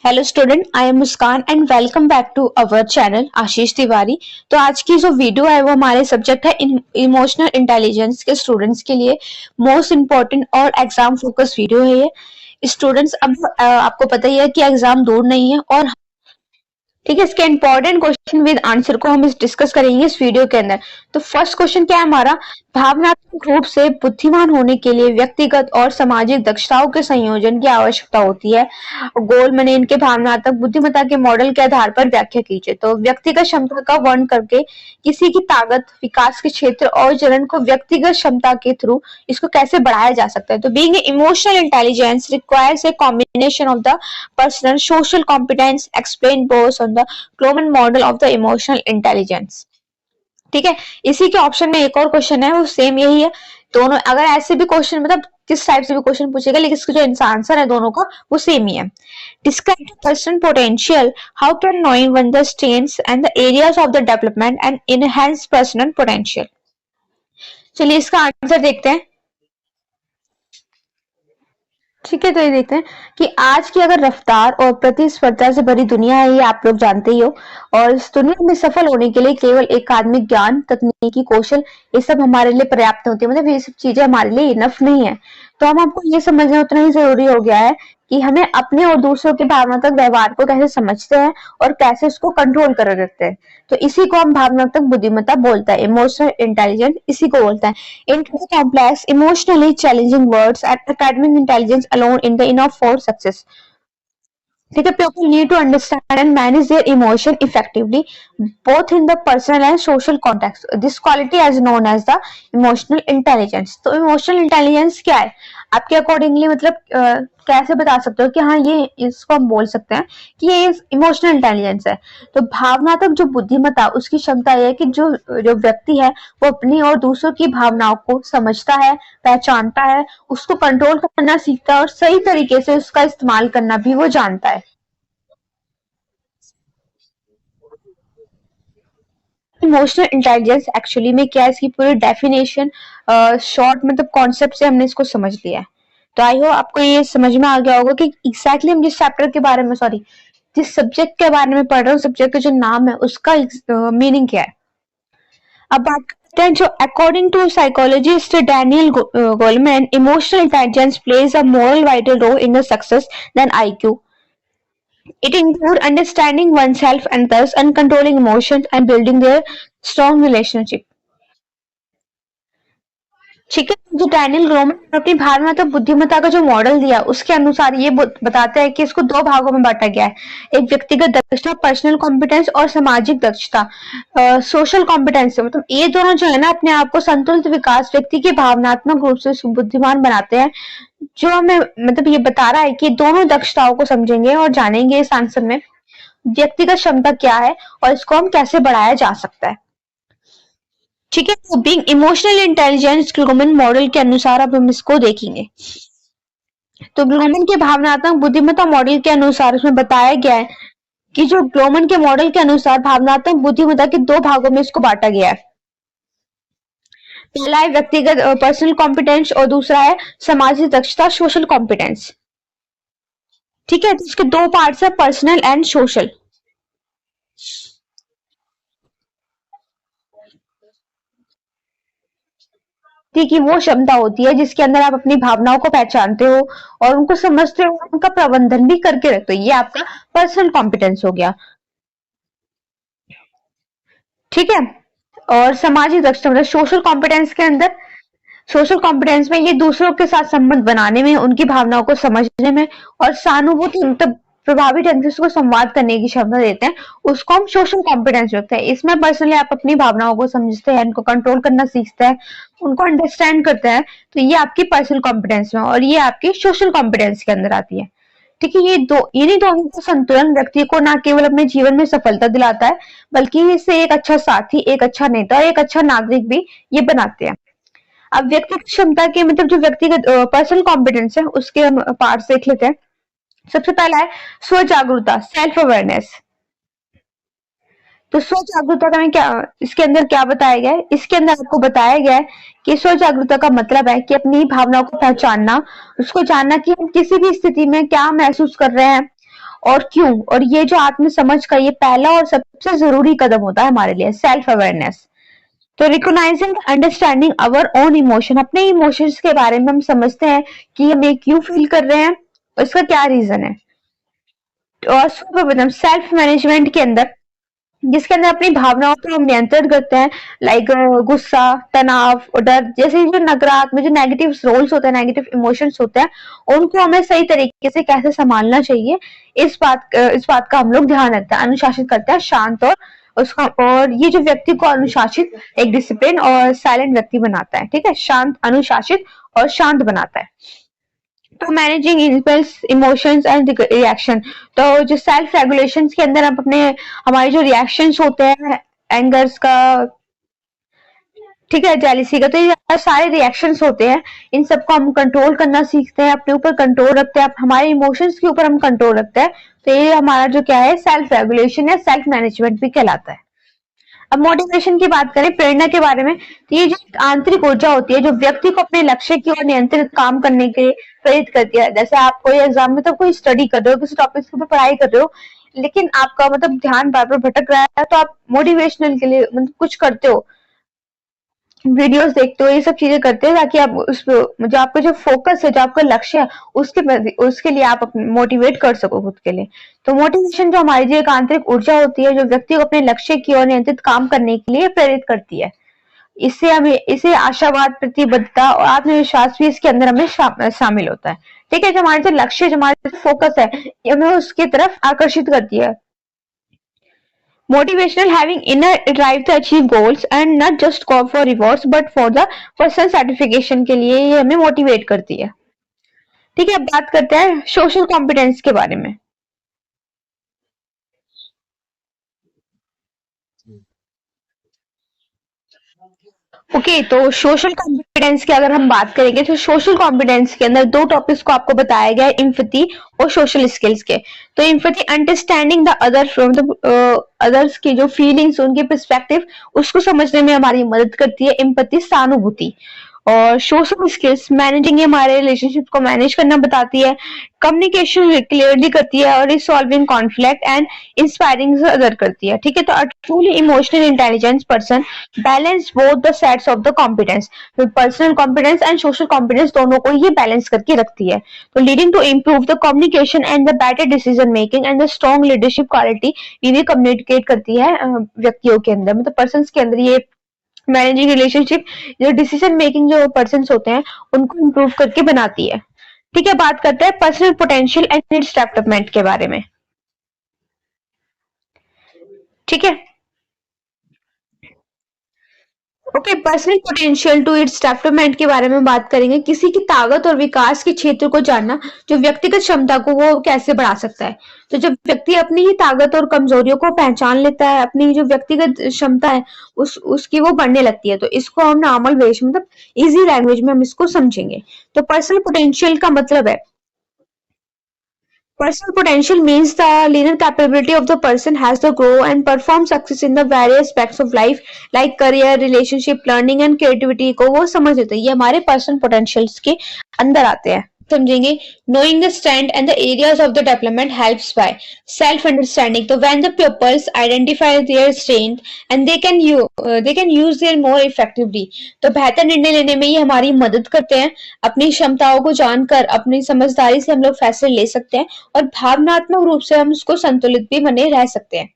Hello student, I am Muskan and welcome back to our channel Ashish Tiwari. तो आज की जो वीडियो है वो हमारे सब्जेक्ट है इमोशनल इंटेलिजेंस के स्टूडेंट्स के लिए मोस्ट इम्पोर्टेंट और एग्जाम फोकस वीडियो है ये। स्टूडेंट्स, अब आपको पता ही है कि एग्जाम दूर नहीं है और ठीक है, इसके इंपॉर्टेंट क्वेश्चन विद आंसर को हम डिस्कस करेंगे इस वीडियो के अंदर। तो फर्स्ट क्वेश्चन क्या है हमारा, भावनात्मक रूप से बुद्धिमान होने के लिए व्यक्तिगत और सामाजिक दक्षताओं के संयोजन की आवश्यकता होती है। गोलमैन के भावनात्मक बुद्धिमत्ता के मॉडल के आधार पर व्याख्या कीजिए। तो व्यक्तिगत क्षमता का वर्णन करके किसी की ताकत, विकास के क्षेत्र और चरण को व्यक्तिगत क्षमता के थ्रू इसको कैसे बढ़ाया जा सकता है। तो being emotional intelligence requires a combination of the personal social competence explain both on the Goleman model of the emotional intelligence. ठीक है, इसी के ऑप्शन में एक और क्वेश्चन है वो सेम यही है। दोनों अगर ऐसे भी क्वेश्चन मतलब किस टाइप से भी क्वेश्चन पूछेगा, लेकिन इसका जो आंसर है दोनों का वो सेम ही है। Describe the person potential, how can knowing one the strengths and the areas of the development and enhance personal potential. चलिए इसका आंसर देखते हैं। ठीक है, तो ये देखते हैं कि आज की अगर रफ्तार और प्रतिस्पर्धा से भरी दुनिया है, ये आप लोग जानते ही हो। और इस दुनिया में सफल होने के लिए केवल एकाडमिक ज्ञान, तकनीकी कौशल ये सब हमारे लिए पर्याप्त होती है, मतलब ये सब चीजें हमारे लिए इनफ नहीं है। तो हम आपको ये समझना उतना ही जरूरी हो गया है कि हमें अपने और दूसरों के भावनात्मक व्यवहार को कैसे समझते हैं और कैसे उसको कंट्रोल कर रखते हैं। तो इसी को हम भावनात्मक बुद्धिमत्ता बोलता है, इमोशनल इंटेलिजेंस इसी को बोलता है। Into the complex, emotionally challenging words and academic intelligence alone in the enough for success. ठीक है, people need to understand and manage their emotion effectively, both in the personal and social context. This quality is known as the emotional intelligence. तो emotional intelligence क्या है? आपके accordingly मतलब कैसे बता सकते हो कि हाँ ये इसको हम बोल सकते हैं कि ये इमोशनल इंटेलिजेंस है। तो भावनात्मक जो बुद्धिमत्ता उसकी क्षमता है कि जो जो व्यक्ति है वो अपनी और दूसरों की भावनाओं को समझता है, पहचानता है, उसको कंट्रोल करना सीखता है और सही तरीके से उसका इस्तेमाल करना भी वो जानता है। इमोशनल इंटेलिजेंस एक्चुअली में क्या है, इसकी पूरी डेफिनेशन शॉर्ट मतलब कॉन्सेप्ट से हमने इसको समझ लिया है। तो आई होप आपको ये समझ में आ गया होगा कि एग्जैक्टली हम जिस चैप्टर के बारे में सॉरी जिस सब्जेक्ट के बारे में पढ़ रहे हो, सब्जेक्ट का जो नाम है उसका मीनिंग क्या है। अब बात करते हैं जो according to psychologist Daniel Goleman, emotional intelligence plays a moral vital role in the success then IQ. It includes understanding oneself and thus uncontrolling emotions and building their strong relationship. ठीक है, जो डैनियल ग्रोमन ने अपनी भावनात्मक बुद्धिमत्ता का जो model दिया उसके अनुसार ये बताते हैं कि इसको दो भागों में बांटा गया है। एक व्यक्तिगत दक्षता, पर्सनल कॉम्पिटेंस और सामाजिक दक्षता, सोशल कॉम्पिटेंस। मतलब ये दोनों जो है ना अपने आप को संतुलित विकास व्यक्ति के भावनात्मक रूप से बुद्धिमान बनाते हैं। जो हमें मतलब ये बता रहा है कि दोनों दक्षताओं को समझेंगे और जानेंगे इस आंसर में व्यक्तिगत क्षमता क्या है और इसको हम कैसे बढ़ाया जा सकता है। ठीक है, तो बीइंग इमोशनल इंटेलिजेंस ग्लोमन मॉडल के अनुसार अब हम इसको देखेंगे। तो ग्लोमन के भावनात्मक बुद्धिमत्ता मॉडल के अनुसार उसमें बताया गया है कि जो ग्लोमन के मॉडल के अनुसार भावनात्मक बुद्धिमत्ता के दो भागों में इसको बांटा गया है। पहला है व्यक्तिगत पर्सनल कॉम्पिटेंस और दूसरा है सामाजिक दक्षता, सोशल कॉम्पिटेंस। ठीक है, तो इसके दो पार्ट्स है, पर्सनल एंड सोशल। की वो क्षमता होती है जिसके अंदर आप अपनी भावनाओं को पहचानते हो और उनको समझते हो, उनका प्रबंधन भी करके रखते हो। ये आपका पर्सनल कॉम्पिटेंस हो गया। ठीक है, और सामाजिक दक्षता मतलब सोशल कॉम्पिटेंस के अंदर, सोशल कॉम्पिटेंस में ये दूसरों के साथ संबंध बनाने में, उनकी भावनाओं को समझने में और सहानुभूति मतलब प्रभावी ढंग से उसको संवाद करने की क्षमता देते हैं, उसको हम सोशल कॉम्पिटेंस रखते हैं। इसमें पर्सनली आप अपनी भावनाओं को समझते हैं, इनको कंट्रोल करना सीखते हैं, उनको अंडरस्टैंड करते हैं। तो ये आपकी पर्सनल कॉम्पिटेंस में और ये आपकी सोशल कॉम्पिटेंस के अंदर आती है। ठीक है, ये दो इन्हीं दोनों का संतुलन व्यक्ति को न केवल अपने जीवन में सफलता दिलाता है बल्कि इससे एक अच्छा साथी, एक अच्छा नेता और एक अच्छा नागरिक भी ये बनाते हैं। अब व्यक्तिगत क्षमता के मतलब जो व्यक्तिगत पर्सनल कॉम्पिटेंस है उसके हम पार्ट्स देख लेते हैं। सबसे पहला है स्व जागरूकता, सेल्फ अवेयरनेस। तो स्व जागरूकता का में क्या इसके अंदर क्या बताया गया है, इसके अंदर आपको बताया गया है कि स्व जागरूकता का मतलब है कि अपनी भावनाओं को पहचानना, उसको जानना कि हम किसी भी स्थिति में क्या महसूस कर रहे हैं और क्यों, और ये जो आत्म समझ का ये पहला और सबसे जरूरी कदम होता है हमारे लिए, सेल्फ अवेयरनेस। तो recognizing understanding our own emotion, अपने इमोशंस के बारे में हम समझते हैं कि हम ये क्यों फील कर रहे हैं, उसका क्या रीजन है। और सेल्फ मैनेजमेंट के अंदर, जिसके अंदर अपनी भावनाओं पर हम नियंत्रण करते हैं, लाइक गुस्सा, तनाव और डर जैसे जो नकारात्मक, जो नेगेटिव रोल्स होते हैं, नेगेटिव इमोशंस होते हैं, उनको हमें सही तरीके से कैसे संभालना चाहिए, इस बात का हम लोग ध्यान रखते हैं, अनुशासित करते हैं, शांत और उसका, और ये जो व्यक्ति को अनुशासित, एक डिसिप्लिन और साइलेंट व्यक्ति बनाता है। ठीक है, शांत, अनुशासित और शांत बनाता है। तो managing impulse, emotions and reaction, तो जो सेल्फ रेगुलेशन के अंदर हम अपने, हमारे जो रिएक्शंस होते हैं, एंगर्स का, ठीक है, जेलिसी का, तो ये सारे रिएक्शंस होते हैं, इन सबको हम कंट्रोल करना सीखते हैं, अपने ऊपर कंट्रोल रखते हैं, हमारे इमोशंस के ऊपर हम कंट्रोल रखते हैं। तो ये हमारा जो क्या है, सेल्फ रेगुलेशन या सेल्फ मैनेजमेंट भी कहलाता है। अब मोटिवेशन की बात करें, प्रेरणा के बारे में, तो ये जो आंतरिक ऊर्जा होती है जो व्यक्ति को अपने लक्ष्य की ओर नियंत्रित काम करने के लिए प्रेरित करती है। जैसे आप कोई एग्जाम में तो कोई स्टडी कर रहे हो, किसी टॉपिक के ऊपर पढ़ाई कर रहे हो, लेकिन आपका मतलब ध्यान बार बार भटक रहा है, तो आप मोटिवेशनल के लिए मतलब कुछ करते हो, वीडियोस देखते हो, ये सब चीजें करते हो, ताकि आप उस जो आपका जो फोकस है, जो आपका लक्ष्य है, उसके लिए आप मोटिवेट कर सको खुद के लिए। तो मोटिवेशन जो हमारी जो एक आंतरिक ऊर्जा होती है जो व्यक्ति को अपने लक्ष्य की ओर नियंत्रित काम करने के लिए प्रेरित करती है। इसे आशावाद, प्रतिबद्धता और आत्मविश्वास भी इसके अंदर हमें शामिल होता है। ठीक है, जो हमारे जो लक्ष्य, जो हमारा फोकस है, ये हमें उसकी तरफ आकर्षित करती है। Motivational, having inner drive to achieve goals and not just go for rewards but for the personal satisfaction के लिए ये हमें मोटिवेट करती है। ठीक है, अब बात करते हैं सोशल कॉम्पिटेंस के बारे में। ओके, तो सोशल कॉम्पिटेंस की अगर हम बात करेंगे, तो सोशल कॉम्पिटेंस के अंदर दो टॉपिक्स को आपको बताया गया है, इम्पैथी और सोशल स्किल्स के। तो empathy, understanding the other from the others की जो फीलिंग्स, उनके पर्सपेक्टिव, उसको समझने में हमारी मदद करती है। इम्पैथी, सहानुभूति। और सोशल स्किल्स, मैनेजिंग, हमारे रिलेशनशिप को मैनेज करना बताती है, कम्युनिकेशन क्लियरली करती है, और resolving conflict and inspiring other करती है। ठीक है, तो a truly emotional intelligence person balance both the sets of the competence, तो personal competence and social competence दोनों को ये बैलेंस करके रखती है। तो leading to improve the communication and the better decision making and the strong leadership quality, ये communicate करती है व्यक्तियों के अंदर, मतलब पर्सन के अंदर, ये मैनेजिंग रिलेशनशिप, जो डिसीजन मेकिंग जो पर्सन होते हैं, उनको इम्प्रूव करके बनाती है। ठीक है, बात करते हैं personal potential and its development के बारे में। ठीक है, okay, personal potential to its development के बारे में बात करेंगे। किसी की ताकत और विकास के क्षेत्र को जानना, जो व्यक्तिगत क्षमता को वो कैसे बढ़ा सकता है। तो जब व्यक्ति अपनी ही ताकत और कमजोरियों को पहचान लेता है, अपनी जो व्यक्तिगत क्षमता है उसकी वो बढ़ने लगती है, तो इसको हम नॉर्मल वेज, मतलब इजी लैंग्वेज में हम इसको समझेंगे। तो पर्सनल पोटेंशियल का मतलब है, personal potential means the linear capability of the person has to grow and perform success in the various aspects of life like career, relationship, learning and creativity को वो समझ लेते हैं। ये हमारे पर्सनल पोटेंशियल्स के अंदर आते हैं। समझेंगे, knowing the strength and the areas of the development helps by self understanding, तो when the pupils identify their strength and they can use their more effectively, तो बेहतर निर्णय लेने में ये हमारी मदद करते हैं। अपनी क्षमताओं को जानकर अपनी समझदारी से हम लोग फैसले ले सकते हैं, और भावनात्मक रूप से हम उसको संतुलित भी बने रह सकते हैं।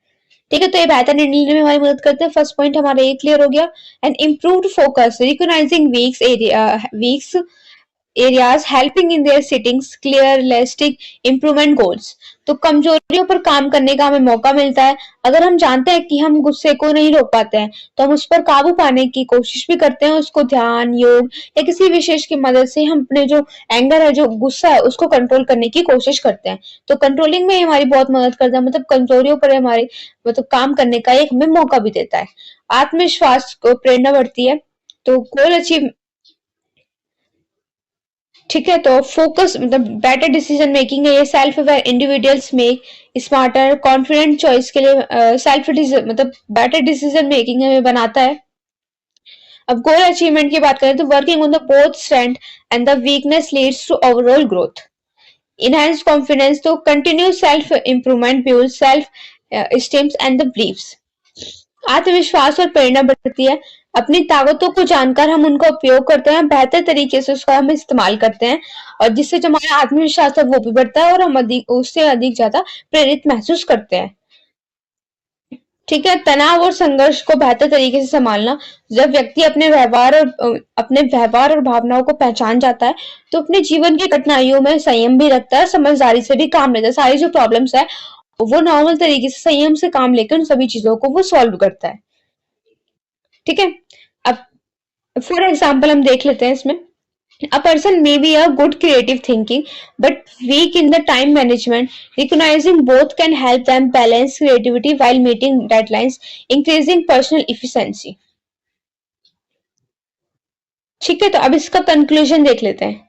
ठीक है, तो ये बेहतर निर्णय लेने में हमारी मदद करते हैं। फर्स्ट पॉइंट हमारा ये क्लियर हो गया। And improved focus, recognising weeks areas helping in their settings clear realistic improvement goals, तो कमजोरियों पर काम करने का हमें मौका मिलता है। अगर हम जानते हैं कि हम गुस्से को नहीं रोक पाते हैं, तो हम उस पर काबू पाने की कोशिश भी करते हैं, उसको ध्यान, योग या किसी विशेष की मदद से हम अपने जो एंगर है, जो गुस्सा है, उसको कंट्रोल करने की कोशिश करते हैं। तो कंट्रोलिंग में हमारी बहुत मदद करता है, मतलब कमजोरियों पर हमारे मतलब काम करने का एक हमें मौका भी देता है। आत्मविश्वास को प्रेरणा बढ़ती है, तो गोल अचीव, ठीक है, तो फोकस मतलब बेटर डिसीजन मेकिंग है, ये self aware individuals make smarter confident choice के लिए सेल्फ मतलब बेटर डिसीजन मेकिंग हमें बनाता है। अब गोल अचीवमेंट की बात करें, तो working on the both strength and the weakness leads to overall growth, enhance confidence, तो continue self improvement builds self esteem and the beliefs. आत्मविश्वास और प्रेरणा बढ़ती है। अपनी ताकतों को जानकर हम उनका उपयोग करते हैं, बेहतर तरीके से उसका हम इस्तेमाल करते हैं और जिससे जो हमारा आत्मविश्वास है वो भी बढ़ता है और हम अधिक उससे अधिक ज्यादा प्रेरित महसूस करते हैं। ठीक है, तनाव और संघर्ष को बेहतर तरीके से संभालना। जब व्यक्ति अपने व्यवहार और भावनाओं को पहचान जाता है, तो अपने जीवन की कठिनाइयों में संयम भी रखता है, समझदारी से भी काम लेता है। सारी जो प्रॉब्लम्स है वो नॉर्मल तरीके से संयम से काम लेकर उन सभी चीजों को वो सॉल्व करता है। ठीक है, अब फॉर एग्जाम्पल हम देख लेते हैं इसमें। A person may be a good creative thinking but weak in the time management. Recognizing both can help them balance creativity while meeting deadlines, increasing personal efficiency. ठीक है, तो अब इसका कंक्लूजन देख लेते हैं।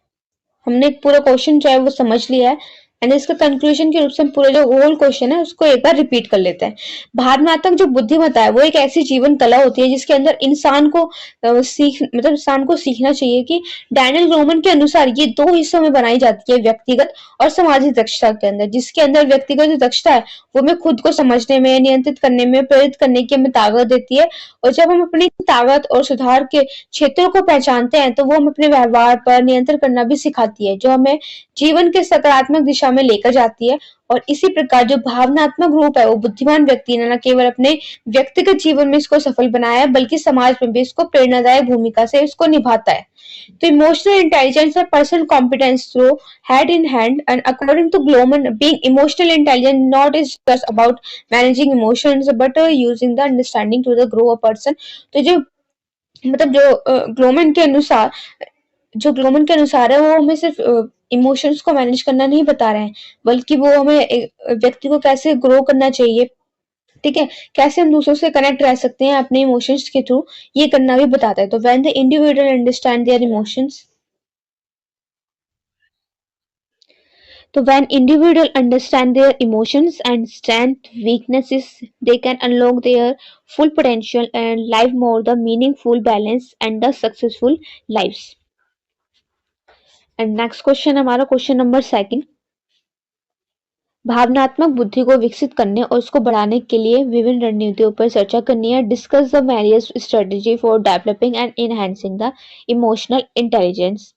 हमने पूरा क्वेश्चन जो है वो समझ लिया है एंड इसका कंक्लूजन के रूप से हम पूरा जो होल क्वेश्चन है उसको एक बार रिपीट कर लेते हैं। भावनात्मक जो बुद्धिमत्ता है वो एक ऐसी जीवन कला होती है जिसके अंदर इंसान को इंसान को सीखना चाहिए कि डैनियल गोलमैन के अनुसार ये दो हिस्सों में बनाई जाती है, व्यक्तिगत और सामाजिक दक्षता के अंदर। जिसके अंदर व्यक्तिगत जो दक्षता है वो हमें खुद को समझने में, नियंत्रित करने में, प्रेरित करने की हमें ताकत देती है और जब हम अपनी ताकत और सुधार के क्षेत्रों को पहचानते हैं तो वो हम अपने व्यवहार पर नियंत्रण करना भी सिखाती है, जो हमें जीवन के सकारात्मक दिशा में लेकर जाती है। और इसी प्रकार जो भावनात्मक रूप है वो बुद्धिमान व्यक्ति ने न केवल अपने व्यक्तिगत जीवन में इसको सफल बनाया है बल्कि समाज में भी इसको प्रेरणादायक भूमिका से इसको निभाता है। तो इमोशनल इंटेलिजेंस और personal competence through hand in hand and according to Goleman being emotional intelligent not is just about managing emotions but using the understanding to the grow a person. तो जो ग्लोमन के अनुसार है वो हमें सिर्फ इमोशंस को मैनेज करना नहीं बता रहे हैं बल्कि वो हमें व्यक्ति को कैसे ग्रो करना चाहिए, ठीक है, कैसे हम दूसरों से कनेक्ट रह सकते हैं अपने इमोशंस के थ्रू, ये करना भी बताता है। तो when the individual understand their emotions, तो when individual understand their emotions and strength weaknesses, they can unlock their full potential and live more the meaningful balance and the successful lives. And next question हमारा question number second. भावनात्मक बुद्धि को विकसित करने और उसको बढ़ाने के लिए विभिन्न रणनीतियों पर चर्चा करनी है। Discuss the various strategy for developing and enhancing the emotional intelligence.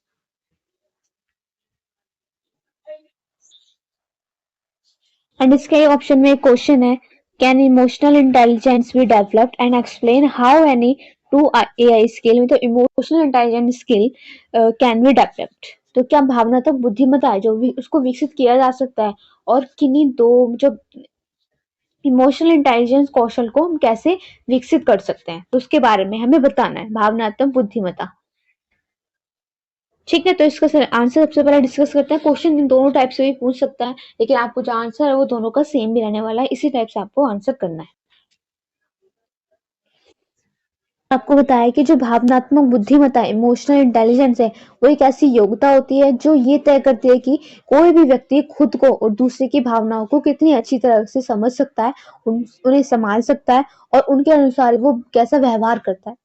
And इसके ऑप्शन में एक क्वेश्चन है, can emotional intelligence be developed and explain how any two AI skill, मतलब emotional intelligence skill can be developed. तो क्या भावनात्मक बुद्धिमत्ता है जो उसको विकसित किया जा सकता है और किन्हीं दो जो इमोशनल इंटेलिजेंस कौशल को हम कैसे विकसित कर सकते हैं, तो उसके बारे में हमें बताना है। भावनात्मक बुद्धिमत्ता, ठीक है, तो इसका आंसर सबसे पहले डिस्कस करते हैं। क्वेश्चन इन दोनों टाइप से भी पूछ सकता है लेकिन आपको जो आंसर है वो दोनों का सेम भी रहने वाला है, इसी टाइप से आपको आंसर करना है। आपको बताया कि जो भावनात्मक बुद्धिमत्ता इमोशनल इंटेलिजेंस है वो एक ऐसी योग्यता होती है जो ये तय करती है कि कोई भी व्यक्ति खुद को और दूसरे की भावनाओं को कितनी अच्छी तरह से समझ सकता है, उन्हें संभाल सकता है और उनके अनुसार वो कैसा व्यवहार करता है।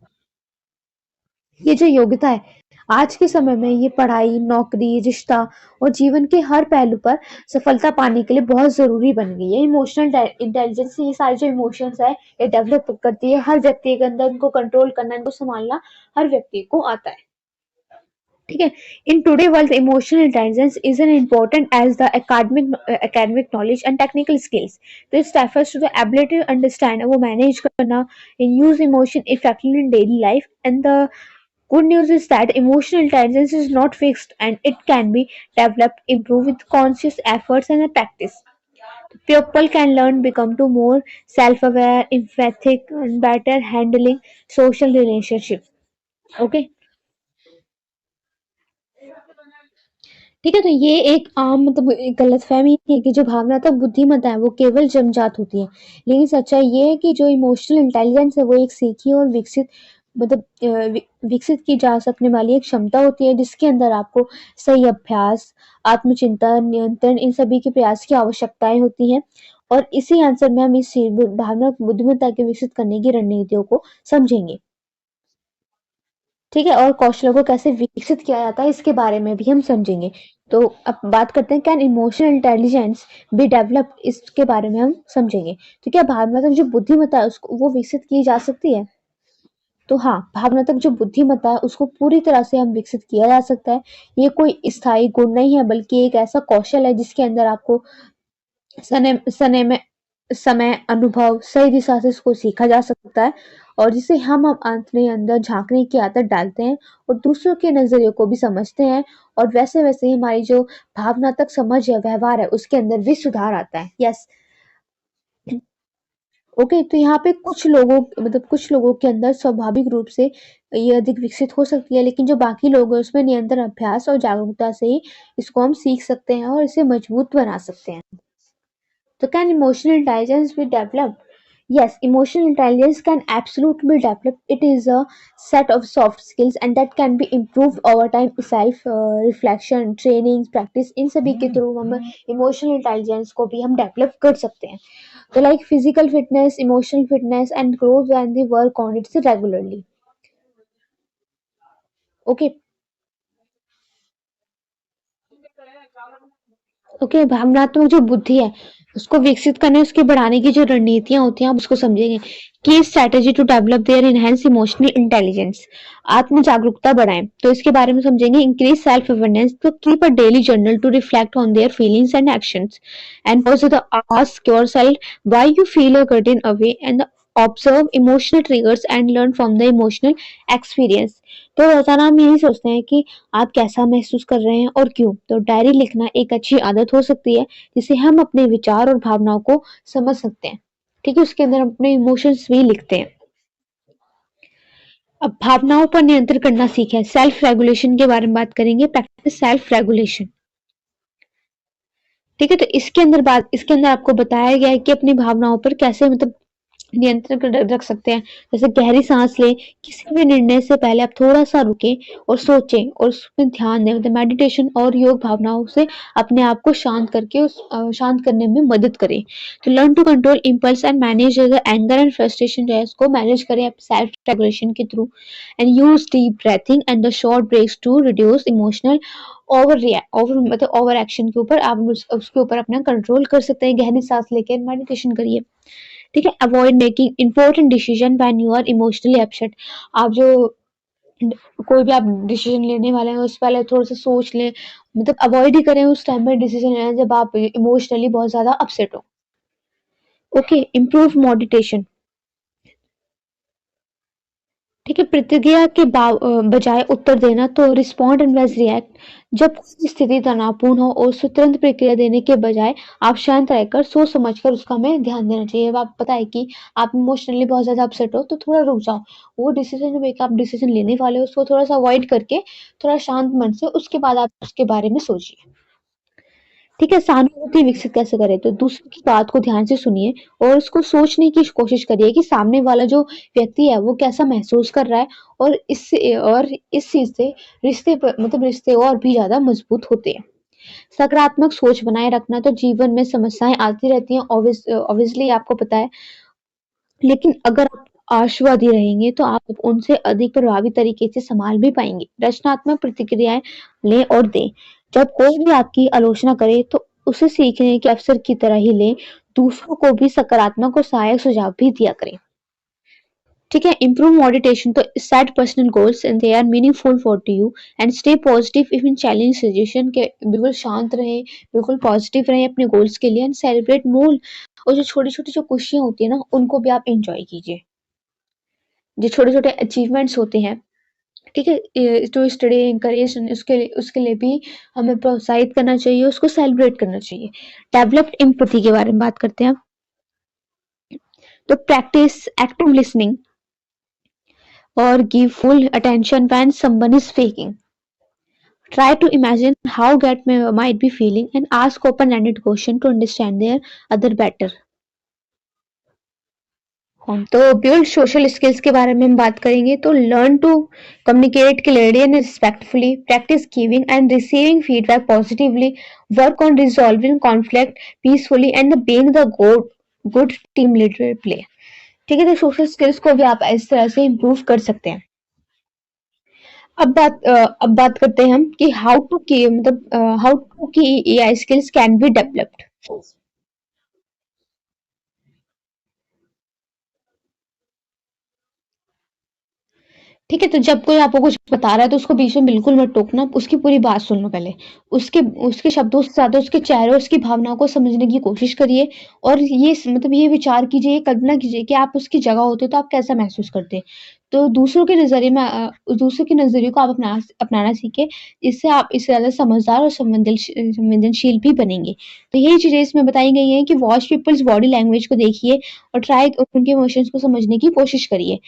ये जो योग्यता है आज के समय में ये पढ़ाई, नौकरी, रिश्ता और जीवन के हर पहलू पर सफलता पाने के लिए बहुत जरूरी बन गई है। इमोशनल इंटेलिजेंस ये सारे जो इमोशंस है ये डेवलप करती है हर व्यक्ति के अंदर, इनको कंट्रोल करना, इनको संभालना हर व्यक्ति को आता है। ठीक है, in today world emotional intelligence is an important as the academic knowledge and technical skills. This refers to the ability to understand वो मैनेज करना and use emotion effectively in daily life. And the good news is that emotional intelligence is not fixed and it can be developed, improved with conscious efforts and practice. People can learn, become to more self-aware, empathic, and better handling social relationships. Okay. ठीक है, तो ये एक आम गलतफहमी है कि जो भावनात्मक बुद्धिमत्ता है वो केवल जन्मजात होती है, लेकिन सच्चाई ये है कि जो इमोशनल इंटेलिजेंस है वो एक सीखी और विकसित की जा सकने वाली एक क्षमता होती है जिसके अंदर आपको सही अभ्यास, आत्मचिंतन, नियंत्रण, इन सभी के प्रयास की आवश्यकताएं होती हैं। और इसी आंसर में हम इस भावनात्मक बुद्धिमत्ता के विकसित करने की रणनीतियों को समझेंगे। ठीक है, और कौशलों को कैसे विकसित किया जाता है इसके बारे में भी हम समझेंगे। तो अब बात करते हैं, can emotional intelligence be develop, इसके बारे में हम समझेंगे। तो क्या भावनात्मक जो बुद्धिमत्ता है उसको वो विकसित की जा सकती है? तो हाँ, भावनात्मक जो बुद्धिमत्ता है उसको पूरी तरह से हम विकसित किया जा सकता है। ये कोई स्थायी गुण नहीं है, बल्कि एक ऐसा कौशल है जिसके अंदर आपको सने सने में समय, अनुभव, सही दिशा से इसको सीखा जा सकता है, और जिसे हम अब अपने अंदर झाँकने की आदत डालते हैं और दूसरों के नज़रिए को भी समझते हैं, और वैसे-वैसे ही हमारी जो भावनात्मक समझ है, व्यवहार है, उसके अंदर भी सुधार आता है। यस। ओके, तो यहाँ पे कुछ लोगों के अंदर स्वाभाविक रूप से ये अधिक विकसित हो सकती है, लेकिन जो बाकी लोग हैं उसमें निरंतर अभ्यास और जागरूकता से ही इसको हम सीख सकते हैं और इसे मजबूत बना सकते हैं। So can emotional intelligence be developed? Yes, emotional intelligence can absolutely be developed. It is a set of soft skills and that can be improved over time. Self reflection, training, practice, इन सभी के through हम emotional intelligence को भी हम develop कर सकते हैं. So like physical fitness, emotional fitness and growth when they work on it regularly. Okay. Okay, भावनात्मक जो बुद्धि है उसको विकसित करने, उसके बढ़ाने की जो रणनीतियां होती हैं, आप उसको समझेंगे। Key strategy to develop their enhance emotional intelligence, आत्म जागरूकता बढ़ाएं, तो इसके बारे में समझेंगे। इंक्रीज सेल्फ अवेयरनेस, तो keep a daily journal to reflect on their feelings and actions, and also the ask yourself why you feel a certain away, and observe emotional triggers and learn from the emotional experience. तो रोजाना हम यही सोचते हैं कि आप कैसा महसूस कर रहे हैं और क्यों। तो डायरी लिखना एक अच्छी आदत हो सकती है जिससे हम अपने विचार और भावनाओं को समझ सकते हैं। ठीक है, उसके अंदर हम अपने इमोशंस भी लिखते हैं। अब भावनाओं पर नियंत्रण करना सीखें, सेल्फ रेगुलेशन के बारे में बात करेंगे। Practice self regulation. ठीक है, तो इसके अंदर आपको बताया गया है कि अपनी भावनाओं पर कैसे नियंत्रण कर रख सकते हैं। जैसे गहरी सांस लें, किसी भी निर्णय से पहले आप थोड़ा सा रुकें और सोचें और उसमें ध्यान दें। मेडिटेशन और योग भावनाओं से अपने आप को शांत करके शांत करने में मदद करें। तो learn to control impulse and manage anger and frustration जो है इसको मैनेज करें आप सेल्फ रेगुलेशन के through, and use deep breathing and the short breaks to reduce emotional over action के ऊपर आप उसके ऊपर अपना कंट्रोल कर सकते हैं। गहरी सांस लेकर मेडिटेशन करिए। ठीक है, avoid making important decision when you are emotionally upset. आप जो कोई भी आप डिसीजन लेने वाले हैं उससे पहले थोड़ा सा सोच लें, अवॉइड ही करें उस टाइम में डिसीजन लेना जब आप इमोशनली बहुत ज्यादा अपसेट हो। Okay, improve meditation. ठीक है, प्रतिक्रिया के बजाय उत्तर देना, तो रिस्पॉन्ड एंड लेस रिएक्ट। जब कोई स्थिति तनावपूर्ण हो और तुरंत प्रतिक्रिया देने के बजाय आप शांत रहकर सोच समझकर उसका हमें ध्यान देना चाहिए। अब आप पता है कि आप इमोशनली बहुत ज्यादा अपसेट हो तो थोड़ा रुक जाओ। वो डिसीजन जब एक आप डिसीजन लेने वाले हो उसको थोड़ा सा अवॉइड करके थोड़ा शांत मन से उसके बाद आप उसके बारे में सोचिए। ठीक है, सहानुभूति विकसित कैसे करें, तो दूसरे की बात को ध्यान से सुनिए और उसको सोचने की कोशिश करिए कि सामने वाला जो व्यक्ति है वो कैसा महसूस कर रहा है, और इस चीज से रिश्ते और भी ज्यादा मजबूत होते हैं। सकारात्मक सोच बनाए रखना, तो जीवन में समस्याएं आती रहती हैं, ऑब्वियसली आपको पता है, लेकिन अगर आप आशावादी रहेंगे तो आप उनसे अधिक प्रभावी तरीके से संभाल भी पाएंगे। रचनात्मक प्रतिक्रियाएं लें और दें, जब कोई भी आपकी आलोचना करे तो उसे सीखने के अवसर की तरह ही लें। दूसरों को भी सकारात्मक और सहायक सुझाव भी दिया करें। ठीक है, इम्प्रूव मेडिटेशन, तो set personal goals and they are meaningful for to you, and stay positive even challenge situation के, बिल्कुल शांत रहें, बिल्कुल पॉजिटिव रहें अपने गोल्स के लिए, एंड सेलिब्रेट मोल, और जो छोटी छोटी जो खुशियां होती है ना उनको भी आप इंजॉय कीजिए। जो छोटे छोटे अचीवमेंट्स होते हैं, ठीक है, टू स्टडी encourage, उसके लिए भी हमें प्रोत्साहित करना चाहिए, उसको सेलिब्रेट करना चाहिए। डेवलप्ड एम्पैथी के बारे में बात करते हैं। तो प्रैक्टिस एक्टिव लिसनिंग और give full attention when someone is speaking. Try to imagine how get might be feeling and ask open-ended question to understand their other better. तो बिल्ड सोशल स्किल्स के बारे में हम बात करेंगे। तो learn to communicate clearly and respectfully, practice giving and receiving feedback positively, work on resolving conflict peacefully, and being the good team leader play. ठीक है, तो सोशल स्किल्स को भी आप इस तरह से इम्प्रूव कर सकते हैं। अब बात करते हैं हम कि हाउ टू की AI skills can be developed. ठीक है, तो जब कोई आपको कुछ बता रहा है तो उसको बीच में बिल्कुल मत टोकना, उसकी पूरी बात सुन लो पहले। उसके उसके शब्दों से ज़्यादा उसके चेहरे और उसकी भावनाओं को समझने की कोशिश करिए, और ये विचार कीजिए, ये कल्पना कीजिए कि आप उसकी जगह होते तो आप कैसा महसूस करते। तो दूसरों के नज़रिए को आप अपनाना सीखें, इससे आप इससे ज़्यादा समझदार और संवेदनशील भी बनेंगे। तो यही चीज़ें इसमें बताई गई हैं कि वॉच पीपल्स बॉडी लैंग्वेज को देखिए और उनके इमोशंस को समझने की कोशिश करिए।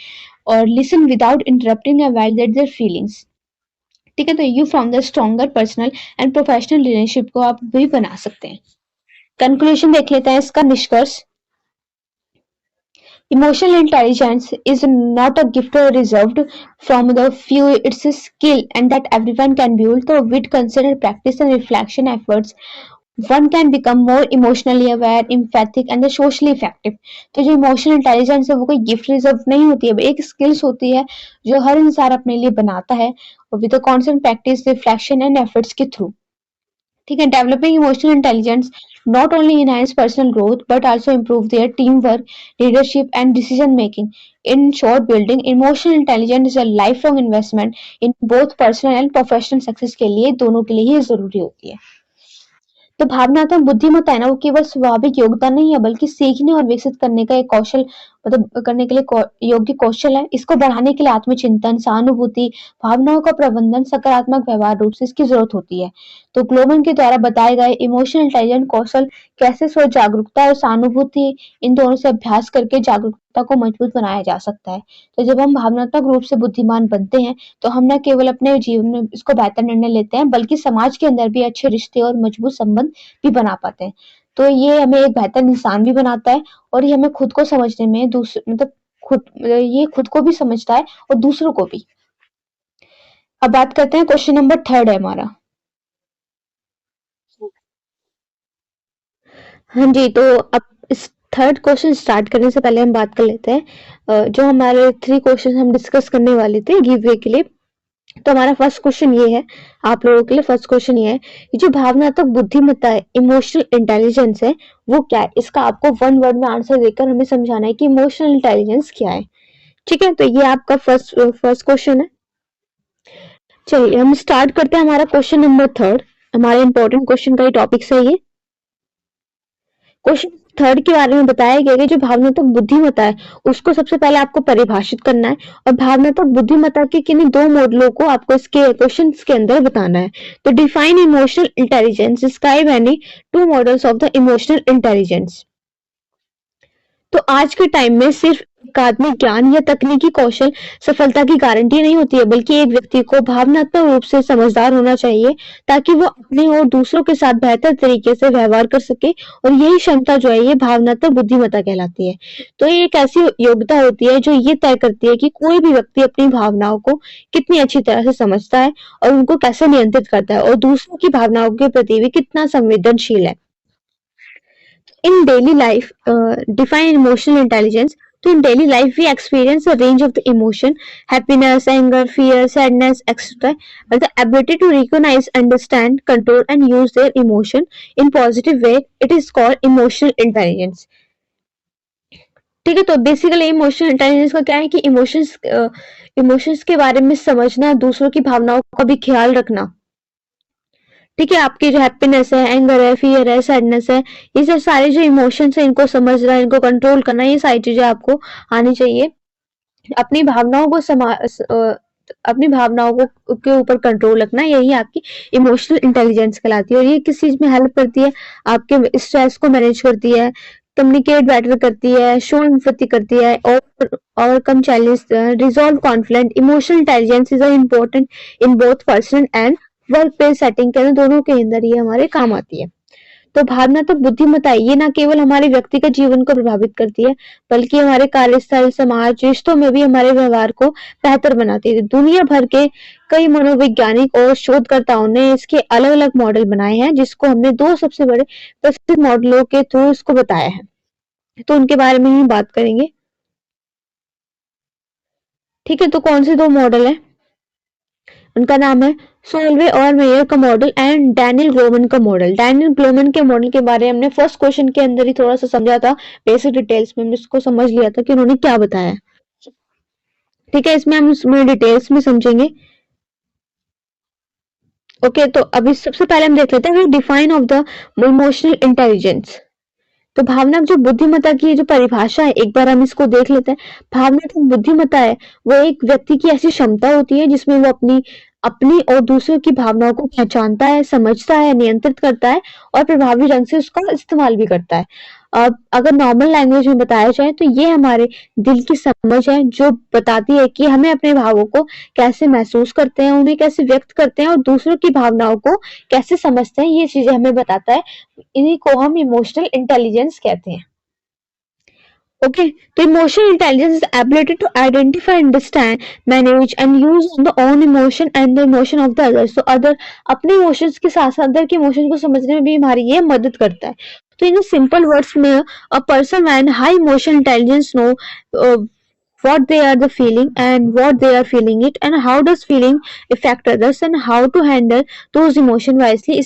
और listen without interrupting and validate their feelings. ठीक है, तो you from the stronger personal and professional relationship को आप भी बना सकते हैं। कंक्लूजन देख लेते हैं इसका निष्कर्ष। Emotional intelligence is not a gift or reserved from the few, it's a skill and that everyone can build. So with considered practice and reflection efforts, one can become more emotionally aware, empathic and socially effective. तो जो emotional intelligence है वो कोई gift reserve नहीं होती है, एक skills होती है जो हर इंसान अपने लिए बनाता है, with constant practice, reflection and efforts के थ्रू। ठीक है, developing emotional intelligence not only enhance personal growth but also improve their teamwork, leadership and decision making. In short, building emotional intelligence is a lifelong investment in both personal and professional success के लिए, दोनों के लिए ही जरूरी होती है। तो भावनात्मक बुद्धिमत्ता है ना, वो केवल स्वाभाविक योग्यता नहीं है बल्कि सीखने और विकसित करने का एक कौशल, मतलब करने के लिए योग्य कौशल है। इसको बढ़ाने के लिए आत्मचिंतन, सहानुभूति, भावनाओं का प्रबंधन, सकारात्मक व्यवहार रूप से इसकी जरूरत होती है। तो ग्लोमन के द्वारा बताए गए इमोशनल इंटेलिजेंस कौशल कैसे स्व जागरूकता और सहानुभूति, इन दोनों से अभ्यास करके जागरूकता को मजबूत बनाया जा सकता है। तो जब हम भावनात्मक रूप से बुद्धिमान बनते हैं तो हम न केवल अपने जीवन में इसको बेहतर निर्णय लेते हैं बल्कि समाज के अंदर भी अच्छे रिश्ते और मजबूत संबंध भी बना पाते हैं। तो ये हमें एक बेहतर इंसान भी बनाता है और ये हमें खुद को समझने में ये खुद को भी समझता है और दूसरों को भी। अब बात करते हैं, क्वेश्चन नंबर 3 है हमारा। हाँ जी, तो अब इस थर्ड क्वेश्चन स्टार्ट करने से पहले हम बात कर लेते हैं जो हमारे 3 क्वेश्चन हम डिस्कस करने वाले थे गिव वे के लिए। तो हमारा फर्स्ट क्वेश्चन ये है, आप लोगों के लिए फर्स्ट क्वेश्चन ये है, ये जो भावनात्मक बुद्धिमत्ता है, इमोशनल इंटेलिजेंस है, वो क्या है? इसका आपको वन वर्ड में आंसर देकर हमें समझाना है कि इमोशनल इंटेलिजेंस क्या है। ठीक है, तो ये आपका फर्स्ट क्वेश्चन है। चलिए हम स्टार्ट करते हैं हमारा क्वेश्चन नंबर 3। हमारे इंपॉर्टेंट क्वेश्चन का ही टॉपिक है ये। क्वेश्चन 3 के बारे में बताया गया कि जो भावनात्मक बुद्धिमत्ता है उसको सबसे पहले आपको परिभाषित करना है और भावनात्मक बुद्धिमत्ता के किन्हीं 2 मॉडलों को आपको इसके क्वेश्चंस के अंदर बताना है। तो define emotional intelligence, describe any 2 models of the emotional intelligence. तो आज के टाइम में सिर्फ अकादमिक ज्ञान या तकनीकी कौशल सफलता की गारंटी नहीं होती है, बल्कि एक व्यक्ति को भावनात्मक रूप से समझदार होना चाहिए ताकि वो अपने और दूसरों के साथ बेहतर तरीके से व्यवहार कर सके, और यही क्षमता जो है ये भावनात्मक बुद्धिमत्ता कहलाती है। तो ये एक ऐसी योग्यता होती है जो ये तय करती है कि कोई भी व्यक्ति अपनी भावनाओं को कितनी अच्छी तरह से समझता है और उनको कैसे नियंत्रित करता है और दूसरों की भावनाओं के प्रति भी कितना संवेदनशील है। In daily life, define emotional intelligence. So in daily life, we experience a range of the emotion, happiness, anger, fear, sadness, etc. But the ability to recognize, understand, control, and use their emotion in positive way, it is called emotional intelligence. ठीक है, तो basically emotional intelligence का क्या है कि emotions के बारे में समझना, दूसरों की भावनाओं का भी ख्याल रखना। ठीक है, आपकी जो हैप्पीनेस है, एंगर है, फियर है, सैडनेस है, ये सब सारे जो इमोशंस है इनको समझना, इनको कंट्रोल करना, ये सारी चीजें आपको आनी चाहिए। अपनी भावनाओं को अपनी भावनाओं को के ऊपर कंट्रोल रखना, यही आपकी इमोशनल इंटेलिजेंस कहलाती है। और ये किस चीज में हेल्प करती है? आपके स्ट्रेस को मैनेज करती है, कम्युनिकेट बेटर करती है, शो एम्पैथी करती है, और come challenge, resolve conflict. Emotional intelligence is important in both personal and workplace setting के अंदर, दोनों के अंदर ये हमारे काम आती है। तो भावनात्मक बुद्धिमत्ता ये ना केवल हमारे व्यक्तिगत जीवन को प्रभावित करती है बल्कि हमारे कार्यस्थल, समाज, रिश्तों में भी हमारे व्यवहार को बेहतर बनाती है। दुनिया भर के कई मनोवैज्ञानिक और शोधकर्ताओं ने इसके अलग अलग मॉडल बनाए हैं, जिसको हमने 2 सबसे बड़े प्रसिद्ध मॉडलों के थ्रू इसको बताया है। तो उनके बारे में ही बात करेंगे। ठीक है, तो कौन से 2 मॉडल है? उनका नाम है सोल्वे और मेयर का मॉडल एंड डैनियल ग्लोमन का मॉडल। डैनियल ग्लोमन के मॉडल के बारे में हमने फर्स्ट क्वेश्चन के अंदर ही थोड़ा सा समझा था, बेसिक डिटेल्स में हमने इसको समझ लिया था कि उन्होंने क्या बताया। ठीक है, इसमें हम इसमें डिटेल्स में समझेंगे। ओके, तो अभी सबसे पहले हम देख लेते हैं define of the emotional intelligence. तो भावनात्मक जो बुद्धिमत्ता की जो परिभाषा है, एक बार हम इसको देख लेते हैं। भावनात्मक बुद्धिमत्ता है वो एक व्यक्ति की ऐसी क्षमता होती है जिसमें वो अपनी अपनी और दूसरों की भावनाओं को पहचानता है, समझता है, नियंत्रित करता है और प्रभावी ढंग से उसका इस्तेमाल भी करता है। अब अगर नॉर्मल लैंग्वेज में बताया जाए तो ये हमारे दिल की समझ है जो बताती है कि हमें अपने भावों को कैसे महसूस करते हैं, उन्हें कैसे व्यक्त करते हैं और दूसरों की भावनाओं को कैसे समझते हैं, ये चीजें हमें बताता है। इन्हीं को हम इमोशनल इंटेलिजेंस कहते हैं। ओके, तो emotional intelligence is ability to identify, understand, manage and use the own emotion and the emotion of the others. तो अदर अपने इमोशंस के साथ साथ अदर के इमोशंस को समझने में भी हमारी ये मदद करता है। तो इन सिंपल वर्ड्स में a person man high emotional intelligence know what they are the feeling and what they are feeling it and how does feeling affect others and how to handle those emotion wisely।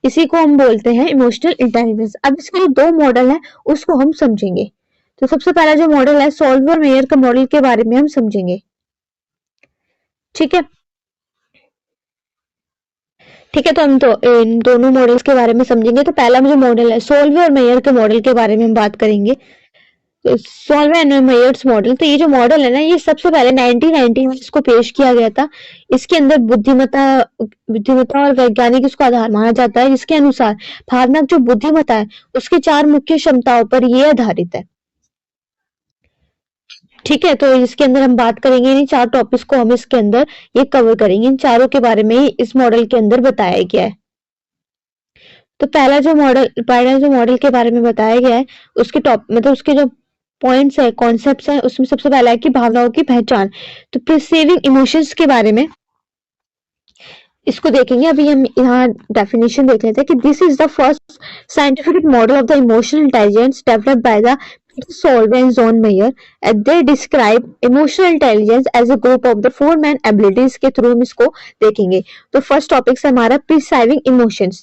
इसी को हम बोलते हैं emotional intelligence. अब इसके लिए दो model है, उसको हम समझेंगे। तो सबसे पहला जो मॉडल है सॉल्वर मेयर का मॉडल के बारे में हम समझेंगे। ठीक है, ठीक है, तो हम तो इन दोनों मॉडल्स के बारे में समझेंगे। तो पहला जो मॉडल है सोल्वे और मेयर के मॉडल के बारे में हम बात करेंगे। तो सोल्वे एंड मेयर्स मॉडल, तो ये जो मॉडल है ना, ये सबसे पहले 1990 में इसको पेश किया गया था। इसके अंदर बुद्धिमत्ता बुद्धिमत्ता और वैज्ञानिक इसको आधार माना जाता है, जिसके अनुसार भावनात्मक जो बुद्धिमत्ता है उसके चार मुख्य क्षमताओं पर ये आधारित है। ठीक है, तो इसके अंदर हम बात करेंगे, इन चार टॉपिक्स को हम इसके अंदर ये कवर करेंगे। इन चारों के बारे में ही इस मॉडल के अंदर बताया गया है। तो पहला जो मॉडल के बारे में बताया गया है उसके मतलब उसके जो पॉइंट्स है, कॉन्सेप्ट्स है, उसमें सबसे पहला है कि भावनाओं की पहचान। तो परसीविंग इमोशंस के बारे में इसको देखेंगे। अभी हम यहाँ डेफिनेशन देख लेते हैं कि this is the first scientific model of the emotional intelligence developed by the Solve and John Mayer, and they describe emotional intelligence as a group of the four main abilities के through हम इसको देखेंगे। तो first topic है हमारा perceiving emotions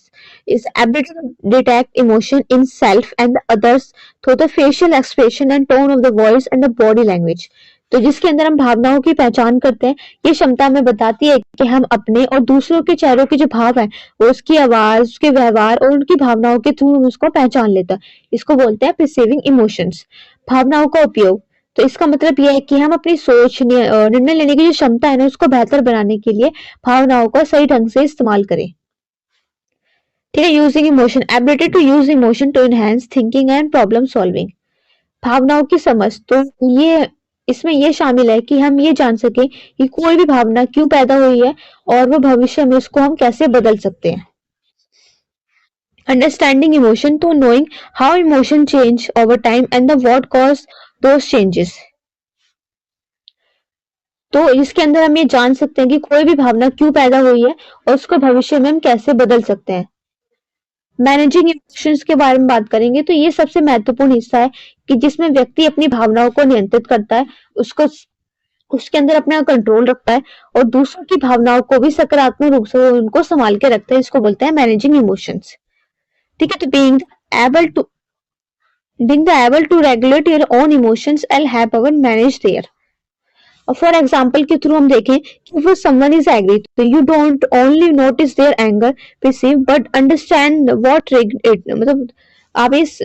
is ability to detect emotion in self and the others through the facial expression and tone of the voice and the body language। तो जिसके अंदर हम भावनाओं की पहचान करते हैं, ये क्षमता हमें बताती है कि हम अपने और दूसरों के चेहरों के जो भाव है वो उसकी आवाज, उसके व्यवहार और उनकी भावनाओं के थ्रू हम उसको पहचान लेता है। इसको बोलते हैं परसीविंग इमोशंस। भावनाओं का उपयोग, तो इसका मतलब यह है कि हम अपनी सोच, निर्णय लेने की जो क्षमता है ना, उसको बेहतर बनाने के लिए भावनाओं का सही ढंग से इस्तेमाल करें। ठीक है, using emotion, ability to use emotion to enhance thinking and problem solving. भावनाओं की समझ, तो ये इसमें ये शामिल है कि हम ये जान सके कि कोई भी भावना क्यों पैदा हुई है और वो भविष्य में उसको हम कैसे बदल सकते हैं। अंडरस्टैंडिंग इमोशन, तो knowing how emotion change over time and the what cause those changes. तो इसके अंदर हम ये जान सकते हैं कि कोई भी भावना क्यों पैदा हुई है और उसको भविष्य में हम कैसे बदल सकते हैं। मैनेजिंग इमोशंस के बारे में बात करेंगे, तो ये सबसे महत्वपूर्ण हिस्सा है कि जिसमें व्यक्ति अपनी भावनाओं को नियंत्रित करता है, उसको उसके अंदर अपना कंट्रोल रखता है और दूसरों की भावनाओं को भी सकारात्मक रूप से उनको संभाल के रखता है। इसको बोलते हैं मैनेजिंग इमोशंस। ठीक है, तो being the able to regulate your own emotions and help our manage their। For example के थ्रू हम देखें कि वो समवन इज एग्री, तो you don't only notice their anger perceive but understand what it, मतलब आप इस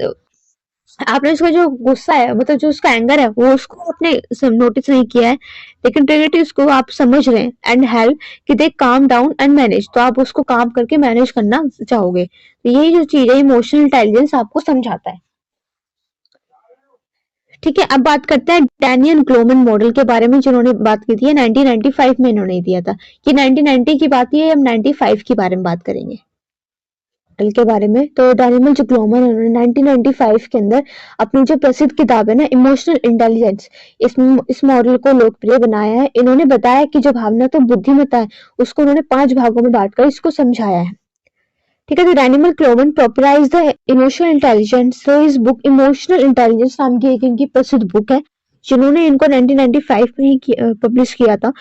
आपने उसका जो गुस्सा है, मतलब जो उसका एंगर है, वो उसको आपने नोटिस नहीं किया है, लेकिन रिलेटिव उसको आप समझ रहे हैं एंड हेल्प कि दे काम डाउन एंड मैनेज, तो आप उसको काम करके मैनेज करना चाहोगे। तो यही जो चीज है इमोशनल इंटेलिजेंस आपको समझाता है। ठीक है, अब बात करते हैं डैनियल ग्लोमन मॉडल के बारे में, जिन्होंने बात की थी 1995 में इन्होंने दिया था। ये 1990 की बात है, हम 95 के बारे में बात करेंगे मॉडल के बारे में। तो डैनियल जो ग्लोमन उन्होंने 1995 के अंदर अपनी जो प्रसिद्ध किताब है ना इमोशनल इंटेलिजेंस, इस मॉडल को लोकप्रिय बनाया है। इन्होंने बताया कि जो भावना तो बुद्धिमत्ता है उसको उन्होंने 5 भागों में बांटकर इसको समझाया है। ठीक है, तो Daniel Goleman popularised the emotional intelligence through his book emotional intelligence नाम की एक इनकी प्रसिद्ध बुक है, जिन्होंने इनको 1995 में ही पब्लिश किया था।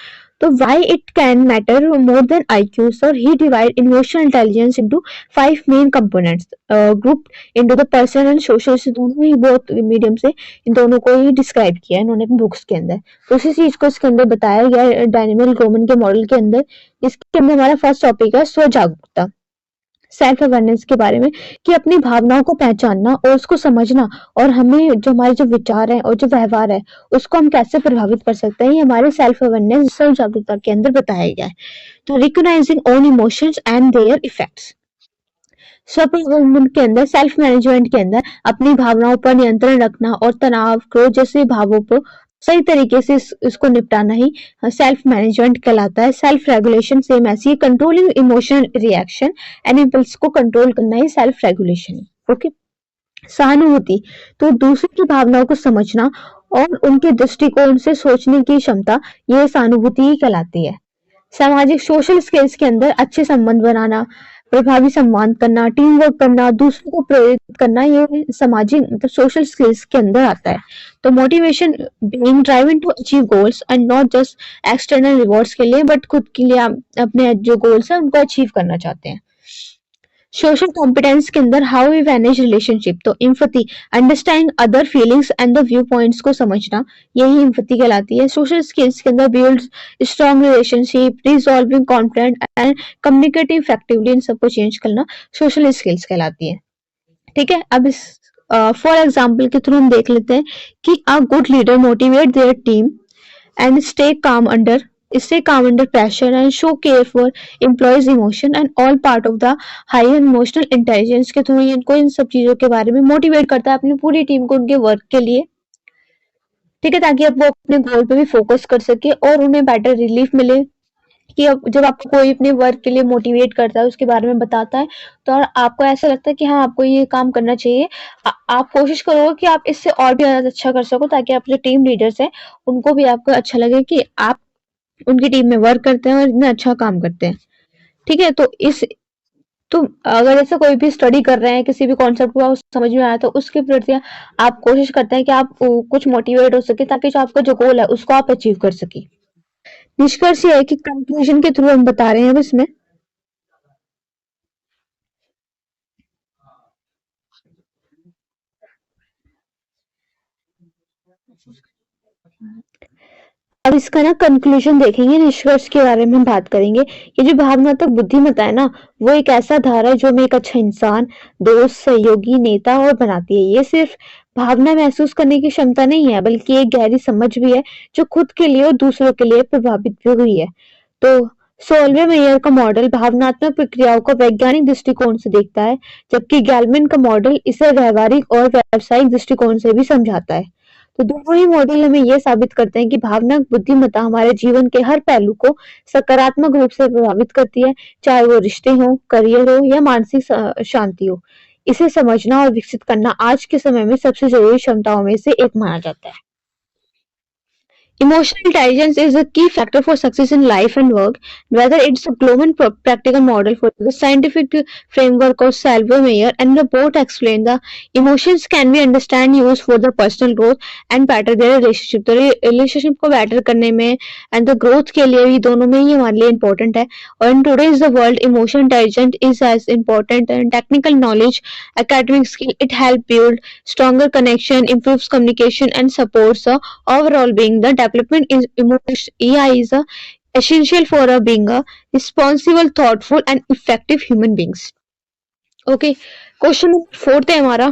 तो why it can matter more than IQs, और he divide emotional intelligence into 5 main components grouped into the personal and social, से दोनों ही बहुत मीडियम से इन दोनों को ही डिस्क्राइब किया है इन्होंने अपनी बुक्स के अंदर। तो उसी चीज को इसके अंदर बताया गया है डायनेमिक गोमन के मॉडल के अंदर। इसके अंदर हमारा फर्स्ट टॉपिक है स्व जागरूकता, सेल्फ अवेयरनेस के बारे में, कि अपनी भावनाओं को पहचानना और उसको समझना, और हमें जो हमारे जो विचार है और जो व्यवहार है उसको हम कैसे प्रभावित कर सकते हैं, ये हमारे सेल्फ अवेयरनेस सेल्फ जागरूकता के अंदर बताया गया है। तो recognising own emotions and there effects, स्व प्रबंधन के अंदर, सेल्फ मैनेजमेंट के अंदर अपनी भावनाओं पर नियंत्रण रखना और तनाव, क्रोध जैसे भावों को सही तरीके से इसको निपटाना ही सेल्फ मैनेजमेंट कहलाता है। सेल्फ रेगुलेशन सेम ऐसी, controlling emotional reaction and impulse को कंट्रोल करना ही सेल्फ रेगुलेशन। ओके, सहानुभूति, तो दूसरे की भावनाओं को समझना और उनके दृष्टिकोण से सोचने की क्षमता, ये सहानुभूति ही कहलाती है। सामाजिक सोशल स्किल्स के अंदर अच्छे संबंध बनाना, प्रभावी संवाद करना, टीम वर्क करना, दूसरों को प्रेरित करना, ये सामाजिक मतलब सोशल स्किल्स के अंदर आता है। तो motivation, being driven to achieve goals and not just external rewards के लिए, बट खुद के लिए आप अपने जो गोल्स है उनको अचीव करना चाहते हैं। सोशल कॉम्पिटेंस के अंदर हाउ वी मैनेज रिलेशनशिप, तो empathy, understand other feelings and the view points को समझना, यही इम्पैथी कहलाती है। सोशल स्किल्स के अंदर build strong relationship, resolving conflict and communicating effectively, इन सबको चेंज करना सोशल स्किल्स कहलाती है। ठीक है, अब इस फॉर एग्जाम्पल के थ्रू हम देख लेते हैं कि a good leader motivate their team and stay calm under pressure and show care for employees emotion and all part of the higher emotional intelligence के थ्रू इनको इन सब चीजों के बारे में मोटिवेट करता है अपनी पूरी टीम को उनके वर्क के लिए। ठीक है, ताकि अब वो अपने गोल पे भी फोकस कर सके और उन्हें बेटर रिलीफ मिले। कि अब जब आपको कोई अपने वर्क के लिए मोटिवेट करता है, उसके बारे में बताता है, तो आपको ऐसा लगता है कि हाँ आपको ये काम करना चाहिए। आप कोशिश करोगे कि आप इससे और भी ज्यादा अच्छा कर सको, ताकि आप जो टीम लीडर्स हैं उनको भी आपको अच्छा लगे कि आप उनकी टीम में वर्क करते हैं और इतना अच्छा काम करते हैं। ठीक है, तो अगर ऐसा कोई भी स्टडी कर रहे हैं, किसी भी कॉन्सेप्ट को समझ में आया, तो उसके प्रति आप कोशिश करते हैं कि आप कुछ मोटिवेट हो सके, ताकि जो आपका जो गोल है उसको आप अचीव कर सके। निष्कर्ष ये है कि कंक्लूजन के थ्रू हम बता रहे हैं अब इसमें, अब इसका ना कंक्लूजन देखेंगे, निष्कर्ष के बारे में बात करेंगे। ये जो भावनात्मक बुद्धिमत्ता है ना, वो एक ऐसा धारा है जो हमें एक अच्छा इंसान, दोस्त, सहयोगी, नेता और बनाती है। ये सिर्फ भावना महसूस करने की क्षमता नहीं है, बल्कि एक गहरी समझ भी है जो खुद के लिए और दूसरों के लिए प्रभावित भी हुई है। तो सोल्वे मेयर का मॉडल भावनात्मक प्रक्रियाओं को वैज्ञानिक दृष्टिकोण से देखता है, जबकि गैलमैन का मॉडल इसे व्यवहारिक और व्यावसायिक दृष्टिकोण से भी समझाता है। तो दोनों ही मॉडल हमें यह साबित करते हैं कि भावनात्मक बुद्धिमत्ता हमारे जीवन के हर पहलू को सकारात्मक रूप से प्रभावित करती है, चाहे वो रिश्ते हो, करियर हो या मानसिक शांति हो। इसे समझना और विकसित करना आज के समय में सबसे जरूरी क्षमताओं में से एक माना जाता है। Emotional intelligence is a key factor for success in life and work, whether it's a global practical model for the scientific framework of Salvo Meyer and the both explain the emotions can be understand used for the personal growth and better their relationship. तो relationship को better करने में and the growth के लिए भी दोनों में ही हमारे लिए important है। और in today's the world, emotional intelligence is as important and technical knowledge, academic skill. It help build stronger connection, improves communication and supports the overall being. The development in emotion AI is essential for being a responsible, thoughtful and effective human beings. Okay, question number 4 है हमारा,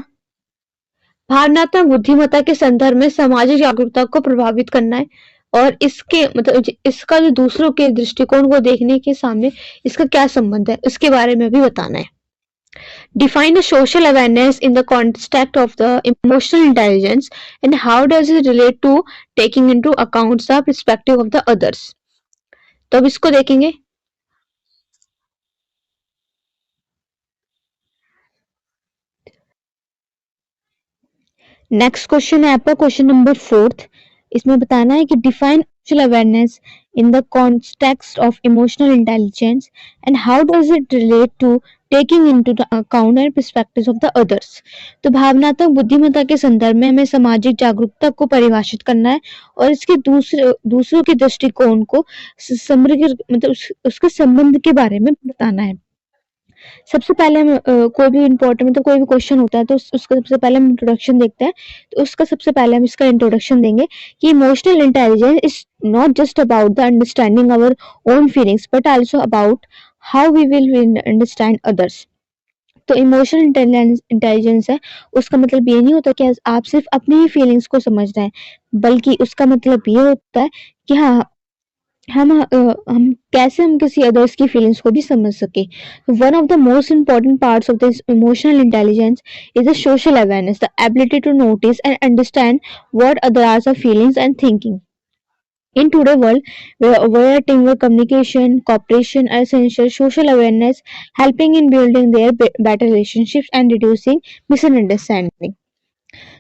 भावनात्मक बुद्धिमत्ता के संदर्भ में सामाजिक जागरूकता को प्रभावित करना है, और इसके मतलब इसका जो दूसरों के दृष्टिकोण को देखने के सामने इसका क्या संबंध है, इसके बारे में भी बताना है। Define the social awareness in the context of the emotional intelligence and how does it relate to taking into account the perspective of the others. तो अब इसको देखेंगे। नेक्स्ट क्वेश्चन है आपका क्वेश्चन नंबर 4। इसमें बताना है कि define social awareness in the context of emotional intelligence and how does it relate to taking into the account and perspectives of the others. तो भावनात्मक बुद्धिमत्ता के संदर्भ में हमें सामाजिक जागरूकता को परिभाषित करना है और इसके दूसरों के दृष्टिकोण को समग्र मतलब उसके संबंध के बारे में बताना है। सबसे पहले हम कोई भी इम्पोर्टेंट मतलब कोई भी क्वेश्चन होता है तो उसका सबसे पहले हम इंट्रोडक्शन देखते हैं। तो उसका सबसे पहले हम इसका इंट्रोडक्शन देंगे कि emotional intelligence is not just about the understanding our own feelings but also about how we will understand others. तो इमोशनल इंटेलिजेंस है, उसका मतलब ये नहीं होता कि आप सिर्फ अपनी ही फीलिंग्स को समझ रहे हैं, बल्कि उसका मतलब ये होता है कि हाँ हम कैसे हम किसी अदर्स की फीलिंग्स को भी समझ सके। One of the most important parts of this emotional intelligence is the social awareness, the ability to notice and understand what others are feelings and thinking. In today's world, where teamwork, communication, cooperation are essential, social awareness helping in building their better relationships and reducing misunderstanding.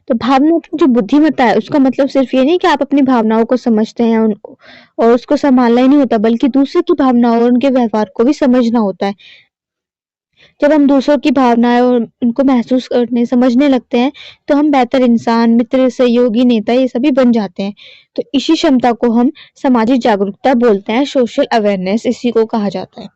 तो भावनाओं की जो बुद्धिमत्ता है उसका मतलब सिर्फ ये नहीं कि आप अपनी भावनाओं को समझते हैं और उसको संभालना ही नहीं होता, बल्कि दूसरे की भावनाओं और उनके व्यवहार को भी समझना होता है। जब हम दूसरों की भावनाएं और उनको महसूस करने समझने लगते हैं तो हम बेहतर इंसान, मित्र, सहयोगी, नेता ये सभी बन जाते हैं। तो इसी क्षमता को हम सामाजिक जागरूकता बोलते हैं, सोशल अवेयरनेस इसी को कहा जाता है।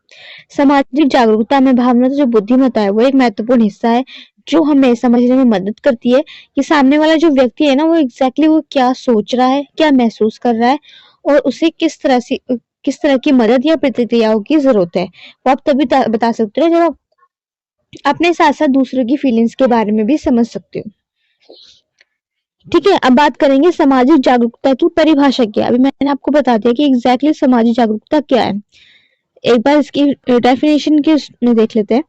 सामाजिक जागरूकता में भावना जो बुद्धिमत्ता है वो एक महत्वपूर्ण हिस्सा है जो हमें समझने में मदद करती है कि सामने वाला जो व्यक्ति है ना वो एग्जैक्टली वो क्या सोच रहा है, क्या महसूस कर रहा है और उसे किस तरह की मदद या प्रतिक्रियाओं की जरूरत है। वो आप तभी बता सकते हो जब आप अपने साथ-साथ दूसरों की फीलिंग्स के बारे में भी समझ सकते हो। ठीक है, अब बात करेंगे सामाजिक जागरूकता की परिभाषा क्या है। अभी मैंने आपको बता दिया कि एग्जैक्टली सामाजिक जागरूकता क्या है। एक बार इसकी डेफिनेशन के में देख लेते हैं।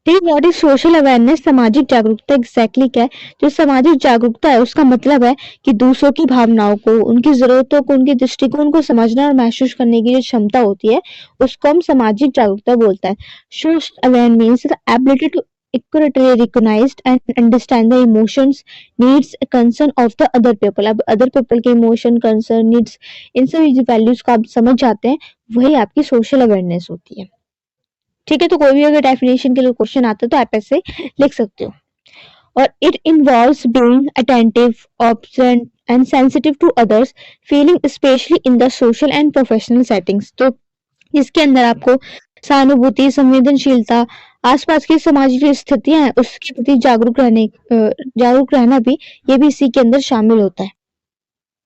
ठीक है, व्हाट इज सोशल अवेयरनेस, सामाजिक जागरूकता एग्जैक्टली क्या है। जो सामाजिक जागरूकता है उसका मतलब है कि दूसरों की भावनाओं को, उनकी जरूरतों को, उनके दृष्टिकोण को समझना और महसूस करने की जो क्षमता होती है उसको हम सामाजिक जागरूकता बोलते हैं। Social aware means the ability to accurately recognize and understand the emotions, needs, concern of the other people। अब other people के emotion, concern, needs इन सभी वैल्यूज को आप समझ जाते हैं, वही आपकी सोशल अवेयरनेस होती है। ठीक है, तो कोई भी अगर डेफिनेशन के लिए क्वेश्चन आता है तो आप ऐसे लिख सकते हो। और it involves being attentive, observant and sensitive to others feeling, specially in the social and professional settings. तो इसके अंदर आपको सहानुभूति, संवेदनशीलता, आसपास की सामाजिक जो स्थितियां हैं उसके प्रति जागरूक रहना भी ये भी इसी के अंदर शामिल होता है।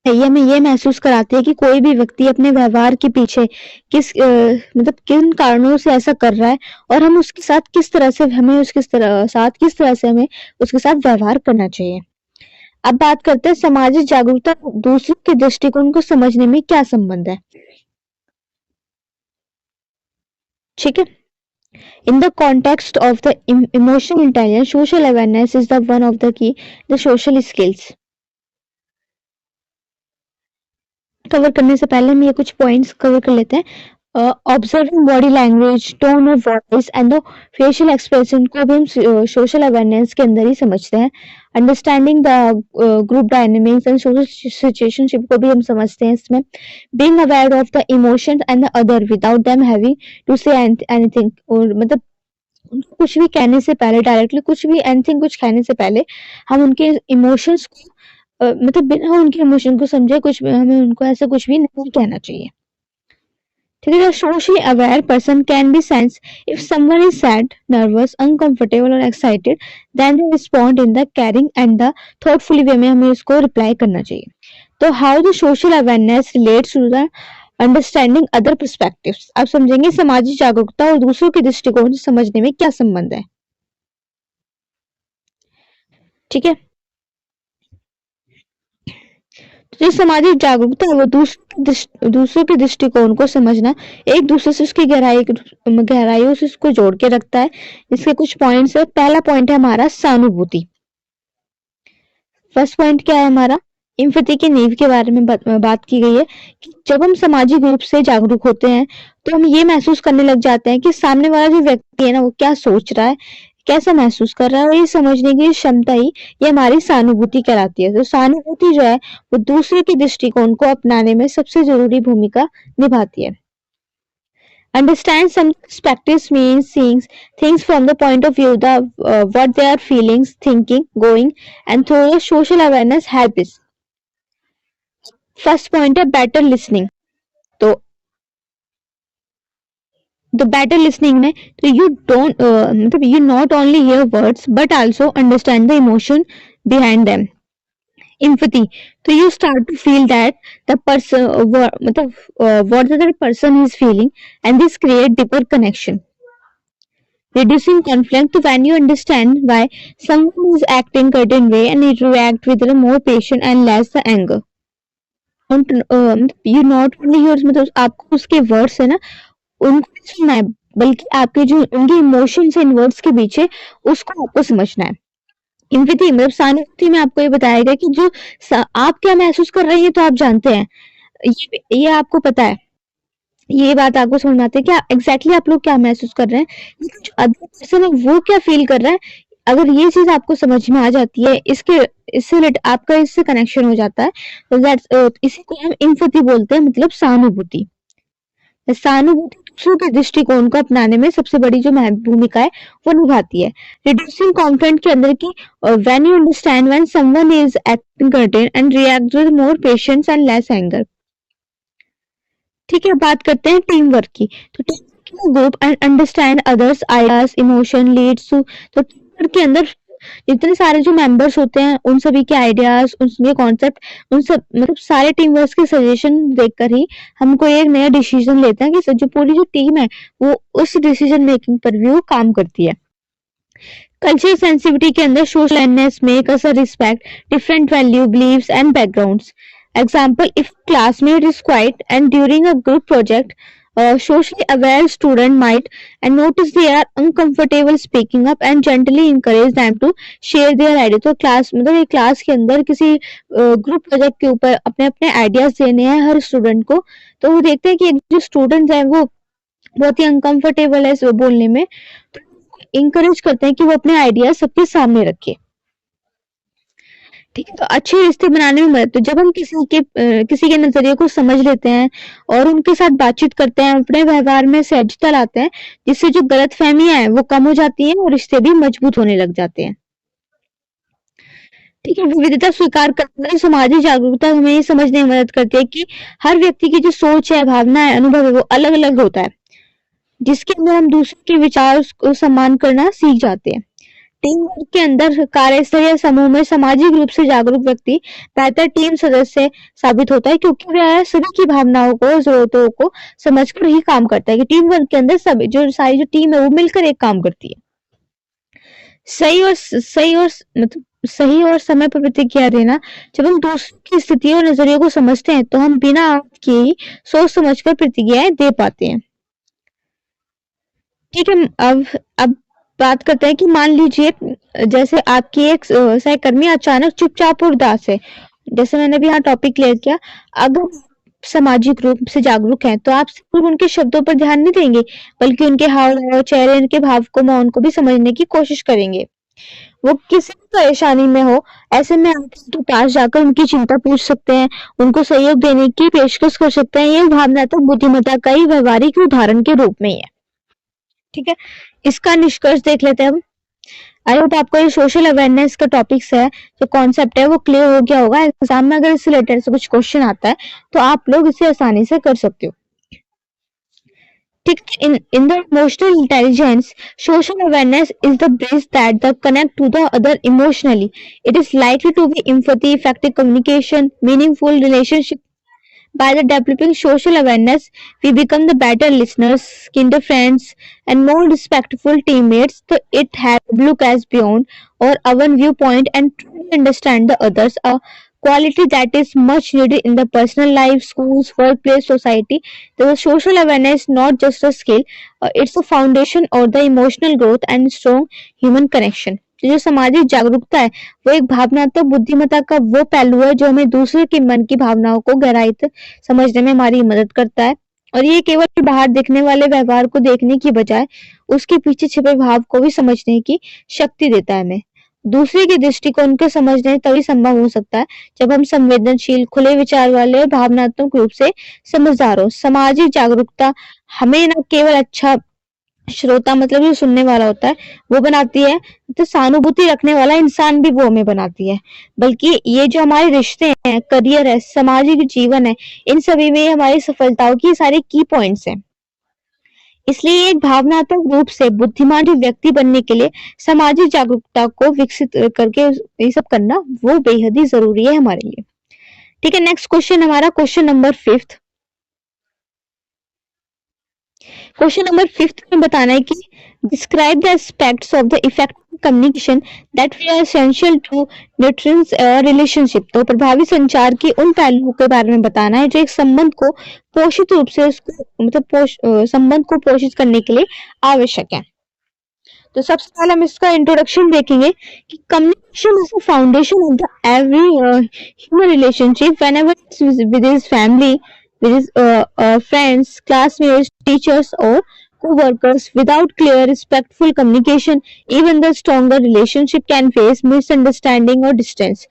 ये हमें ये महसूस कराती है कि कोई भी व्यक्ति अपने व्यवहार के पीछे मतलब किन कारणों से ऐसा कर रहा है और हम उसके साथ किस तरह से हमें उसके साथ व्यवहार करना चाहिए। अब बात करते हैं सामाजिक जागरूकता दूसरों के दृष्टिकोण को समझने में क्या संबंध है। ठीक है, in the context of the emotional intelligence, social awareness is the one of the key the social skills। Cover करने से पहले हम ये कुछ पॉइंट्स कवर कर लेते हैं। Observing body language, tone of voice and the facial expression को भी हम सोशल अवेयरनेस के अंदर ही समझते हैं। Understanding the group dynamics and social situationship को भी हम समझते हैं इसमें। Being aware of the emotions and the other without them having to say anything, और मतलब कुछ भी कहने से पहले, डायरेक्टली कुछ भी एनीथिंग कुछ कहने से पहले हम उनके इमोशंस को मतलब बिना उनके इमोशन को समझे कुछ हमें उनको ऐसा कुछ भी नहीं कहना चाहिए। ठीक है, socially aware person can be sense if someone is sad, nervous, uncomfortable और excited, then they respond in the caring and the thoughtful way में हमें इसको रिप्लाई करना चाहिए। तो how the social awareness relates to the understanding other perspectives. आप समझेंगे सामाजिक जागरूकता और दूसरों के दृष्टिकोण से समझने में क्या संबंध है। ठीक है, तो सामाजिक जागरूकता है वो दूसरों के दृष्टिकोण को समझना, एक दूसरे से उसकी गहराइयों से उसको जोड़ के रखता है। इसके कुछ पॉइंट्स है। पहला पॉइंट है हमारा सहानुभूति। फर्स्ट पॉइंट क्या है हमारा, एम्पैथी की नींव के बारे में बात की गई है कि जब हम सामाजिक रूप से जागरूक होते हैं तो हम ये महसूस करने लग जाते हैं कि सामने वाला जो व्यक्ति है ना वो क्या सोच रहा है, कैसा महसूस कर रहा है, और ये समझने की क्षमता ही ये हमारी सहानुभूति कहलाती है। तो सहानुभूति जो है वो दूसरे के दृष्टिकोण को अपनाने में सबसे जरूरी भूमिका निभाती है। Understand some perspectives means seeing things from the point of view, the what they are feelings, thinking, going, and through the social awareness helps. First point है better listening. तो the better listening में तो you don't मतलब you not only hear words but also understand the emotion behind them. Empathy, so you start to feel that the person मतलब what the other person is feeling, and this create deeper connection. Reducing conflict, when you understand why someone is acting certain way and you react with a more patient and less the anger. You not only hear मतलब आपको उसके words है ना उनको नहीं सुनना है, बल्कि आपके जो उनके इमोशंस है इन वर्ड्स के पीछे उसको आपको समझना है. एम्पैथी मतलब सहानुभूति में आपको ये बताया गया कि जो आप क्या महसूस कर रहे हैं तो आप जानते हैं, ये आपको पता है, ये बात आपको समझ में आती है कि एग्जैक्टली आप लोग क्या महसूस कर रहे हैं, जो अदर पर्सन है वो क्या फील कर रहा है. अगर ये चीज आपको समझ में आ जाती है, इससे आपका इससे कनेक्शन हो जाता है, तो दैट्स इसी को हम एम्पैथी बोलते हैं, मतलब सहानुभूति. सहानुभूति दूसरों के दृष्टिकोण को अपनाने में सबसे बड़ी जो भूमिका है वो निभाती है. रिड्यूसिंग कॉन्फ्लिक्ट के अंदर की when you understand when someone is acting curtain and react with more patience and less anger. ठीक है, बात करते हैं टीम वर्क की. तो team work group and understand others ideas emotion leads to. तो टीम वर्क के अंदर जितने सारे जो मेंबर्स होते हैं उन सभी के आइडियाज, उनके कॉन्सेप्ट, उन सब मतलब सारे टीम वर्क के सजेशन देखकर ही हम कोई एक नया डिसीजन लेते हैं कि जो पूरी जो टीम है वो उस डिसीजन मेकिंग पर भी वो काम करती है. कल्चरल सेंसिटिविटी के अंदर social awareness make us respect different value believes and backgrounds. Example, if classmate is quiet and during a group project, a socially aware student might and notice they are uncomfortable speaking up and gently encourage them to share their idea. तो class मतलब एक class के अंदर किसी group project के ऊपर अपने अपने आइडियाज देने हैं हर स्टूडेंट को, तो वो देखते हैं कि जो स्टूडेंट्स हैं वो बहुत ही अनकंफर्टेबल है बोलने में, तो इंकरेज करते हैं कि वो अपने आइडियाज सबके सामने रखे. ठीक है, तो अच्छे रिश्ते बनाने में मदद. तो जब हम किसी के नजरिए को समझ लेते हैं और उनके साथ बातचीत करते हैं, अपने व्यवहार में सहजता लाते हैं, जिससे जो गलतफहमियां हैं वो कम हो जाती हैं और रिश्ते भी मजबूत होने लग जाते हैं. ठीक है, विविधता स्वीकार करना सामाजिक जागरूकता हमें ये समझने में मदद करती है कि हर व्यक्ति की जो सोच है, भावना है, अनुभव है वो अलग अलग होता है, जिसके अंदर हम दूसरे के विचार को सम्मान करना सीख जाते हैं. टीम वर्क के अंदर कार्यस्थल या समूह में सामाजिक रूप से जागरूक व्यक्ति बेहतर टीम सदस्य साबित होता है, क्योंकि वह सभी की भावनाओं को, जरूरतों को समझकर ही काम करता है. कि टीम वर्क के अंदर सभी जो सारी जो टीम है वो मिलकर एक काम करती है. मतलब सही और समय पर प्रतिक्रिया देना. जब हम दूसरों की स्थिति और नजरिए को समझते हैं तो हम बिना आपकी सोच समझकर प्रतिक्रियाएं दे पाते हैं. ठीक है, अब बात करते हैं कि मान लीजिए जैसे आपकी एक सहकर्मी अचानक चुपचाप और उदास है, जैसे मैंने भी यहाँ टॉपिक क्लियर किया. अगर सामाजिक रूप से जागरूक हैं तो आप सिर्फ उनके शब्दों पर ध्यान नहीं देंगे, बल्कि उनके हाव चेहरे के भाव को, मौन को भी समझने की कोशिश करेंगे. वो किसी भी परेशानी में हो, ऐसे में आप उनके पास जाकर उनकी चिंता पूछ सकते हैं, उनको सहयोग देने की पेशकश कर सकते हैं. ये भावनात्मक बुद्धिमत्ता का ही व्यवहारिक उदाहरण के रूप में ही है. ठीक है, इसका निष्कर्ष देख लेते हैं हम. आई होप आपको ये सोशल अवेयरनेस का टॉपिक्स है, जो कॉन्सेप्ट है वो क्लियर हो गया होगा. एग्जाम में अगर इससे रिलेटेड से कुछ क्वेश्चन आता है तो आप लोग इसे आसानी से कर सकते हो. ठीक, in the emotional intelligence, social awareness is the bridge that the connect to the other emotionally. It is likely to be empathy, effective communication, meaningful relationship. By the developing social awareness, we become the better listeners, kinder friends, and more respectful teammates. So it helps look as beyond or our viewpoint and truly understand the others. A quality that is much needed in the personal life, schools, workplace, society. The social awareness is not just a skill; it's a foundation or the emotional growth and strong human connection. जो सामाजिक जागरूकता है वो एक भावनात्मक बुद्धिमत्ता का वो पहलू है जो हमें दूसरे के मन की भावनाओं को गहराई से समझने में हमारी मदद करता है. और ये केवल बाहर दिखने वाले व्यवहार को देखने की बजाय उसके पीछे छिपे भाव को भी समझने की शक्ति देता है हमें. दूसरे के दृष्टिकोण को समझने तभी संभव हो सकता है जब हम संवेदनशील, खुले विचार वाले और भावनात्मक रूप से समझदार हो। सामाजिक जागरूकता हमें न केवल अच्छा श्रोता मतलब जो सुनने वाला होता है वो बनाती है, तो सहानुभूति रखने वाला इंसान भी वो हमें बनाती है, बल्कि ये जो हमारे रिश्ते हैं, करियर है, सामाजिक जीवन है, इन सभी में हमारी सफलताओं की सारे की पॉइंट्स हैं। इसलिए एक भावनात्मक रूप से बुद्धिमान जो व्यक्ति बनने के लिए सामाजिक जागरूकता को विकसित करके ये सब करना वो बेहद ही जरूरी है हमारे लिए। ठीक है, नेक्स्ट क्वेश्चन हमारा क्वेश्चन नंबर 5। क्वेश्चन नंबर 5 में बताना है कि describe the aspects of the effective communication that we are essential to nutrients relationship. तो प्रभावी संचार के उन पहलुओं के बारे में बताना है जो एक संबंध को पोषित रूप से उसको मतलब संबंध को पोषित करने के लिए आवश्यक है। तो सबसे पहले हम इसका इंट्रोडक्शन देखेंगे कि communication is the foundation of the every human relationship whenever it's with his family, with his friends, classmates, teachers, or co-workers. Without clear, respectful communication, even the stronger relationship can face misunderstanding or distance.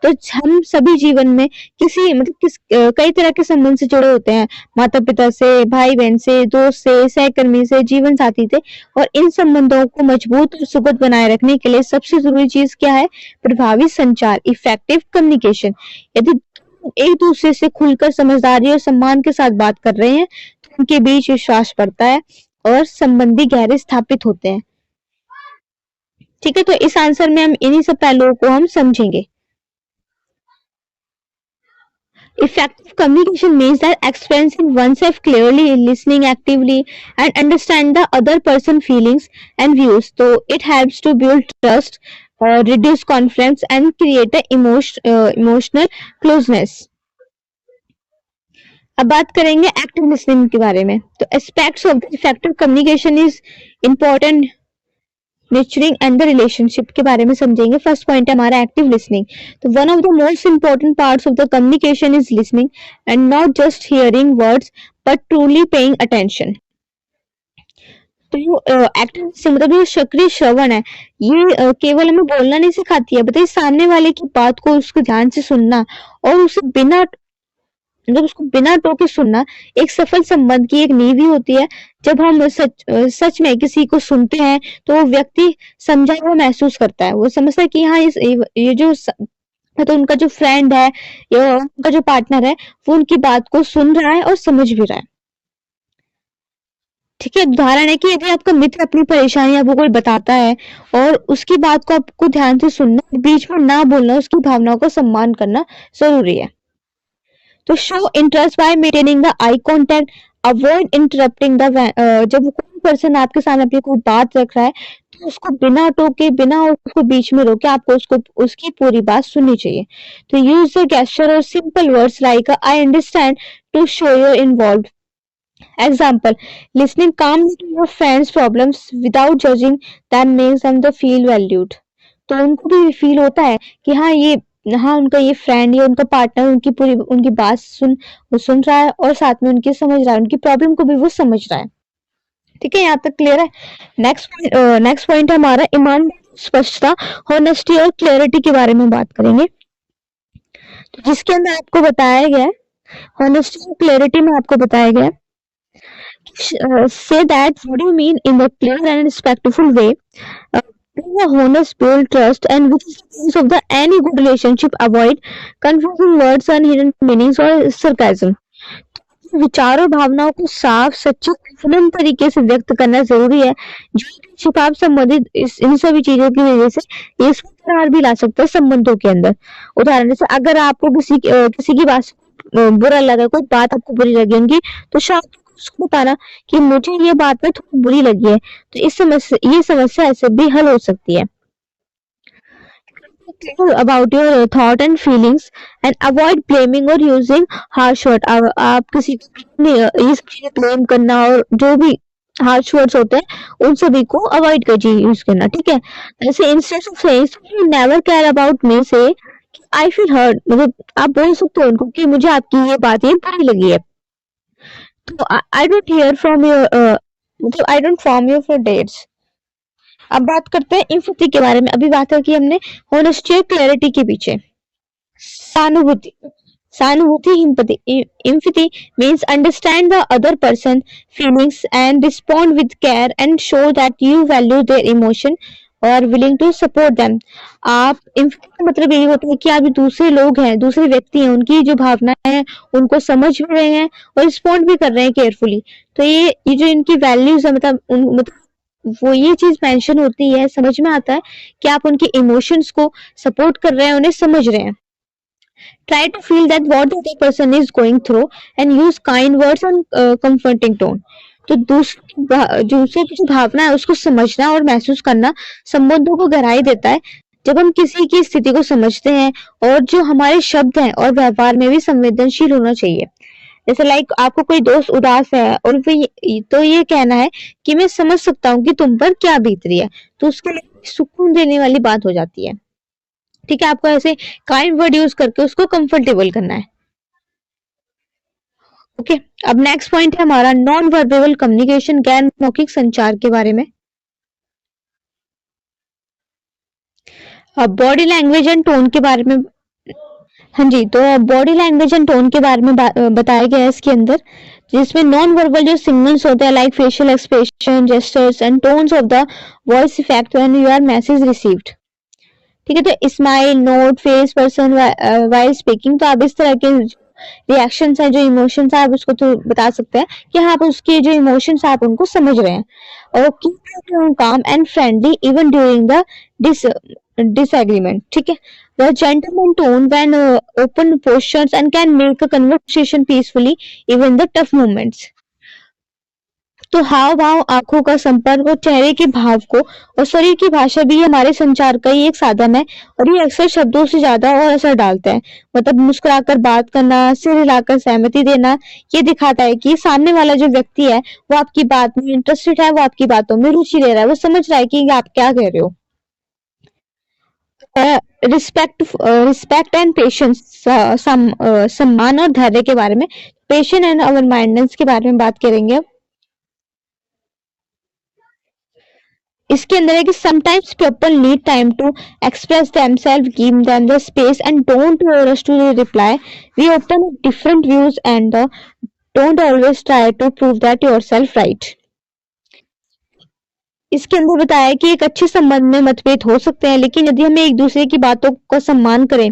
तो हम सभी जीवन में किसी मतलब कई तरह के संबंध से जुड़े होते हैं, माता पिता से, भाई बहन से, दोस्त से, सहकर्मी से, जीवन साथी से, और इन संबंधों को मजबूत और सुखद बनाए रखने के लिए सबसे जरूरी चीज क्या है? प्रभावी संचार, इफेक्टिव कम्युनिकेशन। यदि एक दूसरे से खुलकर समझदारी और सम्मान के साथ बात कर रहे हैं तो उनके बीच विश्वास बढ़ता है और संबंधी गहरे स्थापित होते हैं। ठीक है, तो इस आंसर में हम इन्हीं सब पहलुओं को हम समझेंगे। Effective communication means that expressing oneself clearly, listening actively, and understand the other person's feelings and views. So it helps to build trust, reduce conflicts, and create a emotional closeness. अब बात करेंगे एक्टिव लिसनिंग के बारे में। तो aspects of the effective communication is important nurturing and the relationship के बारे में समझेंगे। फर्स्ट पॉइंट है हमारा एक्टिव लिसनिंग। तो one of the most important parts of the communication is listening and not just hearing words but truly paying attention. तो active listening मतलब जो सक्रिय श्रवण है, ये केवल हमें बोलना नहीं सिखाती है, बताइए सामने वाले की बात को उसको ध्यान से सुनना और उसे बिना मतलब उसको बिना टोके सुनना एक सफल संबंध की एक नींव ही होती है। जब हम सच में किसी को सुनते हैं तो वो व्यक्ति समझा हुआ महसूस करता है, वो समझता है कि हाँ ये जो तो उनका जो फ्रेंड है या उनका जो पार्टनर है वो उनकी बात को सुन रहा है और समझ भी रहा है। ठीक है, उदाहरण है कि यदि आपका मित्र अपनी परेशानी आपको कोई बताता है और उसकी बात को आपको ध्यान से सुनना, बीच में ना बोलना, उसकी भावनाओं का सम्मान करना जरूरी है। तो show interest by maintaining the eye contact, avoid interrupting the जब कोई पर्सन आपके सामने अपनी कोई बात रख रहा है तो उसको बिना टोके, बिना उसको बीच में रोके आपको उसको उसकी पूरी बात सुननी चाहिए। तो यूज द गेस्चर और simple words like I understand to show your involve. Example, listening calmly to your friends' problems without judging them makes them the feel valued. तो उनको भी फील होता है कि हाँ उनका ये फ्रेंड या उनका पार्टनर उनकी बात सुन रहा है और साथ में उनकी समझ रहा है, उनकी प्रॉब्लम को भी वो समझ रहा है। ठीक है, यहाँ तक क्लियर है। नेक्स्ट पॉइंट है हमारा ईमान, स्पष्टता, हॉनेस्टी और क्लैरिटी के बारे में बात करेंगे। तो जिसके अंदर आपको बताया गया है हॉनेस्टी और क्लैरिटी में आपको बताया गया है say that what do you mean in a clear and respectful way, being a honest, build trust, and which is the base of the any good relationship. Avoid confusing words and hidden meanings or sarcasm. विचार और भावनाओं को साफ, सच्चे, संतुलित तरीके से व्यक्त करना जरूरी है। जो छिपाव संबंधित इन सभी चीजों की वजह से ये दरार भी ला सकता है संबंधों के अंदर। उदाहरण से अगर आपको किसी की बात से बुरा लगा, कोई बात आपको बुरी लगी होगी, तो शायद उसको बताना कि मुझे ये बात में थोड़ी बुरी लगी है, तो ये समस्या ऐसे भी हल हो सकती है। About your thought and feelings and avoid blaming or using harsh word. आप किसी को ये सब चीजें ब्लेम करना और जो भी हार्श वर्ड्स होते हैं उन सभी को अवॉइड कीजिए यूज करना। ठीक है, ऐसे instead of saying you never care about me, से आई फील हर्ट, मतलब आप बोल सकते हो उनको कि मुझे आपकी ये बात ये बुरी लगी है। तो I don't hear from you, I don't from you for dates. अब बात करते हैं एम्पैथी के बारे में। अभी बात की हमने होनेस्टी और क्लैरिटी के पीछे। सहानुभूति, सहानुभूति empathy. Empathy means understand the other person feelings and respond with care and show that you value their emotion or willing to support them. आप empathy का मतलब यही होता है कि आप दूसरे लोग हैं, दूसरे व्यक्ति हैं, उनकी जो भावनाएं हैं उनको समझ भी रहे हैं और रिस्पॉन्ड भी कर रहे हैं केयरफुली। तो ये जो इनकी वैल्यूज है, मतलब वो ये चीज मेंशन होती है, समझ में आता है कि आप उनके इमोशंस को सपोर्ट कर रहे हैं, उन्हें समझ रहे हैं। Try to feel that what the other person is going through and use kind words and comforting tone. तो दूसरे की जो भावना है उसको समझना और महसूस करना संबंधों को गहराई देता है। जब हम किसी की स्थिति को समझते हैं और जो हमारे शब्द हैं और व्यवहार में भी संवेदनशील होना चाहिए। जैसे लाइक आपको कोई दोस्त उदास है और तो ये कहना है कि मैं समझ सकता हूँ कि तुम पर क्या बीत रही है, तो उसके लिए सुकून देने वाली बात हो जाती है। ठीक है, आपको ऐसे काइंड वर्ड यूज करके उसको कंफर्टेबल करना है। ओके, अब नेक्स्ट पॉइंट है हमारा नॉन वर्बल कम्युनिकेशन, गैर मौखिक संचार के बारे में। अब बॉडी लैंग्वेज एंड टोन के बारे में। हाँ जी, तो बॉडी लैंग्वेज एंड टोन के बारे में बताया गया है इसके अंदर, जिसमें नॉन वर्बल जो सिग्नल्स होते हैं like facial expression, gestures and tones of the voice effect when your message received. ठीक है, तो smile, note, face, person while speaking, तो आप इस तरह के रिएक्शंस हैं, जो इमोशंस है, आप उसको तो बता सकते हैं कि हाँ, आप उसके जो इमोशंस आप उनको समझ रहे हैं। और keep calm and friendly even during the disagreement. ठीक है, the gentleman tone when open postures and can make a conversation peacefully even the tough moments. तो हाव भाव, आंखों का संपर्क और चेहरे के भाव को और शरीर की भाषा भी हमारे संचार का ही एक साधन है और ये अक्सर शब्दों से ज्यादा और असर डालता है। मतलब मुस्कुराकर बात करना, सिर हिलाकर सहमति देना, ये दिखाता है कि सामने वाला जो व्यक्ति है वो आपकी बात में इंटरेस्टेड है, वो आपकी बातों में रुचि ले रहा है, वो समझ रहा है कि आप क्या कह रहे हो। रिस्पेक्ट एंड पेशेंस, सम्मान और धैर्य के बारे में। पेशेंस एंड अवर माइंडनेस के बारे में बात करेंगे अब। इसके अंदर है कि sometimes people need time to express themselves, give them the space and don't rush to reply. We often have different views and don't always try to prove that yourself right. इसके अंदर बताया है कि एक अच्छे संबंध में मतभेद हो सकते हैं, लेकिन यदि हम एक दूसरे की बातों का सम्मान करें,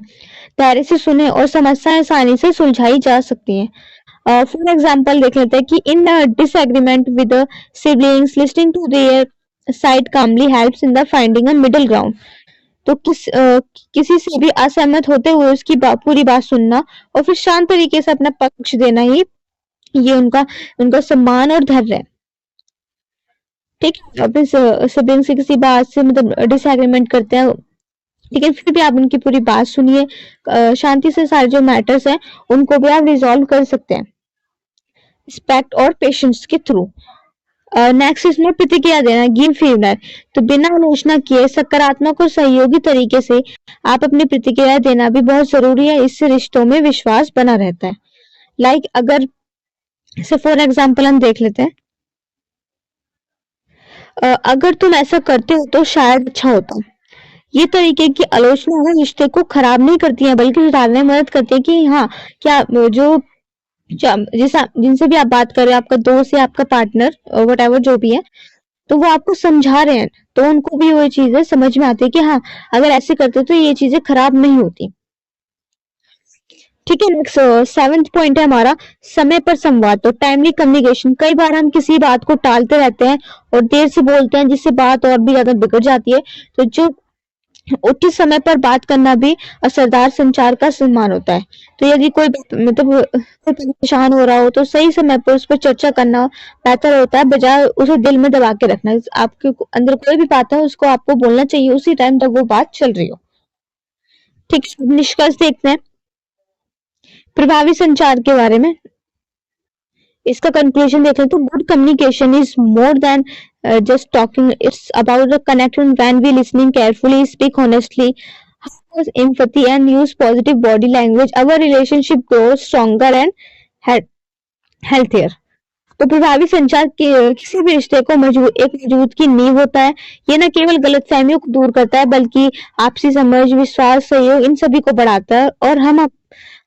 धैर्य से सुने और समस्याएं आसानी से सुलझाई जा सकती हैं। फॉर एग्जाम्पल देख लेते हैं कि in disagreement with siblings, listening to their side calmly helps in the finding a middle ground. तो किसी से भी असहमत होते हुए उसकी पूरी बात सुनना और फिर शांत तरीके से अपना पक्ष देना ही ये उनका सम्मान और धैर्य है। ठीक है, अपने सिबलिंग से किसी बात से मतलब डिसएग्रीमेंट करते हैं, लेकिन फिर भी आप उनकी पूरी बात सुनिए, शांति से सारे जो मैटर्स हैं उनको भी आप रिजॉल्व कर सकते हैं रिस्पेक्ट और पेशेंस के थ्रू। नेक्स्ट इसमें प्रतिक्रिया देना, गिव फीडबैक। तो बिना आलोचना किए सकारात्मक और सहयोगी तरीके से आप अपनी प्रतिक्रिया देना भी बहुत जरूरी है। इससे रिश्तों में विश्वास बना रहता है। लाइक अगर से फॉर एग्जाम्पल हम देख लेते हैं, अगर तुम ऐसा करते हो तो शायद अच्छा होता। ये तरीके की आलोचना है रिश्ते को खराब नहीं करती है, बल्कि सुधारने में मदद करती है कि हाँ, क्या जो जिनसे भी आप बात कर रहे हैं, आपका दोस्त या आपका पार्टनर वट एवर जो भी है, तो वो आपको समझा रहे हैं, तो उनको भी वो चीजें समझ में आती है कि हाँ, अगर ऐसे करते तो ये चीजें खराब नहीं होती। ठीक है, नेक्स्ट 7th पॉइंट है हमारा समय पर संवाद, तो टाइमली कम्युनिकेशन। कई बार हम किसी बात को टालते रहते हैं और देर से बोलते हैं, जिससे बात और भी ज्यादा बिगड़ जाती है। तो जो उचित समय पर बात करना भी असरदार संचार का सम्मान होता है। तो यदि कोई मतलब परेशान हो रहा हो तो सही समय पर उस पर चर्चा करना बेहतर होता है, बजाय उसे दिल में दबा के रखना। आपके अंदर कोई भी बात है उसको आपको बोलना चाहिए उसी टाइम तक वो बात चल रही हो। ठीक है, निष्कर्ष देखते हैं प्रभावी संचार के बारे में। इसका कंक्लूजन देखें तो good communication is more than just talking. It's about the connection when we listening carefully, speak honestly, have empathy and use positive body language. Our relationship grows stronger and healthier. तो प्रभावी संचार किसी भी रिश्ते को एक मजबूत की नींव होता है। ये न केवल गलतफहमियों को दूर करता है बल्कि आपसी समझ, विश्वास, सहयोग इन सभी को बढ़ाता है और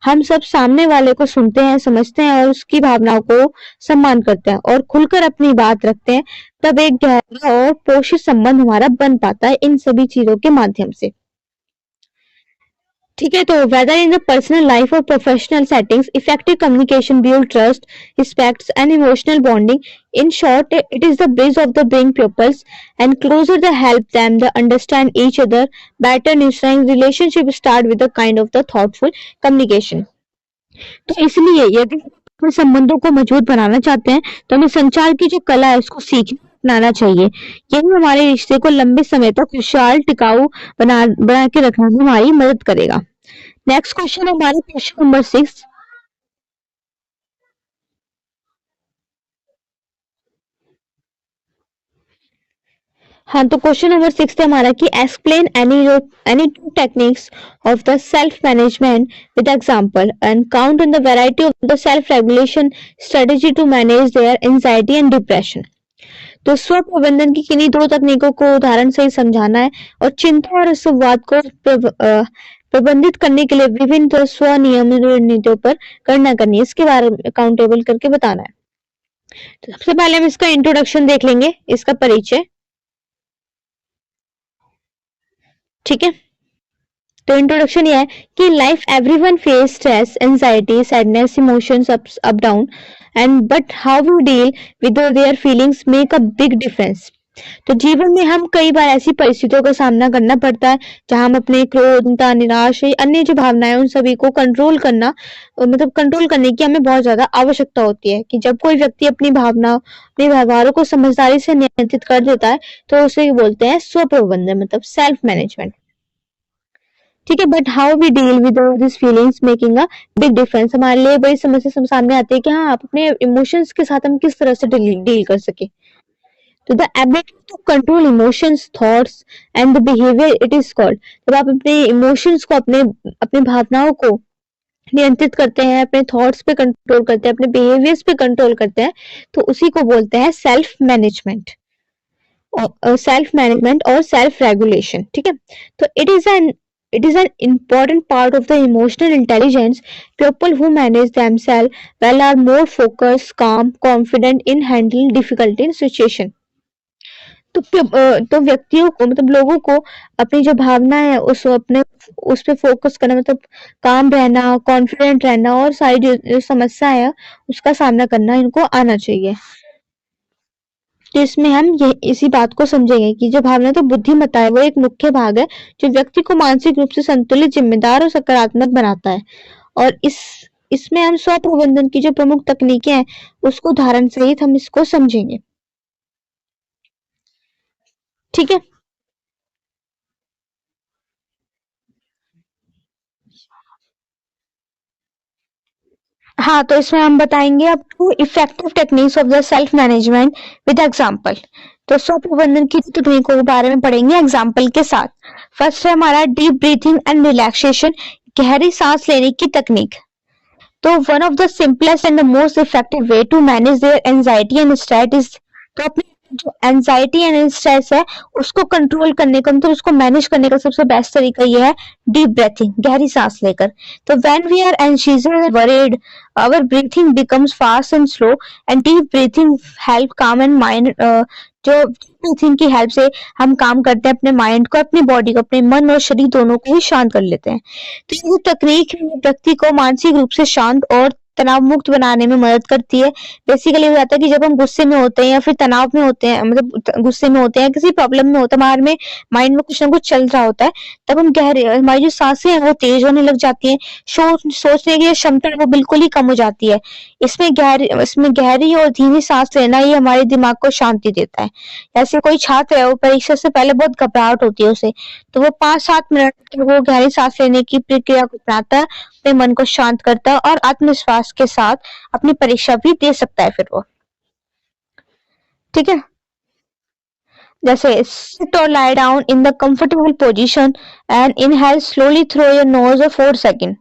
हम सब सामने वाले को सुनते हैं, समझते हैं और उसकी भावनाओं को सम्मान करते हैं और खुलकर अपनी बात रखते हैं। तब एक गहरा और पोषित संबंध हमारा बन पाता है इन सभी चीजों के माध्यम से। ठीक है, तो whether in the personal life or professional settings, effective communication build trust, respects, and emotional bonding. In short, it is the bridge of the bring pupils and closer the help them the understand each other better. Nurturing relationship start with the kind of the thoughtful communication. तो इसलिए यदि अपने संबंधों को मजबूत बनाना चाहते हैं तो हमें संचार की जो कला है उसको सीखना अपनाना चाहिए। यही हमारे रिश्ते को लंबे समय तक खुशहाल टिकाऊ बना के रखने में हमारी मदद करेगा। नेक्स्ट क्वेश्चन है हमारा क्वेश्चन नंबर 6। हाँ, तो क्वेश्चन नंबर 6 है हमारा कि explain any two techniques of the self management with example and count on the variety of the self regulation strategy to manage their anxiety and depression. तो स्व प्रबंधन की किन्हीं दो तकनीकों को उदाहरण से समझाना है और चिंता और संवाद को प्रबंधित करने के लिए विभिन्न तो स्व नियमित रणनीतियों पर गणना करनी है, इसके बारे में अकाउंटेबल करके बताना है। तो सबसे पहले हम इसका इंट्रोडक्शन देख लेंगे, इसका परिचय। ठीक है, तो इंट्रोडक्शन ये है कि life everyone face stress, anxiety, sadness, emotions up down and but how we deal with their feelings make a big difference. तो जीवन में हम कई बार ऐसी परिस्थितियों का सामना करना पड़ता है जहां हम अपने क्रोध, निराश, अन्य जो भावनाएं उन सभी को कंट्रोल करना मतलब कंट्रोल करने की हमें बहुत ज्यादा आवश्यकता होती है। कि जब कोई व्यक्ति अपनी भावना, अपने व्यवहारों को समझदारी से नियंत्रित कर देता है तो उसे बोलते हैं स्व प्रबंधन, मतलब सेल्फ मैनेजमेंट। ठीक है, but how we deal with this feelings making a big difference. हमारे लिए बड़ी समस्या सामने आती है कि हाँ, आप अपने इमोशंस के साथ हम किस तरह से डील कर सके। तो the ability to control emotions, thoughts and the behaviour it is called. जब आप अपने इमोशंस को, अपने भावनाओं को नियंत्रित करते हैं, अपने थॉट्स पे कंट्रोल करते हैं, अपने बिहेवियर्स पे कंट्रोल करते हैं, तो उसी को बोलते हैं सेल्फ मैनेजमेंट और सेल्फ रेगुलेशन। ठीक है, तो it is an important part of the emotional intelligence. People who manage themselves well are more focused, calm, confident in handling difficult in situation. तो व्यक्तियों को, मतलब लोगों को अपनी जो भावना है उस पे फोकस करना, मतलब काम रहना, कॉन्फिडेंट रहना और सारी जो समस्या है उसका सामना करना इनको आना चाहिए। तो इसमें हम ये इसी बात को समझेंगे कि जो भावना तो बुद्धिमत्ता है वो एक मुख्य भाग है जो व्यक्ति को मानसिक रूप से संतुलित, जिम्मेदार और सकारात्मक बनाता है। और इसमें हम स्व प्रबंधन की जो प्रमुख तकनीकें हैं उसको उदाहरण सहित हम इसको समझेंगे। ठीक है, हाँ, तो इसमें हम बताएंगे आपको effective techniques of the self management with example. तो स्व प्रबंधन की तकनीकों के बारे में पढ़ेंगे एग्जांपल के साथ। फर्स्ट है हमारा डीप ब्रीथिंग एंड रिलैक्सेशन, गहरी सांस लेने की तकनीक। तो one of the simplest and the most effective way to manage their anxiety and stress is, तो अपनी जो एंजाइटी एंड स्ट्रेस है उसको कंट्रोल करने का, मतलब उसको मैनेज करने का सबसे बेस्ट तरीका ये है डीप ब्रीथिंग, गहरी सांस लेकर। तो व्हेन वी आर एंशियस और worried, our breathing becomes fast and slow and deep breathing help calm and mind. जो ब्रीथिंग की हेल्प से हम काम करते हैं, अपने माइंड को, अपनी बॉडी को, अपने मन और शरीर दोनों को ही शांत कर लेते हैं। तो ये तकनीक व्यक्ति को मानसिक रूप से शांत और तनाव मुक्त बनाने में मदद करती है। बेसिकली हो जाता है कि जब हम गुस्से में होते हैं या फिर तनाव में होते हैं, मतलब गुस्से में होते हैं, किसी प्रॉब्लम में होता है, हमारे में माइंड में कुछ ना कुछ चल रहा होता है, तब हम हमारी जो सांसें हैं वो तेज होने लग जाती हैं, सोचने की क्षमता वो बिल्कुल ही कम हो जाती है। इसमें गहरी और धीमी सांस लेना ही हमारे दिमाग को शांति देता है। जैसे कोई छात्र है, वो परीक्षा से पहले बहुत घबराहट होती है उसे, तो वो 5-7 मिनट तक वो गहरी सांस लेने की प्रक्रिया को अपनाता है, अपने मन को शांत करता है और आत्मविश्वास के साथ अपनी परीक्षा भी दे सकता है फिर वो। ठीक है, जैसे sit or lie down in the comfortable position and inhale slowly through your nose for 4 seconds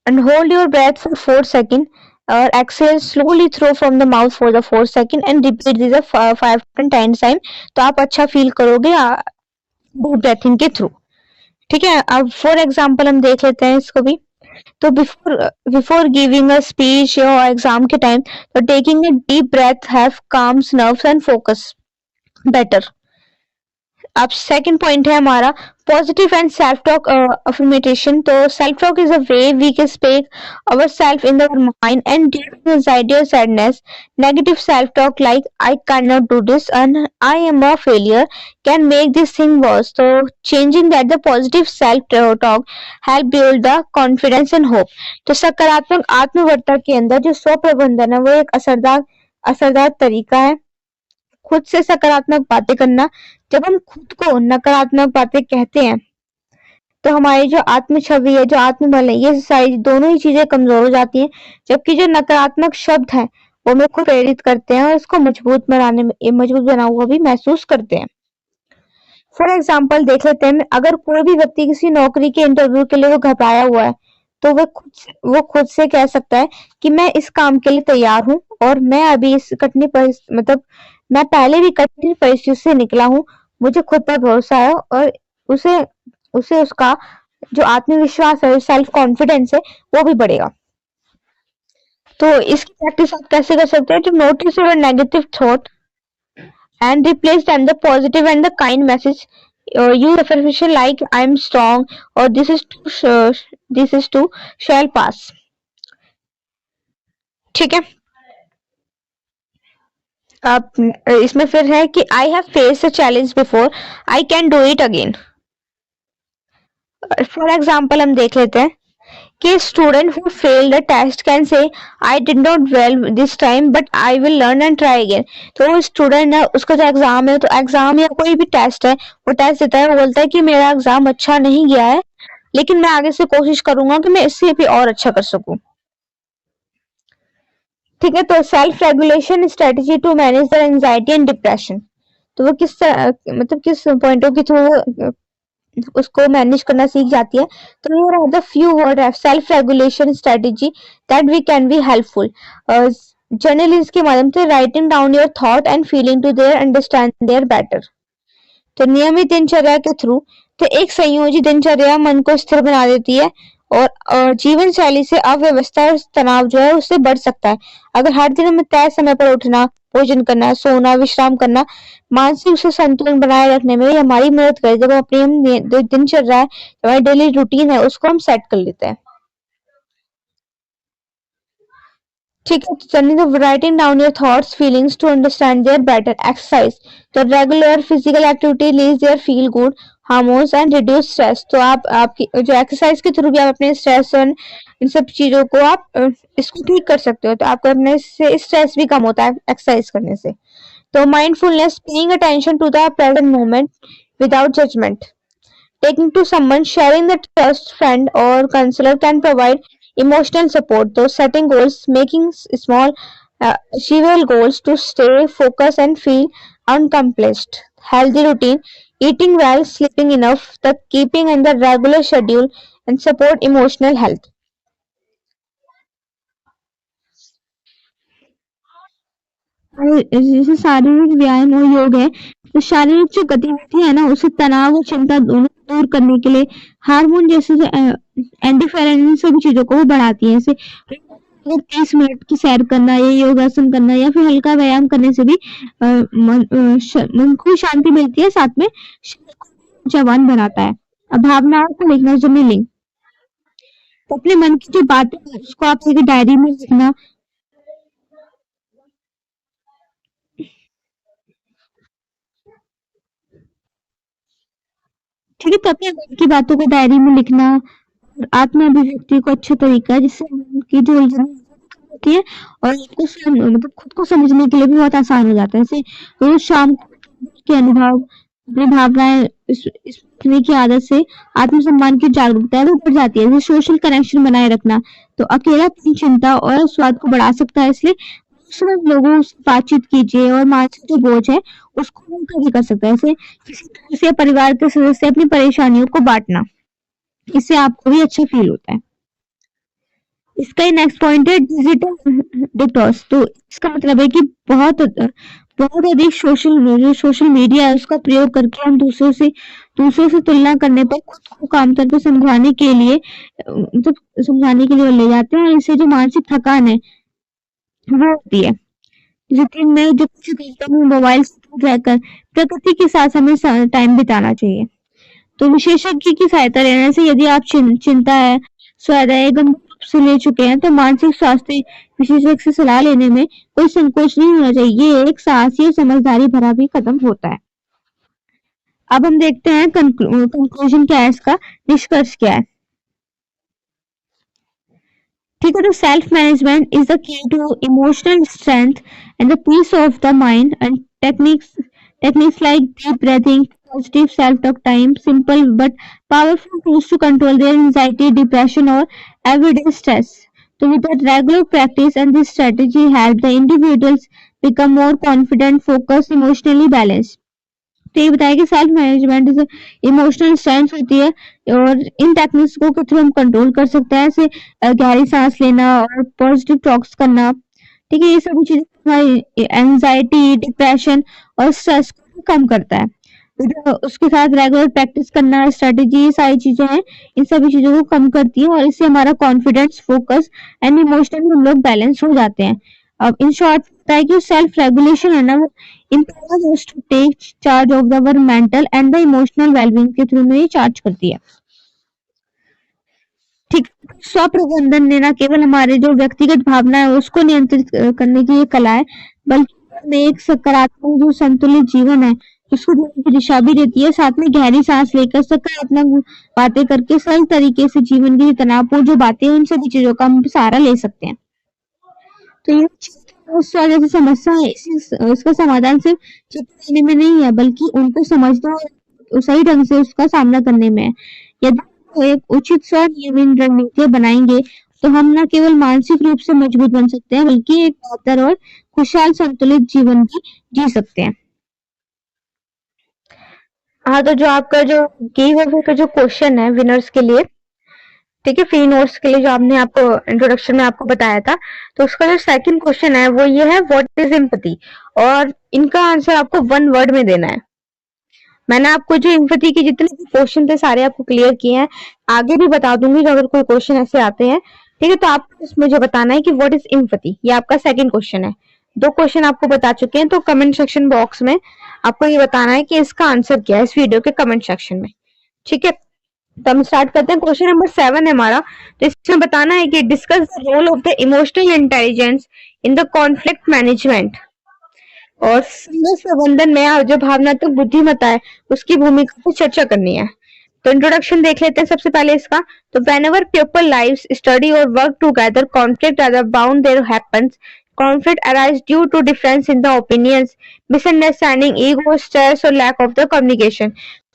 and hold your breath for 4 seconds और exhale slowly through from the mouth for the 4 second and repeat this 5 to 10 time. तो आप अच्छा feel करोगे deep breathing के through. ठीक है, अब for example हम देख लेते हैं इसको भी। तो before before giving a speech या एग्जाम के टाइम, तो taking a deep breath have calms nerves and focus better. अब सेकंड पॉइंट है हमारा positive and self talk affirmation. तो self talk is a way we can speak our self in our mind and during anxiety और sadness. Negative self talk like I can not do this and I am a failure can make this thing worse. तो changing that the positive self talk help build the confidence and hope. तो सकारात्मक आत्मवर्ता के अंदर जो स्व प्रबंधन है वो एक असरदार तरीका है खुद से सकारात्मक बातें करना। जब हम खुद को नकारात्मक बातें कहते हैं तो हमारी जो आत्म छवि है, जो आत्मबल है, ये सारी दोनों ही चीजें कमजोर हो जाती हैं। जबकि जो नकारात्मक शब्द हैं वो हमें खुद प्रेरित करते हैं और इसको मजबूत बना हुआ भी महसूस करते हैं। फॉर एग्जाम्पल देख लेते हैं, अगर कोई भी व्यक्ति किसी नौकरी के इंटरव्यू के लिए वो घबराया हुआ है तो वो खुद से कह सकता है कि मैं इस काम के लिए तैयार हूँ और मैं अभी इस मैं पहले भी कठिन परिस्थिति से निकला हूँ। मुझे खुद पर भरोसा है और उसे उसे उसका जो आत्मविश्वास है, सेल्फ कॉन्फिडेंस है, वो भी बढ़ेगा। तो इसकी प्रैक्टिस आप कैसे कर सकते हैं? To notice your negative thought and replace them the positive and the kind message. Use affirmation like I am strong or this is too shall pass. ठीक है, अब इसमें फिर है कि I have faced a challenge before, I can do it again. For example हम देख लेते हैं कि student who failed the test can say I did not well this time but I will learn and try again. तो वो student है, उसका जो एग्जाम है, तो एग्जाम या कोई भी टेस्ट है, वो टेस्ट देता है, वो बोलता है कि मेरा एग्जाम अच्छा नहीं गया है लेकिन मैं आगे से कोशिश करूंगा कि मैं इससे भी और अच्छा कर सकूं। ठीक है, तो self regulation strategy to manage the anxiety and depression. तो वो किस पॉइंटों के थ्रू उसको मैनेज करना सीख जाती है। तो here are the few word of self regulation strategy that we can be helpful. Journalist के माध्यम से writing down your thought and feeling to their understand there better. तो नियमित दिनचर्या के थ्रू, तो एक संयोजित दिनचर्या मन को स्थिर बना देती है और जीवन शैली से अव्यवस्था और तनाव जो है उससे बढ़ सकता है। अगर हर दिन हमें तय समय पर उठना, भोजन करना, सोना, विश्राम करना, मानसिक से संतुलन बनाए रखने में हमारी मदद करे। जब अपनी दिनचर्या है, हमारी डेली रूटीन है, उसको हम सेट कर लेते हैं। ठीक है, तो writing down your thoughts feelings to understand there better. Exercise, तो regular physical activity release their feel good hormones and reduce stress. तो आप आपकी जो एक्सरसाइज के थ्रू भी आप अपने स्ट्रेस और इन सब चीजों को आप इसको ठीक कर सकते हो। तो आपको अपने से स्ट्रेस भी कम होता है एक्सरसाइज करने से। तो mindfulness, paying attention to the present moment without judgement. Taking to someone, sharing the trust friend or counselor can provide emotional support. Though setting goals, making small, achievable goals to stay focused and feel accomplished. Healthy routine, eating well, sleeping enough, the keeping in the regular schedule, and support emotional health. और जैसे शारीरिक व्यायाम और योग है, तो शारीरिक जो गतिविधि है ना, उसे तनाव और चिंता दोनों दूर करने के लिए हार्मोन जैसे एंडोर्फिन, इन सभी चीजों को वो बढ़ाती है। जैसे अगर 30 मिनट की सैर करना या योगासन करना या फिर हल्का व्यायाम करने से भी मन को शांति मिलती है, साथ में शरीर को जवान बनाता है। अब भावनाओं को लिखना, जर्नलिंग, तो अपने मन की जो बातें हैं, उसको आप एक डायरी में लिखना। ठीक है, तो अपने मन की बातों को डायरी में लिखना और आत्म अभिव्यक्ति को अच्छा तरीका है जिससे मन की जो उलझन होती है और आपको खुद को समझने के लिए भी बहुत आसान हो जाता है। जैसे रोज शाम को के अनुभव, अपनी भावनाएं लिखने की आदत से आत्मसम्मान की जागरूकता है वो बढ़ जाती है। जैसे सोशल कनेक्शन बनाए रखना, तो अकेलापन चिंता और स्वाद को बढ़ा सकता है, इसलिए भरोसेमंद लोगों से बातचीत कीजिए और मानसिक जो बोझ है उसको हल्का भी कर सकता है। जैसे किसी दोस्त या परिवार के सदस्य से अपनी परेशानियों को बांटना, इससे आपको भी अच्छा फील होता है। इसका ही नेक्स्ट पॉइंट है डिजिटल डिटॉक्स। तो इसका मतलब है कि बहुत बहुत अधिक सोशल मीडिया है उसका प्रयोग करके हम दूसरों से तुलना करने पर खुद को आमतौर पर समझाने के लिए मतलब समझाने के लिए ले जाते हैं, और इससे जो मानसिक थकान है वो होती है। जैसे दिन में जो कुछ घंटों में मोबाइल से दूर रहकर प्रकृति के साथ हमें टाइम बिताना चाहिए। तो विशेषज्ञ की सहायता लेने से यदि आप चिंता है स्वास्थ्य गंभीर रूप से ले चुके हैं तो मानसिक स्वास्थ्य विशेषज्ञ से सलाह लेने में कोई संकोच नहीं होना चाहिए। ये एक साहसी और समझदारी भरा भी कदम होता है। अब हम देखते हैं कंक्लूजन क्या है, इसका निष्कर्ष क्या है। ठीक है, तो self management is the key to emotional strength and the peace of the mind, and techniques like deep breathing, positive self-talk time, simple but powerful tools to control their anxiety, depression or everyday stress. So with that regular practice and this strategy help the individuals become more confident, focused, emotionally balanced. तो ये बताया कि self management emotional strength होती है, और इन techniques को के through हम कंट्रोल कर सकते हैं, जैसे गहरी सांस लेना और पॉजिटिव टॉक्स करना। ठीक है, ये सभी चीजें हमारी एंजाइटी, डिप्रेशन और स्ट्रेस को कम करता है। तो उसके साथ रेगुलर प्रैक्टिस करना, स्ट्रेटेजी, ये सारी चीजें हैं, इन सभी चीजों को कम करती है, और इससे हमारा कॉन्फिडेंस, फोकस एंड इमोशनल हम लोग बैलेंस हो जाते हैं। अब इन शॉर्ट होता है कि सेल्फ रेगुलेशन है ना, वो empowers us to take charge of our mental and the emotional well-being के थ्रू में ये चार्ज करती है। ठीक, स्व प्रबंधन ने ना केवल हमारे जो व्यक्तिगत भावना है उसको नियंत्रित करने की ये कला है, बल्कि हमें एक सकारात्मक जो संतुलित जीवन है उसको जीने की दिशा भी देती है। साथ में गहरी सांस लेकर सकारात्मक बातें करके सरल तरीके से जीवन की तनावपूर्ण जो बातें हैं उन सभी चीजों का हम सहारा ले सकते हैं। तो ये उस वजह से समस्या है, इसका समाधान सिर्फ चिट्ठी देने में नहीं है, बल्कि उनको समझना और सही ढंग से उसका सामना करने में है। यदि हम एक उचित स्वनियमित रणनीति बनाएंगे तो हम न केवल मानसिक रूप से मजबूत बन सकते हैं, बल्कि एक बेहतर और खुशहाल संतुलित जीवन भी जी सकते हैं। हाँ, तो जो आपका जो गिव अवे का जो क्वेश्चन है विनर्स के लिए, ठीक है, फ्री नोट्स के लिए जो आपने आपको इंट्रोडक्शन में आपको बताया था, तो उसका जो सेकंड क्वेश्चन है वो ये है, व्हाट इज एम्पैथी, और इनका आंसर आपको वन वर्ड में देना है। मैंने आपको जो एम्पैथी के जितने भी क्वेश्चन थे सारे आपको क्लियर किए हैं, आगे भी बता दूंगी जो अगर कोई क्वेश्चन ऐसे आते हैं। ठीक है, तो आपको मुझे बताना है कि व्हाट इज एम्पैथी, ये आपका सेकंड क्वेश्चन है। दो क्वेश्चन आपको बता चुके हैं, तो कमेंट सेक्शन बॉक्स में आपको ये बताना है कि इसका आंसर क्या है इस वीडियो के कमेंट सेक्शन में। ठीक है, तो हम स्टार्ट करते हैं। क्वेश्चन नंबर 7 है हमारा, तो इसमें बताना है कि discuss the role of the emotional intelligence in the conflict management, और संघर्ष प्रबंधन में जो भावनात्मक बुद्धिमत्ता है उसकी भूमिका पर चर्चा करनी है। तो इंट्रोडक्शन देख लेते हैं सबसे पहले इसका। तो whenever people lives study or work together, conflict are bound there happens. Conflict arise due to difference in the opinions, misunderstanding, ego, stress or lack of the communication.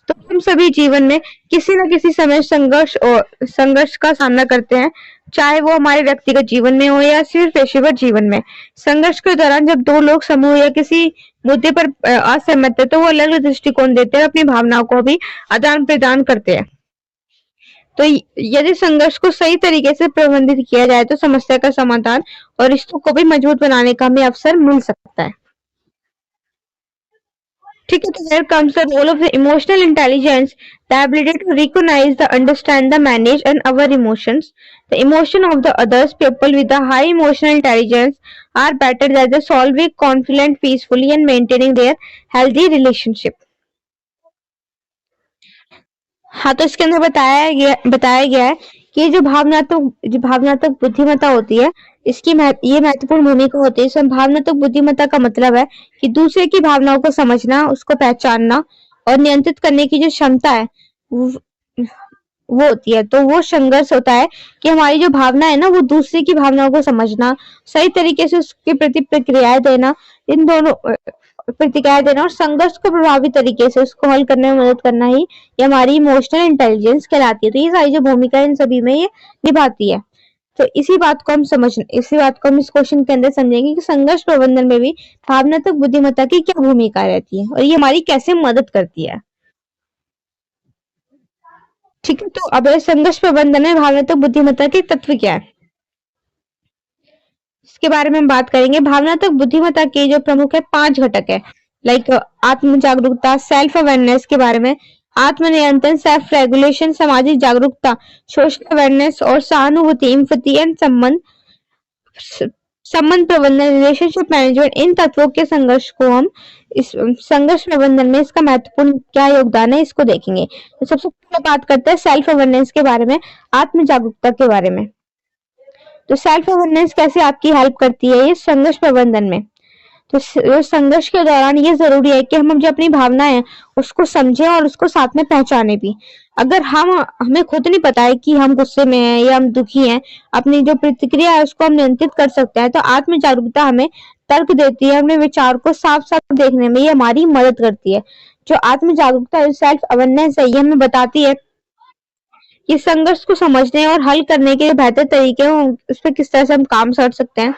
तो हम सभी जीवन में किसी न किसी समय संघर्ष का सामना करते हैं, चाहे वो हमारे व्यक्तिगत जीवन में हो या सिर्फ पेशेवर जीवन में। संघर्ष के दौरान जब दो लोग समूह या किसी मुद्दे पर असहमत है तो वो अलग अलग दृष्टिकोण देते हैं, अपनी भावनाओं को भी आदान प्रदान करते हैं। तो यदि संघर्ष को सही तरीके से प्रबंधित किया जाए तो समस्या का समाधान और रिश्तों को भी मजबूत बनाने का हमें अवसर मिल सकता है। ठीक है, तो here comes the role of the emotional intelligence, the ability to recognize, the understand, the manage and our emotions. The emotion of the others, people with a high emotional intelligence are better at the solving conflict peacefully and maintaining their healthy relationship. हाँ, तो इसके अंदर बताया गया है कि जो भावनात्मक बुद्धिमत्ता होती है इसकी ये महत्वपूर्ण भूमिका होती है। इसमें भावनात्मक बुद्धिमत्ता का मतलब है कि दूसरे की भावनाओं को समझना, उसको पहचानना और नियंत्रित करने की जो क्षमता है वो होती है। तो वो संघर्ष होता है कि हमारी जो भावना है ना वो दूसरे की भावनाओं को समझना, सही तरीके से उसके प्रति प्रतिक्रियाएं देना, इन दोनों प्रतिक्रियाएं देना और संघर्ष को प्रभावी तरीके से उसको हल करने में मदद करना ही ये हमारी इमोशनल इंटेलिजेंस कहलाती है। तो ये सारी जो भूमिका इन सभी में ये निभाती है। तो इसी बात को हम इस क्वेश्चन के अंदर समझेंगे कि संघर्ष प्रबंधन में भी भावनात्मक बुद्धिमत्ता की क्या भूमिका रहती है और ये हमारी कैसे मदद करती है। ठीक है, तो अब संघर्ष प्रबंधन में भावनात्मक बुद्धिमत्ता के तत्व क्या है। इसके बारे में हम बात करेंगे। भावनात्मक बुद्धिमत्ता के जो प्रमुख है 5 घटक है, लाइक आत्म जागरूकता, सेल्फ अवेयरनेस के बारे में, आत्मनियंत्रण, सेल्फ रेगुलेशन, सामाजिक जागरूकता, सोशल अवेयरनेस और सहानुभूति, एम्पैथी एंड संबंध प्रबंधन, रिलेशनशिप मैनेजमेंट। इन तत्वों के संघर्ष को हम इस संघर्ष प्रबंधन में इसका महत्वपूर्ण क्या योगदान है इसको देखेंगे। तो सबसे पहले बात करते हैं सेल्फ अवेयरनेस के बारे में, आत्म जागरूकता के बारे में। तो सेल्फ अवेयरनेस कैसे आपकी हेल्प करती है ये संघर्ष प्रबंधन में। तो संघर्ष के दौरान ये जरूरी है कि हम जो अपनी भावनाएं हैं उसको समझें और उसको साथ में पहचाने भी। अगर हमें खुद नहीं पता है कि हम गुस्से में हैं या हम दुखी हैं, अपनी जो प्रतिक्रिया है उसको हम नियंत्रित कर सकते हैं। तो आत्म जागरूकता हमें तर्क देती है, अपने विचार को साफ साफ देखने में ये हमारी मदद करती है। जो आत्म जागरूकता सेल्फ अवेयरनेस है ये हमें बताती है कि संघर्ष को समझने और हल करने के बेहतर तरीके उस पर किस तरह से हम काम कर सकते हैं।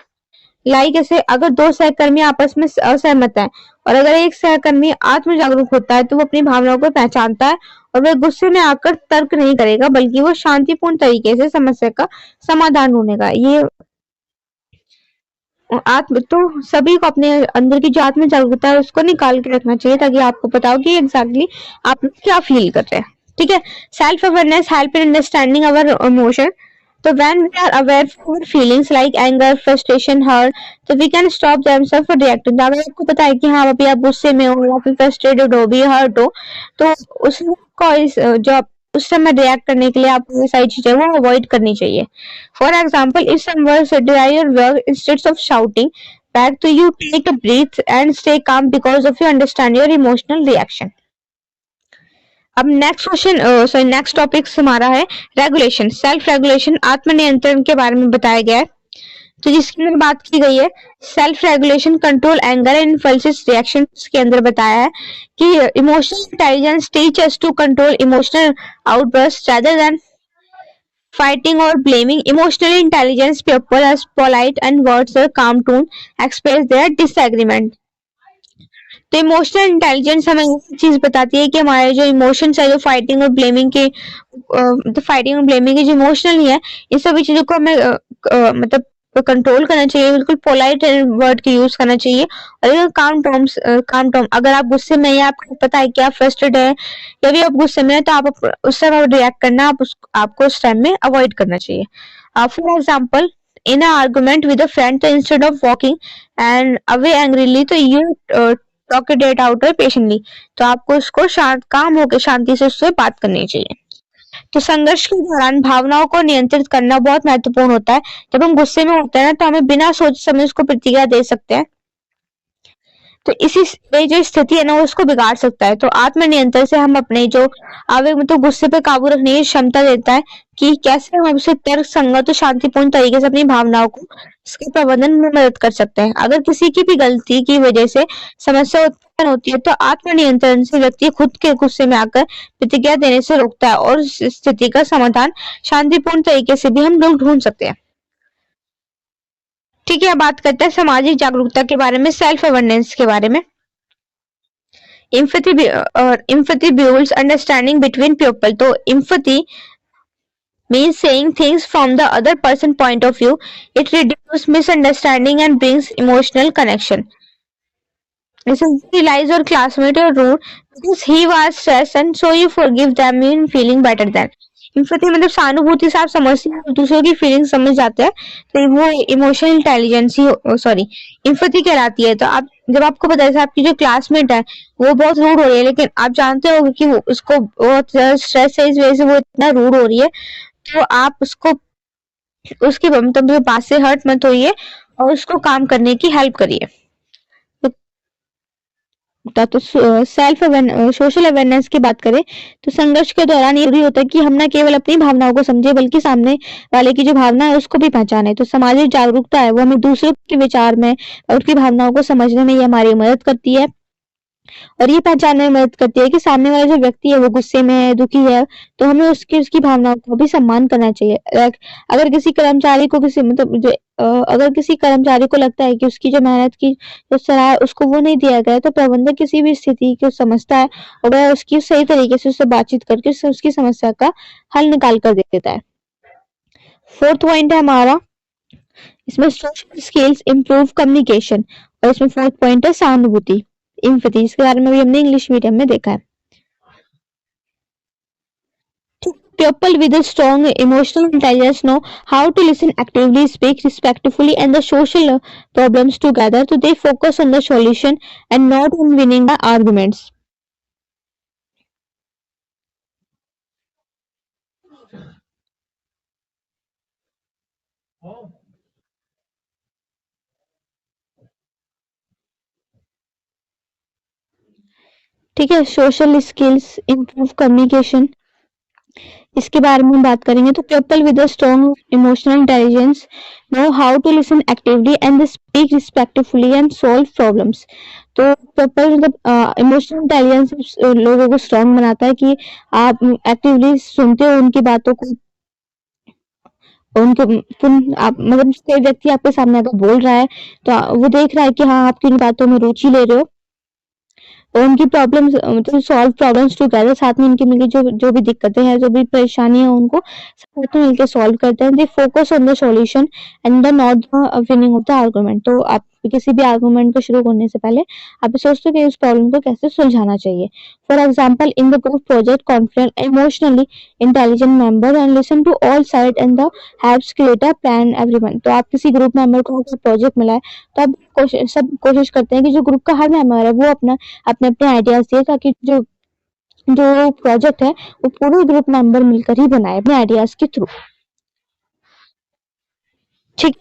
लाइक ऐसे अगर दो सहकर्मी आपस में असहमत है और अगर एक सहकर्मी आत्म जागरूक होता है तो वो अपनी भावनाओं को पहचानता है और वह गुस्से में आकर तर्क नहीं करेगा, बल्कि वो शांतिपूर्ण तरीके से समस्या का समाधान ढूंढेगा। ये आत्म तो सभी को अपने अंदर की जो आत्म जागरूकता है उसको निकाल के रखना चाहिए ताकि आपको पता हो कि एग्जैक्टली आप क्या फील कर रहे हैं। ठीक है। Self awareness help in understanding our emotion. तो when we are aware of our feelings like anger, frustration, hurt, तो we can stop themselves from reacting। अगर आपको पता है कि हाँ अभी आप गुस्से में हो या फिर फ्रस्ट्रेटेड हो, भी हर्ट हो, तो उसको जो आप उस समय रिएक्ट करने के लिए आपको ये सारी चीजें वो अवॉइड करनी चाहिए। For example, if someone satisfy your work instead of shouting back to you, take a breath and stay calm because of you understand your emotional reaction। अब नेक्स्ट क्वेश्चन नेक्स्ट टॉपिक हमारा है regulation, self regulation, आत्मनियंत्रण के बारे में बताया गया है। तो जिसके अंदर बात की गई है self regulation control anger and impulsive reactions के अंदर बताया है कि emotional intelligence teach us to control emotional outburst rather than fighting or blaming। Emotional intelligence people as polite and words or calm tone express their disagreement। तो emotional intelligence हमें ये चीज बताती है कि हमारे जो इमोशंस है, जो फाइटिंग और ब्लेमिंग के तो फाइटिंग और ब्लेमिंग के जो इमोशनल है, इन सभी चीजों को हमें मतलब कंट्रोल करना चाहिए, बिल्कुल पोलाइट वर्ड के यूज करना चाहिए। और काम टर्म अगर आप गुस्से में या आपको पता है कि आप फ्रस्ट्रेटेड है या भी आप गुस्से में है तो आप उस समय रिएक्ट करना आपको उस टाइम में अवॉइड करना चाहिए। For example, in an argument with a friend, so instead of walking and away angrily, तो you talk it out patiently, तो आपको उसको शांत काम होकर शांति से उससे बात करनी चाहिए। तो संघर्ष के दौरान भावनाओं को नियंत्रित करना बहुत महत्वपूर्ण होता है। जब हम गुस्से में होते हैं ना तो हमें बिना सोच समझ उसको प्रतिक्रिया दे सकते हैं, तो इसी जो स्थिति है ना उसको बिगाड़ सकता है। तो आत्मनियंत्रण से हम अपने जो आवेग मतलब गुस्से पे काबू रखने की क्षमता देता है कि कैसे हम उसे तर्क संगत और शांतिपूर्ण तरीके से अपनी भावनाओं को इसके प्रबंधन में मदद कर सकते हैं। अगर किसी की भी गलती की वजह से समस्या उत्पन्न होती है तो आत्मनियंत्रण से व्यक्ति खुद के गुस्से में आकर प्रतिक्रिया देने से रोकता है और इस स्थिति का समाधान शांतिपूर्ण तरीके से भी हम लोग ढूंढ सकते हैं। ठीक है, बात करते हैं सामाजिक जागरूकता के बारे में, सेल्फ अवेयरनेस के बारे में। Empathy builds understanding between people। तो empathy means saying things from the other person point of view। It reduces misunderstanding and brings emotional connection। Realize your classmate or rude because he was stressed and so you forgive them in feeling better than। Empathy मतलब सहानुभूति से आप समझते हैं, दूसरों की feeling समझ जाते हैं, तो वो इमोशनल इंटेलिजेंस ही सॉरी इम्पैथी कहलाती है। तो आप जब आपको पता है आपकी जो क्लासमेट है वो बहुत रूड हो रही है, लेकिन आप जानते हो कि उसको बहुत स्ट्रेस है इस वजह से वो इतना रूड हो रही है, तो आप उसको उसकी मतलब बात से हर्ट मत होइए और उसको काम करने की हेल्प करिए। तो सेल्फ सोशल अवेयरनेस की बात करें तो संघर्ष के दौरान ये होता है कि हम न केवल अपनी भावनाओं को समझे बल्कि सामने वाले की जो भावना है उसको भी पहचाने। तो सामाजिक जागरूकता है वो हमें दूसरों के विचार में और उनकी भावनाओं को समझने में ये हमारी मदद करती है और ये पहचानने में मदद करती है कि सामने वाला जो व्यक्ति है वो गुस्से में है, दुखी है, तो हमें उसकी भावनाओं का भी सम्मान करना चाहिए। अगर किसी कर्मचारी को अगर किसी कर्मचारी को लगता है कि उसकी जो मेहनत की जो सराह उसको वो नहीं दिया गया, तो प्रबंधक किसी भी स्थिति को समझता है और वह उसकी सही तरीके से उससे बातचीत करके उसकी समस्या का हल निकाल कर दे देता है। फोर्थ पॉइंट है हमारा इसमें सोशल स्किल्स, इम्प्रूव कम्युनिकेशन, और इसमें फोर्थ पॉइंट है सहानुभूति, एम्पैथी। इसके बारे में भी हमने इंग्लिश मीडियम में देखा है। People with a strong emotional intelligence know how to listen actively, speak respectfully, and the social problems together. So they focus on the solution and not on winning the arguments. ठीक है, social skills, improve communication, इसके बारे में बात करेंगे। तो people with a strong emotional intelligence know how to listen actively and speak respectfully and solve problems. तो people मतलब इमोशनल इंटेलिजेंस लोगों को स्ट्रॉन्ग बनाता है कि आप एक्टिवली सुनते हो उनकी बातों को, उनके आप मतलब कोई व्यक्ति आपके सामने अगर बोल रहा है तो वो देख रहा है कि हाँ आपकी उन बातों में रुचि ले रहे हो, और उनकी प्रॉब्लम्स मतलब सॉल्व प्रॉब्लम्स टुगेदर, साथ में उनकी मिलके जो जो भी दिक्कतें हैं, जो भी परेशानी है, उनको साथ में मिलकर सॉल्व करते हैं। They focus on the solution and the not the winning of the argument. तो आप किसी भी आर्गुमेंट को शुरू करने से पहले आप सोचते हो कि उस प्रॉब्लम को कैसे सुलझाना चाहिए। For example, in the group project, confident, emotionally intelligent member and listen to all side and the helps create a plan everyone. तो आप किसी ग्रुप मेंबर को प्रोजेक्ट मिला है तो आप सब कोशिश करते हैं कि जो ग्रुप का हर मेंबर है वो अपना अपने अपने आइडियाज दिए, ताकि जो जो प्रोजेक्ट है वो पूरे ग्रुप मेंबर मिलकर ही बनाए अपने आइडियाज के थ्रू। ठीक,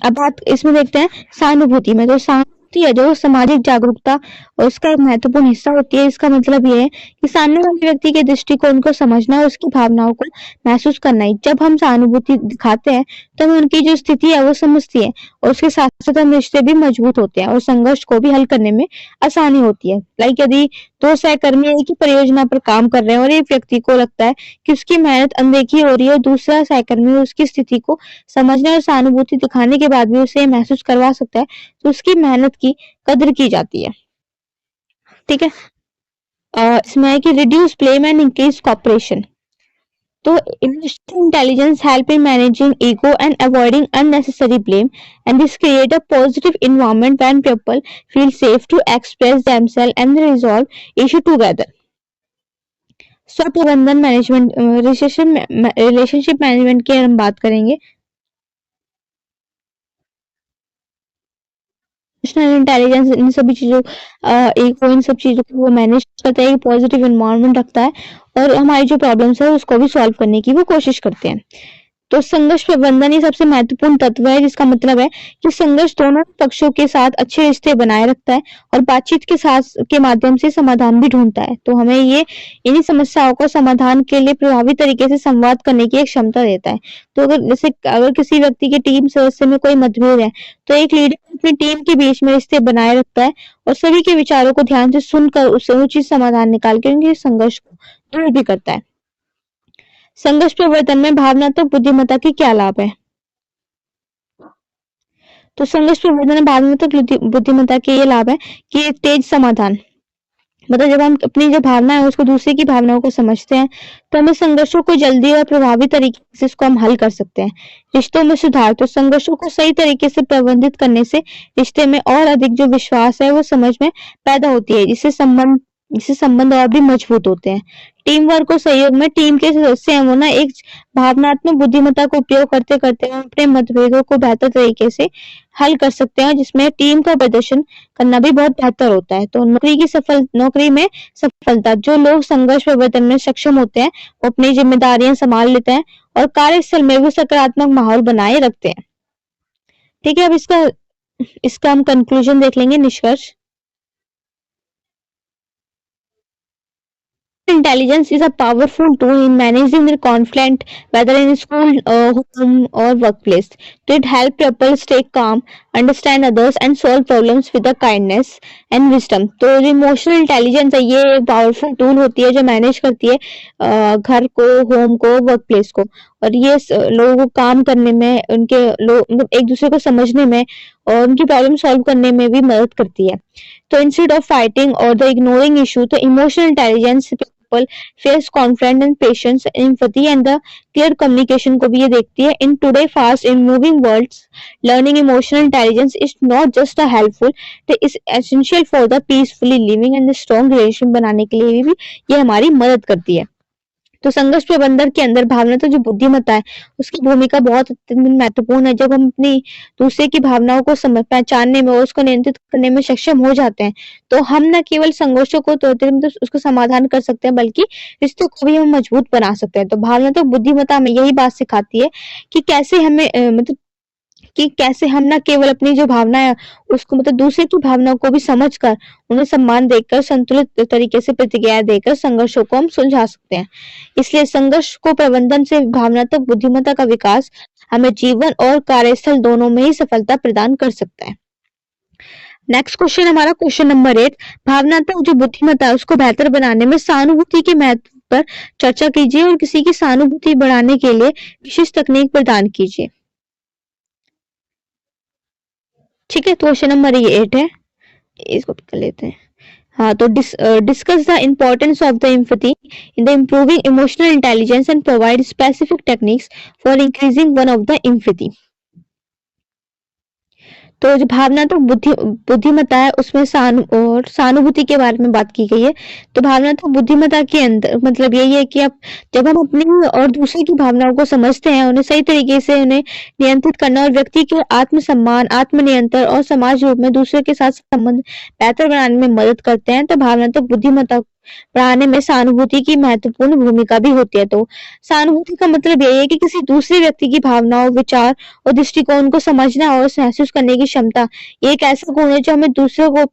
अब बात इसमें देखते हैं सहानुभूति में। तो सहानुभूति है जो सामाजिक जागरूकता और उसका एक महत्वपूर्ण हिस्सा होती है। इसका मतलब ये है कि सामने वाले व्यक्ति के दृष्टिकोण को समझना और उसकी भावनाओं को महसूस करना है। जब हम सहानुभूति दिखाते हैं तो हमें उनकी जो स्थिति है वो समझती है, और उसके साथ साथ हम रिश्ते भी मजबूत होते हैं और संघर्ष को भी हल करने में आसानी होती है। लाइक यदि दो सहकर्मी एक ही परियोजना पर काम कर रहे हैं और एक व्यक्ति को लगता है कि उसकी मेहनत अनदेखी हो रही है, और दूसरा सहकर्मी उसकी स्थिति को समझने और सहानुभूति दिखाने के बाद भी उसे महसूस करवा सकता है, तो उसकी मेहनत की कदर की जाती है। ठीक है, इसमें है कि reduce blame and increase cooperation. तो emotional intelligence help in managing ego and avoiding unnecessary blame, and this create a positive environment when people feel safe to express themselves and resolve issue together. स्व प्रबंधन management, relationship management की हम बात करेंगे। Emotional intelligence इन सभी चीज़ों एक वो इन सब चीज़ों को वो मैनेज करता है, पॉजिटिव एनवायरनमेंट रखता है, और हमारी जो प्रॉब्लम्स है उसको भी सॉल्व करने की वो कोशिश करते हैं। तो संघर्ष प्रबंधन ही सबसे महत्वपूर्ण तत्व है, जिसका मतलब है कि संघर्ष दोनों पक्षों के साथ अच्छे रिश्ते बनाए रखता है और बातचीत के साथ के माध्यम से समाधान भी ढूंढता है। तो हमें ये इन्हीं समस्याओं को समाधान के लिए प्रभावी तरीके से संवाद करने की एक क्षमता देता है। तो अगर किसी व्यक्ति के टीम सदस्य में कोई मतभेद है तो एक लीडर अपनी टीम के बीच में रिश्ते बनाए रखता है और सभी के विचारों को ध्यान से सुनकर उससे उचित समाधान निकाल के उनके संघर्ष को दूर भी करता है। संघर्ष प्रवर्तन में भावनात्मक बुद्धिमत्ता के क्या लाभ है? तो संघर्ष प्रवर्तन में भावनात्मक बुद्धिमत्ता के ये लाभ है कि एक तेज समाधान, मतलब जब हम अपनी जो भावना है उसको दूसरे की भावनाओं को समझते हैं तो हमें संघर्षों को जल्दी और प्रभावी तरीके से इसको हम हल कर सकते हैं। रिश्तों में सुधार, तो संघर्षों को सही तरीके से प्रबंधित करने से रिश्ते में और अधिक जो विश्वास है वो समझ में पैदा होती है, जिससे संबंध और भी मजबूत होते हैं। टीम वर्क और सहयोग में टीम के सदस्य हैं वो ना एक भावनात्मक बुद्धिमत्ता को उपयोग करते करते हम अपने मतभेदों को बेहतर तरीके से हल कर सकते हैं, जिसमें टीम का प्रदर्शन करना भी बहुत बेहतर होता है। तो नौकरी में सफलता, जो लोग संघर्ष प्रबंधन में सक्षम होते हैं वो अपनी जिम्मेदारियां संभाल लेते हैं और कार्यस्थल में भी सकारात्मक माहौल बनाए रखते हैं। ठीक है, अब इसका इसका हम कंक्लूजन देख लेंगे, निष्कर्ष। Intelligence is a powerful tool in managing their conflict, whether in school, home, or workplace. So it helps people stay calm, understand others, and solve problems with a kindness and wisdom. तो जो emotional intelligence है ये एक powerful tool होती है जो manage करती है घर को, होम को, वर्क प्लेस को, और ये लोगों को काम करने में, उनके लोग मतलब एक दूसरे को समझने में और उनकी प्रॉब्लम सॉल्व करने में भी मदद करती है। तो इंस्टेड ऑफ फाइटिंग और द इग्नोरिंग इशू, तो emotional intelligence people face confidence and patience, empathy and the clear communication को भी ये देखती है। In today fast in moving world, learning emotional intelligence is not just a helpful, it is essential for the peacefully living and strong relation बनाने के लिए भी ये हमारी मदद करती है। तो संघर्ष प्रबंधन के अंदर भावनात्मक जो बुद्धिमत्ता है उसकी भूमिका बहुत अत्यंत महत्वपूर्ण है। जब हम अपनी दूसरे की भावनाओं को समझ पहचानने में और उसको नियंत्रित करने में सक्षम हो जाते हैं, तो हम न केवल संघर्षों को तो उसको समाधान कर सकते हैं, बल्कि रिश्तों को भी हम मजबूत बना सकते हैं। तो भावनात्मक बुद्धिमत्ता हमें यही बात सिखाती है कि कैसे हमें मतलब कि कैसे हम ना केवल अपनी जो भावना है उसको मतलब दूसरे की भावनाओं को भी समझकर, उन्हें सम्मान देकर, संतुलित तरीके से प्रतिक्रिया देकर संघर्षों को हम सुलझा सकते हैं। इसलिए संघर्ष को प्रबंधन से भावनात्मक बुद्धिमत्ता का विकास हमें जीवन और कार्यस्थल दोनों में ही सफलता प्रदान कर सकता है। नेक्स्ट क्वेश्चन हमारा क्वेश्चन नंबर 8, भावनात्मक जो बुद्धिमत्ता है उसको बेहतर बनाने में सहानुभूति के महत्व पर चर्चा कीजिए और किसी की सहानुभूति बढ़ाने के लिए विशेष तकनीक प्रदान कीजिए। ठीक है, तो क्वेश्चन नंबर ये 8 है, इसको कर लेते हैं। हाँ, तो discuss the importance of the empathy in the improving emotional intelligence and provide specific techniques for increasing one of the empathy. तो जो भावनात्मक बुद्धिमत्ता है उसमें सहानुभूति के बारे में बात की गई है। तो भावनात्मक बुद्धिमत्ता के अंदर मतलब यही है कि आप जब हम अपनी और दूसरे की भावनाओं को समझते हैं, उन्हें सही तरीके से उन्हें नियंत्रित करना और व्यक्ति के आत्मसम्मान, आत्मनियंत्रण और समाज रूप में दूसरे के साथ संबंध बेहतर बनाने में मदद करते हैं। तो भावनात्मक बुद्धिमत्ता बढ़ाने में सहानुभूति की महत्वपूर्ण भूमिका भी होती है। तो सहानुभूति का मतलब यही है कि किसी दूसरे व्यक्ति की भावनाओं, विचार और दृष्टिकोण को समझना और महसूस करने की क्षमता। ये एक ऐसा गुण है जो हमें दूसरों को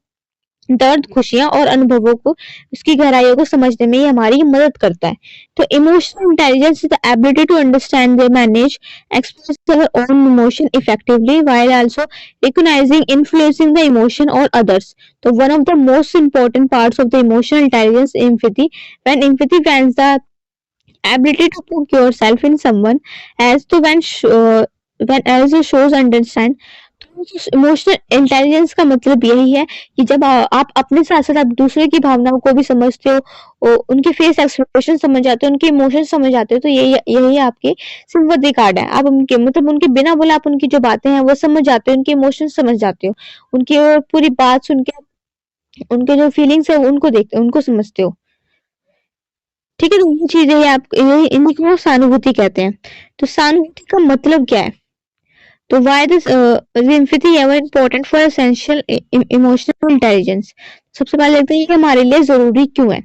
दर्द, खुशियां और अनुभवों को, उसकी गहराइयों को समझने में ये हमारी मदद करता है। तो emotional intelligence is the ability to understand, manage, express our own emotion effectively while also recognising, influencing the emotion और अदर्स। तो one of the most important parts of the emotional intelligence empathy, when empathy finds the ability to put yourself in someone else, तो when else shows understand। तो emotional intelligence का मतलब यही है कि जब आप अपने साथ साथ आप दूसरे की भावनाओं को भी समझते हो, उनके फेस एक्सप्रेशन समझ जाते हो, उनके इमोशन समझ जाते हो, तो यही यही आपके सिंपैथी कार्ड है। आप उनके मतलब उनके बिना बोले आप उनकी जो बातें हैं वो समझ जाते हो, उनके इमोशन समझ जाते हो, उनकी पूरी बात सुन के उनके जो फीलिंग्स है उनको देखते हो, उनको समझते हो। ठीक है, तो ये चीजें ही आप इन्हीं को सहानुभूति कहते हैं। तो सहानुभूति का मतलब क्या है? तो why this empathy ever important for essential emotional intelligence? सबसे पहले लगता है कि हमारे लिए जरूरी क्यों है।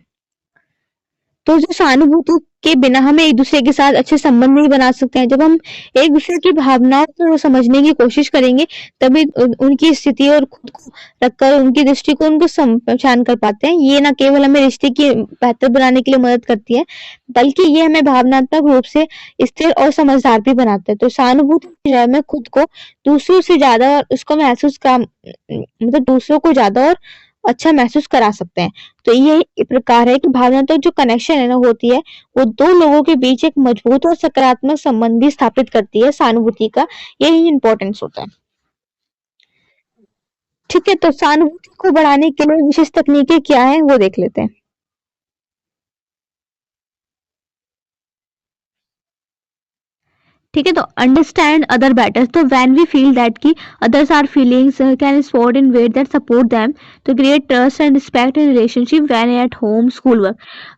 तो जो सहानुभूति के बिना हम एक दूसरे के साथ अच्छे संबंध नहीं बना सकते हैं। जब हम एक दूसरे की भावनाओं को समझने की कोशिश करेंगे, तभी उनकी स्थिति और खुद को रखकर उनकी दृष्टिकोण को पहचान कर पाते हैं। ये ना केवल हमें रिश्ते की बेहतर बनाने के लिए मदद करती है, बल्कि ये हमें भावनात्मक रूप से स्थिर और समझदार भी बनाता है। तो सहानुभूति की राह में खुद को दूसरों से ज्यादा और उसको महसूस का मतलब दूसरों को ज्यादा और अच्छा महसूस करा सकते हैं। तो ये प्रकार है कि भावनात्मक जो कनेक्शन है ना होती है, वो दो लोगों के बीच एक मजबूत और सकारात्मक संबंध भी स्थापित करती है। सहानुभूति का यही इम्पोर्टेंस होता है। ठीक है, तो सहानुभूति को बढ़ाने के लिए विशेष तकनीकें क्या है वो देख लेते हैं। ठीक है, तो अंडरस्टैंड अदर बेटर। तो व्हेन वी फील दैट कि others are feelings can support in way that support them, तो create trust and respect in relationship when at home, school, work.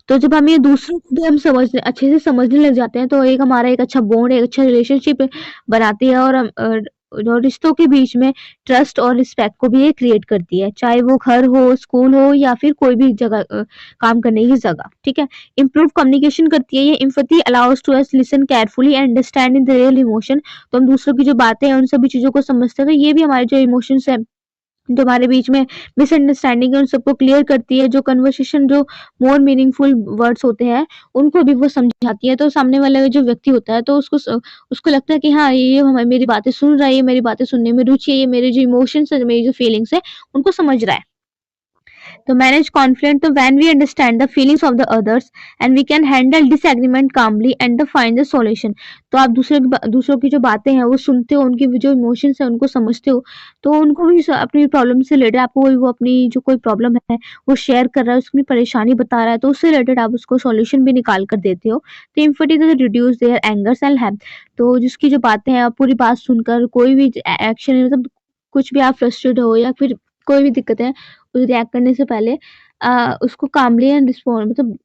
तो जब हम ये दूसरों को भी हम समझने अच्छे से समझने लग जाते हैं, तो एक हमारा एक अच्छा बॉन्ड, एक अच्छा रिलेशनशिप बनाती है और और रिश्तों के बीच में ट्रस्ट और रिस्पेक्ट को भी ये क्रिएट करती है, चाहे वो घर हो, स्कूल हो या फिर कोई भी जगह काम करने की जगह। ठीक है, इम्प्रूव कम्युनिकेशन करती है ये। Empathy allows to us listen carefully and understand in the real emotion. तो हम दूसरों की जो बातें हैं उन सभी चीजों को समझते हैं, तो ये भी हमारे जो इमोशंस है, जो हमारे बीच में मिसअंडरस्टैंडिंग है, उन सबको क्लियर करती है। जो कन्वर्सेशन जो मोर मीनिंगफुल वर्ड्स होते हैं उनको भी वो समझाती है। तो सामने वाला जो व्यक्ति होता है तो उसको लगता है कि हाँ, ये मेरी बातें सुन रहा है, ये मेरी बातें सुनने में रुचि है, ये मेरे जो इमोशंस है, मेरी जो फीलिंग्स है उनको समझ रहा है। तो मैनेज कॉन्फ्लिक्ट, तो when we understand the feelings of the others and we can handle disagreement calmly and the find the solution. तो आप दूसरों की जो बातें हैं वो सुनते हो, उनकी जो इमोशंस है उनको समझते हो, तो उनको भी अपनी प्रॉब्लम से रिलेटेड आपको वो अपनी जो कोई प्रॉब्लम है वो शेयर कर रहा है, उसकी परेशानी बता रहा है, तो उससे रिलेटेड आप उसको सॉल्यूशन भी निकाल कर देते हो। तो empathy reduce there angers and help. तो जिसकी जो बातें हैं आप पूरी बात सुनकर कोई भी एक्शन, मतलब कुछ भी आप फ्रस्ट्रेट हो या फिर कोई भी दिक्कत है, उस रिएक्ट करने से पहले उसको कामली एंड रिस्पॉन्ड, मतलब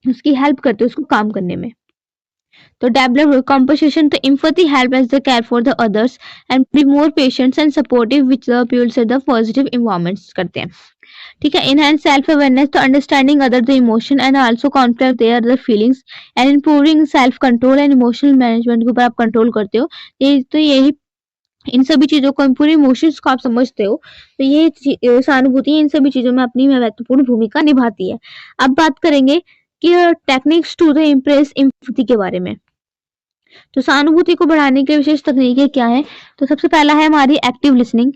उसकी हेल्प करते हो उसको काम करने में। तो डेवलप कंपोजिशन, तो empathy help as the care for the others and be more patients and supportive which the people say the positive environments करते हैं। ठीक है, इनहैंस सेल्फ अवेयरनेस, तो understanding other the emotion and also conflict their the feelings and improving self control and emotional management के ऊपर आप control करते हो। ये तो यही इन सभी चीजों को, पूरे इमोशंस को आप समझते हो, तो ये सहानुभूति इन सभी चीजों में अपनी महत्वपूर्ण भूमिका निभाती है। अब बात करेंगे कि techniques to the impress empathy के बारे में। तो सहानुभूति को बढ़ाने के विशेष तकनीकें क्या है? तो सबसे पहला है हमारी एक्टिव लिसनिंग।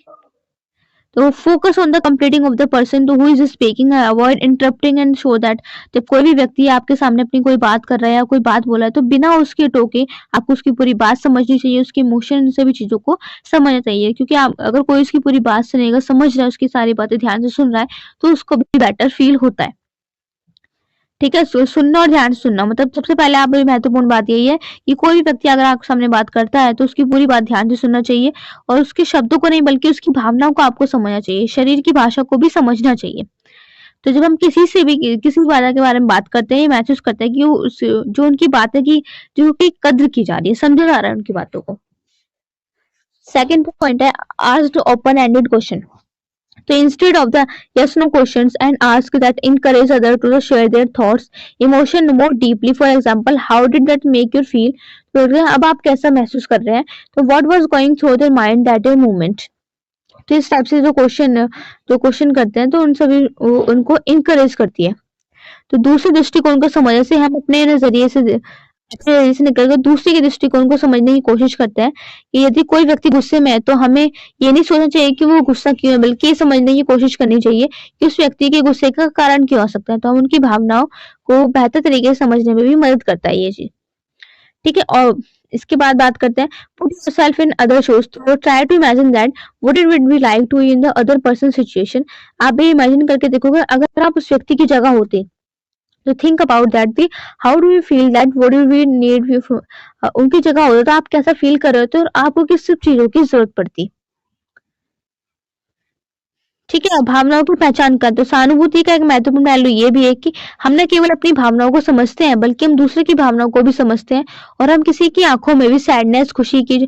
तो focus on the completing of the person to who is speaking, avoid interrupting and show that. जब कोई भी व्यक्ति आपके सामने अपनी कोई बात कर रहा है या कोई बात बोला है, तो बिना उसके टोके आपको उसकी पूरी बात समझनी चाहिए, उसके इमोशन सभी चीजों को समझना चाहिए, क्योंकि आप अगर कोई उसकी पूरी बात सुनेगा, समझ रहा है, उसकी सारी बातें ध्यान से सुन रहा है, तो उसको भी बेटर फील होता है। ठीक है, सुनना और ध्यान से सुनना, मतलब सबसे पहले आप महत्वपूर्ण बात यही है कि कोई भी व्यक्ति अगर आपके सामने बात करता है तो उसकी पूरी बात ध्यान से सुनना चाहिए, और उसके शब्दों को नहीं बल्कि उसकी भावनाओं को आपको समझना चाहिए, शरीर की भाषा को भी समझना चाहिए। तो जब हम किसी से भी किसी बात के बारे में बात करते हैं, महसूस करते हैं कि जो उनकी बातें की जो की कद्र की जा रही है, समझा जा रहा है उनकी बातों को। सेकेंड पॉइंट है asked open ended question. So instead of the yes no questions, and ask that encourage others to share their thoughts, emotion more deeply. For example, how did that make you feel? तो अब आप कैसा महसूस कर रहे हैं, तो what was going through their mind that a moment. तो इस टाइप से जो क्वेश्चन करते हैं, तो उन सभी उनको इंकरेज करती है। तो दूसरे दृष्टिकोण को समझने से हम अपने नजरिए से निकलकर दूसरे के दृष्टिकोण को समझने की कोशिश करते हैं कि यदि कोई व्यक्ति गुस्से में है, तो हमें ये नहीं सोचना चाहिए कि वो गुस्सा क्यों है, बल्कि ये समझने की कोशिश करनी चाहिए कि उस व्यक्ति के गुस्से का कारण क्या हो सकता है। तो हम उनकी भावनाओं को बेहतर तरीके से समझने में भी मदद करता है ये चीज। ठीक है, और इसके बाद बात करते हैं put yourself in other shoes. तो try to imagine that what it would be like to in the other person situation. आप ये इमेजिन करके देखोगे, अगर आप उस व्यक्ति की जगह होते, तो थिंक अबाउट दैट भी, how do you feel that, what do we need, उनकी जगह होते तो आप कैसा फील कर रहे होते और आपको किस सब चीजों की जरूरत पड़ती। ठीक है, भावनाओं की पहचान कर। तो सहानुभूति का एक महत्वपूर्ण पहलू ये भी है कि हम न केवल अपनी भावनाओं को समझते हैं, बल्कि हम दूसरे की भावनाओं को भी समझते हैं, और हम किसी की आंखों में भी सैडनेस, खुशी की,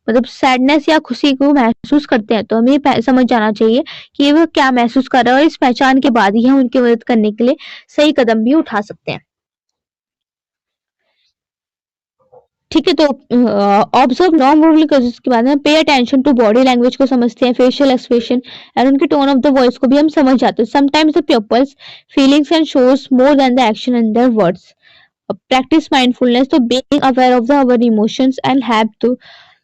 मतलब सैडनेस या खुशी को महसूस करते हैं, तो हमें समझ जाना चाहिए कि वो क्या महसूस कर रहा है, और इस पहचान के बाद ही हम उनकी मदद करने के लिए सही कदम भी उठा सकते हैं। ठीक है, तो ऑब्जर्व नॉन वर्बल क्यूज के बाद में pay attention to body language को समझते हैं, फेशियल एक्सप्रेशन एंड उनके टोन ऑफ द वॉइस को भी हम समझ जाते हैं। Sometimes the peoples feelings and shows more than the action in their words. Practice mindfulness, तो being aware of the our emotions and have to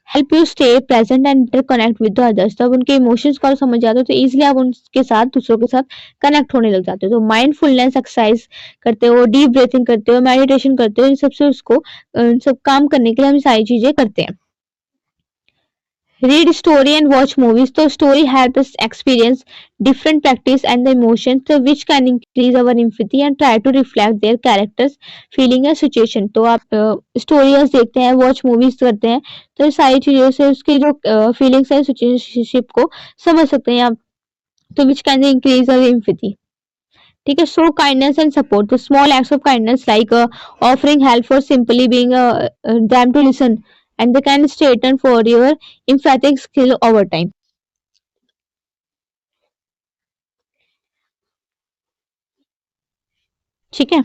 help you stay present and interconnect with the others. तब उनके emotions को समझ जाते हो, तो easily आप उनके साथ, दूसरों के साथ कनेक्ट होने लग जाते हो। तो माइंडफुलनेस एक्सरसाइज करते हो, डीप ब्रीथिंग करते हो, मेडिटेशन करते हो, इन सबसे उसको इन सब काम करने के लिए हम सारी चीजें करते हैं। Read story and watch movies. So story help us experience different practice and the emotions, so which can increase our empathy and try to reflect their characters, feeling and situation. तो आप स्टोरीज देखते हैं, watch movies करते हैं, तो सारी चीजों से उसके जो फीलिंग्स है, सिचुएशनशिप को समझ सकते हैं आप, तो which can increase our empathy. ठीक है, शो काइंडनेस एंड सपोर्ट। तो small acts of kindness like offering help और simply being them to listen and they can straighten for your emphatic skill over time. ठीक है,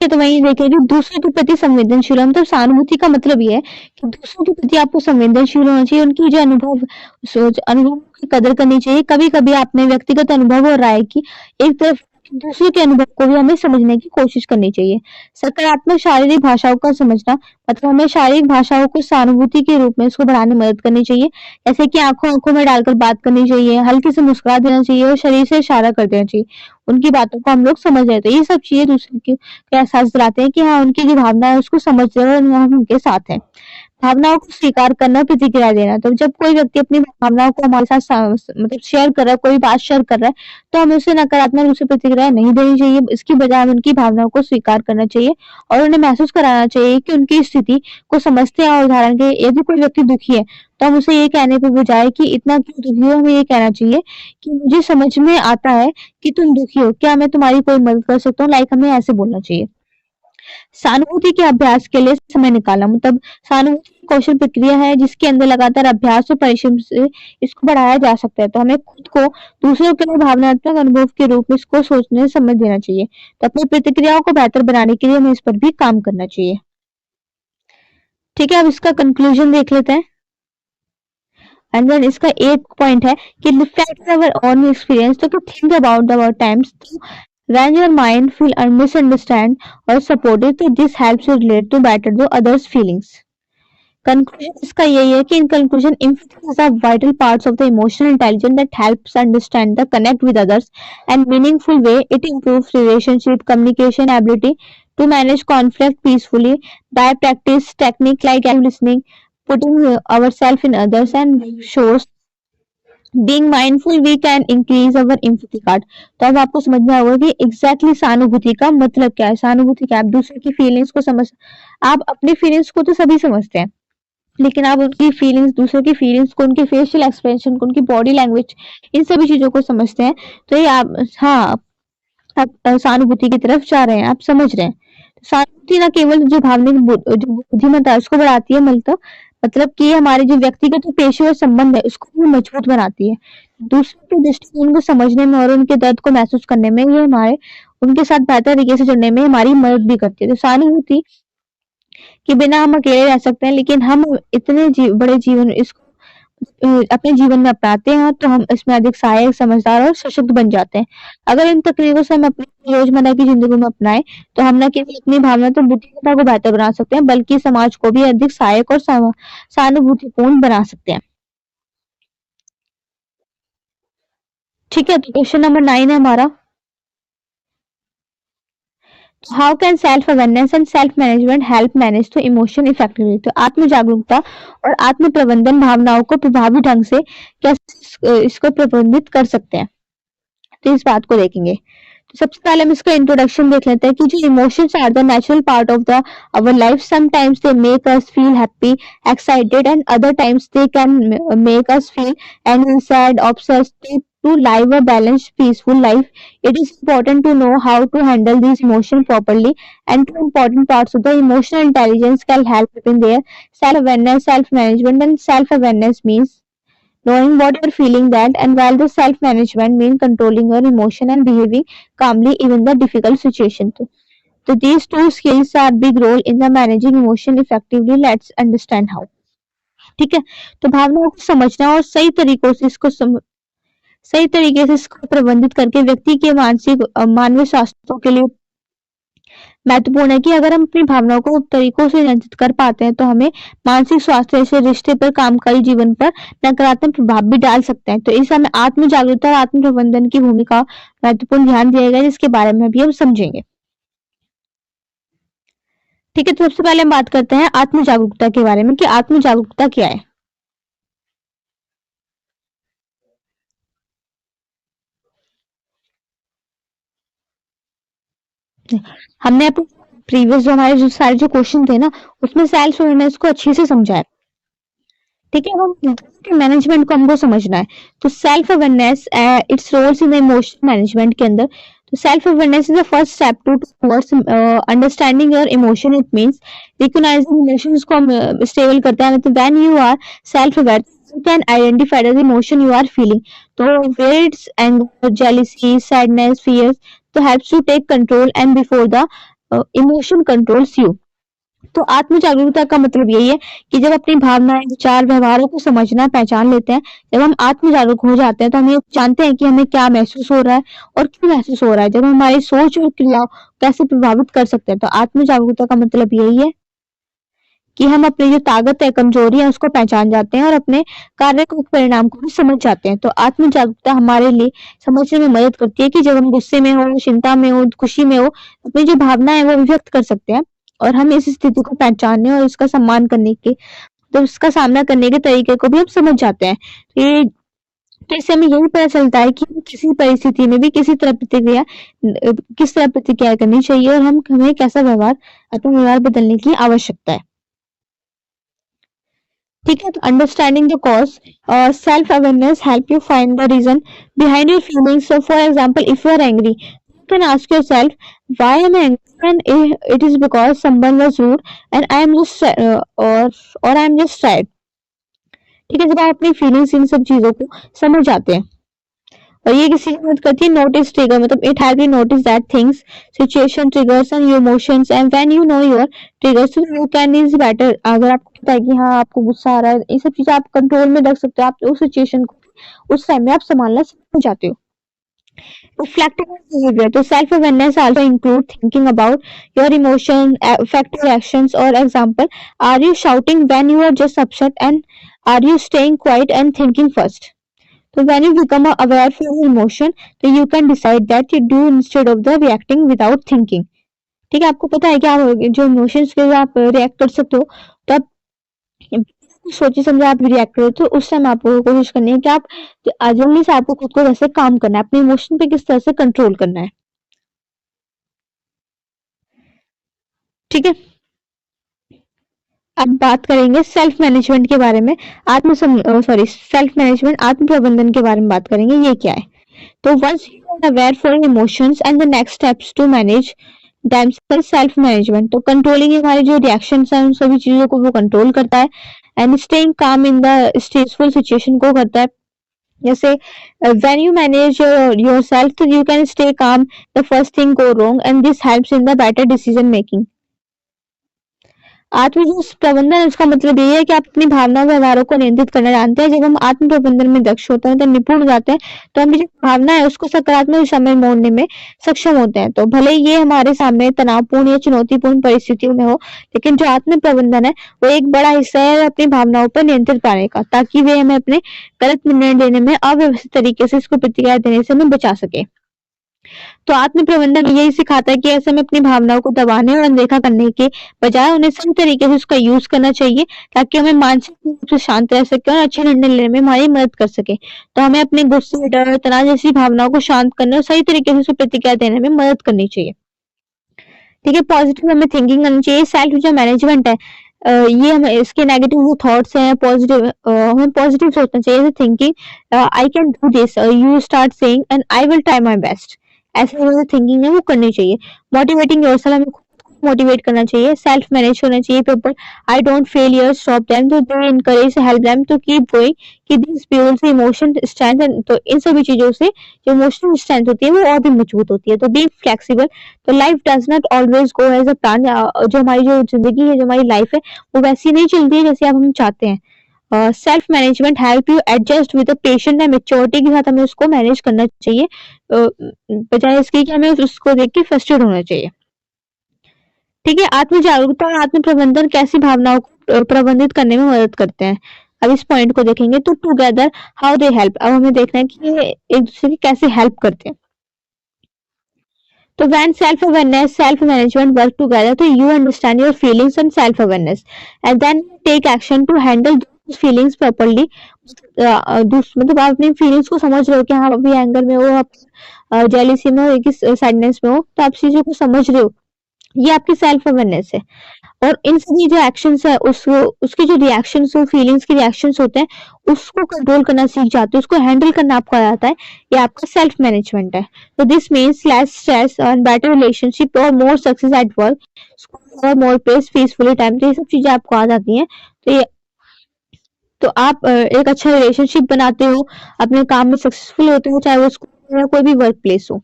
तो वही देखिए कि दूसरों के प्रति संवेदनशील हम, तो सहानुभूति का मतलब ये है कि दूसरों के प्रति आपको संवेदनशील होना चाहिए, उनकी जो अनुभव की कदर करनी चाहिए। कभी कभी आपने व्यक्तिगत अनुभव और राय की एक तरफ दूसरे के अनुभव को भी हमें समझने की कोशिश करनी चाहिए। सकारात्मक शारीरिक भाषाओं का समझना मतलब हमें शारीरिक भाषाओं को सहानुभूति के रूप में उसको बढ़ाने में मदद करनी चाहिए। जैसे कि आँखों-आँखों में डालकर बात करनी चाहिए, हल्के से मुस्कुरा देना चाहिए और शरीर से इशारा कर देना चाहिए। उनकी बातों को हम लोग समझ रहे हैं। तो ये सब चीज़ें दूसरे के एहसास दिलाते हैं कि हाँ, उनकी जो भावना है उसको समझ रहे हैं और हम उनके साथ हैं। भावनाओं को स्वीकार करना, प्रतिक्रिया देना। तो जब कोई व्यक्ति अपनी भावनाओं को हमारे साथ मतलब शेयर कर रहा है, कोई बात शेयर कर रहा है, तो हमें उसे नकारात्मक रूप से प्रतिक्रिया नहीं देनी चाहिए। इसकी बजाय हमें उनकी भावनाओं को स्वीकार करना चाहिए और उन्हें महसूस कराना चाहिए कि उनकी स्थिति को समझते हैं। और उदाहरण के यदि कोई व्यक्ति दुखी है, तो हम उसे ये कहने के बजाय कि इतना क्यों दुखी हो, हमें ये कहना चाहिए कि मुझे समझ में आता है कि तुम दुखी हो। क्या मैं तुम्हारी कोई मदद कर सकता हूँ? लाइक हमें ऐसे बोलना चाहिए। सहानुभूति के अभ्यास के लिए समय निकालना मतलब सहानुभूति एक कौशल प्रक्रिया है जिसके अंदर लगातार अभ्यास और परिश्रम से इसको बढ़ाया जा सकता है। तो हमें खुद को दूसरों के लिए भावनात्मक अनुभव के रूप में इसको सोचने समझ देना चाहिए। तो अपनी प्रतिक्रियाओं को बेहतर बनाने के लिए हमें इस पर भी काम करना चाहिए। ठीक है, अब इसका कंक्लूजन देख लेते हैं। एंड देन इसका एक पॉइंट है कि रिफ्लेक्ट अवर ओन एक्सपीरियंस तो think about about times when your mind feel misunderstood or supported तो this helps you relate to better to others feelings. Conclusion इसका यही है कि in conclusion empathy is a vital parts of the emotional intelligence that helps understand the connect with others and meaningful way. It improves relationship communication ability to manage conflict peacefully by practice technique like active listening putting ourselves in others and shows being mindful we can increase our empathy card. तो अब आपको समझ में आएगा कि exactly सहानुभूति का मतलब क्या है। सहानुभूति क्या है? आप दूसरे की फीलिंग्स को समझ आप अपनी फीलिंग्स को तो सभी समझते हैं, लेकिन आप उनकी फीलिंग्स दूसरों की फीलिंग्स को, उनके फेशियल एक्सप्रेशन को, उनकी बॉडी लैंग्वेज, इन सभी चीजों को समझते हैं। तो ये आप हाँ आप सहानुभूति की तरफ जा रहे हैं, आप समझ रहे हैं। सहानुभूति ना केवल जो भावनिक जो बुद्धिमत्ता है उसको बढ़ाती है, मतलब कि हमारे जो व्यक्तिगत और पेशेवर संबंध है उसको भी मजबूत बनाती है। दूसरों के दृष्टिकोण को समझने में और उनके दर्द को महसूस करने में ये हमारे उनके साथ बेहतर तरीके से जुड़ने में हमारी मदद भी करती है। तो सहानुभूति के बिना हम अकेले रह सकते हैं, लेकिन हम इतने बड़े जीवन इसको अपने जीवन में अपनाते हैं तो हम इसमें अधिक सहायक, समझदार और सशक्त बन जाते हैं। अगर इन तकनीकों से हम अपनी रोजमर्रा की जिंदगी में अपनाएं तो हम न केवल अपनी भावना तो बुद्धिमत्ता को बेहतर बना सकते हैं, बल्कि समाज को भी अधिक सहायक और सहानुभूतिपूर्ण बना सकते हैं। ठीक है, तो क्वेश्चन नंबर 9 है हमारा, how can self awareness and self management help manage to emotion effectively. तो आत्म जागरूकता और आत्म प्रबंधन भावनाओं को प्रभावी ढंग से कैसे इसको प्रबंधित कर सकते हैं, तो इस बात को देखेंगे। तो सबसे पहले हम इसका इंट्रोडक्शन देख लेते हैं कि जो emotions are the natural part of the our life. Sometimes they make us feel happy, excited and other times they can make us feel angry, sad, obsessed. To live a balanced, peaceful life, it is important to know how to handle these emotions properly. And two important parts of the emotional intelligence can help in their self-awareness, self-management. And self-awareness means knowing what you're feeling that, and while the self-management means controlling your emotion and behaving calmly even the difficult situation. So these two skills are big role in the managing emotion effectively. Let's understand how. ठीक है, तो भावनाओं को समझना और सही तरीकों से सही तरीके से इसको प्रबंधित करके व्यक्ति के मानसिक मानवीय स्वास्थ्य के लिए महत्वपूर्ण है कि अगर हम अपनी भावनाओं को तरीकों से नियंत्रित कर पाते हैं तो हमें मानसिक स्वास्थ्य से रिश्ते पर, कामकाजी जीवन पर नकारात्मक प्रभाव भी डाल सकते हैं। तो इस समय आत्म जागरूकता और आत्म प्रबंधन की भूमिका महत्वपूर्ण ध्यान दिया गया, जिसके बारे में भी हम समझेंगे। ठीक है, तो सबसे पहले हम बात करते हैं आत्म जागरूकता के बारे में कि आत्म जागरूकता क्या है। हमने अपने प्रीवियस जो हमारे जो सारे जो क्वेश्चन थे ना उसमें सेल्फ अवेयरनेस को अच्छे से समझा है। ठीक है, अब मैनेजमेंट को हमको समझना है। तो self awareness its roles in emotional management के अंदर। तो self awareness is the first step towards understanding your emotion. It means recognising emotions को हम स्टेबल करते हैं। तो when you are self aware you can identify the emotion you are feeling. So where it's anger, jealousy, sadness, fears, so helps you take control and before the emotion controls you. तो आत्म जागरूकता का मतलब यही है कि जब अपनी भावनाएं, विचार, व्यवहारों को समझना, पहचान लेते हैं, जब हम आत्म जागरूक हो जाते हैं तो हम ये जानते हैं कि हमें क्या महसूस हो रहा है और क्यों महसूस हो रहा है, जब हमारी सोच और क्रिया कैसे प्रभावित कर सकते हैं। तो आत्म जागरूकता का मतलब यही है कि हम अपनी जो ताकत है, कमजोरी है, उसको पहचान जाते हैं और अपने कार्य को, परिणाम को भी समझ जाते हैं। तो आत्म जागरूकता हमारे लिए समझने में मदद करती है कि जब हम गुस्से में हो, चिंता में हो, खुशी में हो, अपनी जो भावना है वो व्यक्त कर सकते हैं और हम इस स्थिति को पहचानने और इसका सम्मान करने के, तो इसका सामना करने के तरीके को भी हम समझ जाते हैं। ये तो इससे हमें यही पता चलता है कि किसी परिस्थिति में भी किस तरह प्रतिक्रिया करनी चाहिए और हमें कैसा व्यवहार, अपना व्यवहार बदलने की आवश्यकता है। ठीक है, तो understanding the cause, self awareness help you find the reason behind your feelings. So for example, if you are angry, you can ask yourself, why am I angry? And it is because someone was rude and I am just or I am just tired. ठीक है, जब आप अपनी feelings, इन सब चीजों को समझ जाते हैं और ये किसी की मदद करती है नोटिस ट्रिगर, मतलब it help you notice that things, situation, triggers and your emotions, and when you know your triggers you can is better. अगर आपको पता है कि हाँ आपको गुस्सा आ रहा है, ये सब चीजें आप कंट्रोल में रख सकते हो, आप उस सिचुएशन को उस टाइम में आप संभालना सीख जाते हो. Reflective behavior. So self-awareness also include thinking about your emotion, affect your actions. Or example, are you shouting when you are just upset, and are you staying quiet and thinking first? So when you become aware of your emotion, तो you can decide that you do instead of the reacting without thinking. ठीक है, आपको पता है कि आप जो emotions के आप रिएक्ट कर सकते हो, तो आप सोचे समझे आप रिएक्ट करो, तो उस टाइम आपको कोशिश करनी है कि आप जल्दी से आपको खुद को वैसे काम करना है, अपने इमोशन पे किस तरह से कंट्रोल करना है. ठीक है, अब बात करेंगे सेल्फ मैनेजमेंट के बारे में. सेल्फ मैनेजमेंट, आत्म प्रबंधन के बारे में बात करेंगे. ये क्या है? तो once you are aware for emotions and the next steps to manage themselves, self management. तो कंट्रोलिंग हमारे जो रिएक्शंस हैं उन सभी चीजों को वो कंट्रोल करता है एंड स्टेइंग काम इन द स्ट्रेसफुल सिचुएशन को करता है. जैसे व्हेन यू मैनेज योरसेल्फ, तो you can stay calm the first thing go wrong and this helps in the better decision making. आत्म जो प्रबंधन है उसका मतलब ये है कि आप अपनी भावनाओं व्यवहारों को नियंत्रित करना जानते हैं. जब हम आत्म प्रबंधन में दक्ष होते हैं, तो निपुण हो जाते हैं, तो हमारी जो भावना है उसको सकारात्मक दिशा में मोड़ने में सक्षम होते हैं. तो भले ये हमारे सामने तनावपूर्ण या चुनौतीपूर्ण परिस्थितियों में हो, लेकिन जो आत्म प्रबंधन है वो एक बड़ा हिस्सा है अपनी भावनाओं पर नियंत्रित पाने का, ताकि वे हमें अपने गलत निर्णय लेने में अव्यवस्थित तरीके से इसको प्रतिक्रिया देने से हमें बचा सके. तो आत्म प्रबंधन यही सिखाता है कि ऐसे में अपनी भावनाओं को दबाने और अनदेखा करने के बजाय उन्हें सही तरीके से उसका यूज करना चाहिए, ताकि हमें मानसिक रूप से शांत रह सके और अच्छे निर्णय लेने में हमारी मदद कर सके. तो हमें अपने गुस्से, डर, तनाव जैसी भावनाओं को शांत करने और सही तरीके से उसे प्रतिक्रिया देने में मदद करनी चाहिए. ठीक है, पॉजिटिव हमें थिंकिंग करनी चाहिए. सेल्फ जो मैनेजमेंट है, ये हमें इसके नेगेटिव जो थॉट्स हैं, पॉजिटिव हमें पॉजिटिव सोचना चाहिए. Thinking, I can do this, you start saying and I will try my best. ऐसे जो थिंकिंग है वो करनी चाहिए. मोटिवेटिंग योरसेल्फ, हमें खुद को मोटिवेट करना चाहिए. सेल्फ मैनेज होना चाहिए. People I don't fail your stop them, तो they encourage help them to keep going, कि दिस बिल्ड्स इमोशन स्ट्रेंथ. तो इन सभी चीजों से जो इमोशनल स्ट्रेंथ होती है वो और भी मजबूत होती है. तो बी फ्लेक्सिबल. तो life does not always go as a plan. जो हमारी जो जिंदगी है, जो हमारी लाइफ है, वो वैसी नहीं चलती है जैसे अब हम चाहते हैं. Self management help you adjust with patient and maturity के साथ हमें उसको मैनेज करना चाहिए, बजाय इसके कि हमें उसको देख के फ्रस्ट्रेट होना चाहिए. ठीक है, आत्म जागरूकता और आत्म प्रबंधन कैसी भावनाओं को प्रबंधित करने में मदद करते हैं. अब इस पॉइंट को देखेंगे. तो टुगेदर हाउ दे हेल्प. अब हमें देखना है कि ये एक दूसरे की कैसे हेल्प करते हैं. तो when self awareness, self management work together, तो you understand your feelings and self awareness and then take action to handle those feelings properly. मतलब आप अपनी फीलिंग्स को समझ रहे हो कि हाँ अभी एंगर में हो, आप जेलिसी में हो, किस सैडनेस में हो, तो आप चीजों को समझ रहे हो. ये आपकी सेल्फ अवेयरनेस है. और इन सभी जो एक्शंस है उसके जो रिएक्शंस, फीलिंग्स के रिएक्शंस होते हैं, उसको कंट्रोल करना सीख जाते हो, उसको हैंडल करना आपको आ जाता है. ये आपका सेल्फ मैनेजमेंट है. तो दिस मीन्स लेस स्ट्रेस और बेटर रिलेशनशिप और मोर सक्सेस एट वर्क और मोर पेस, पीसफुली टाइम. तो ये सब चीजें आपको आ जाती हैं. तो ये तो आप एक अच्छा रिलेशनशिप बनाते हो, अपने काम में सक्सेसफुल होते हो, चाहे वो स्कूल या कोई भी वर्क प्लेस हो,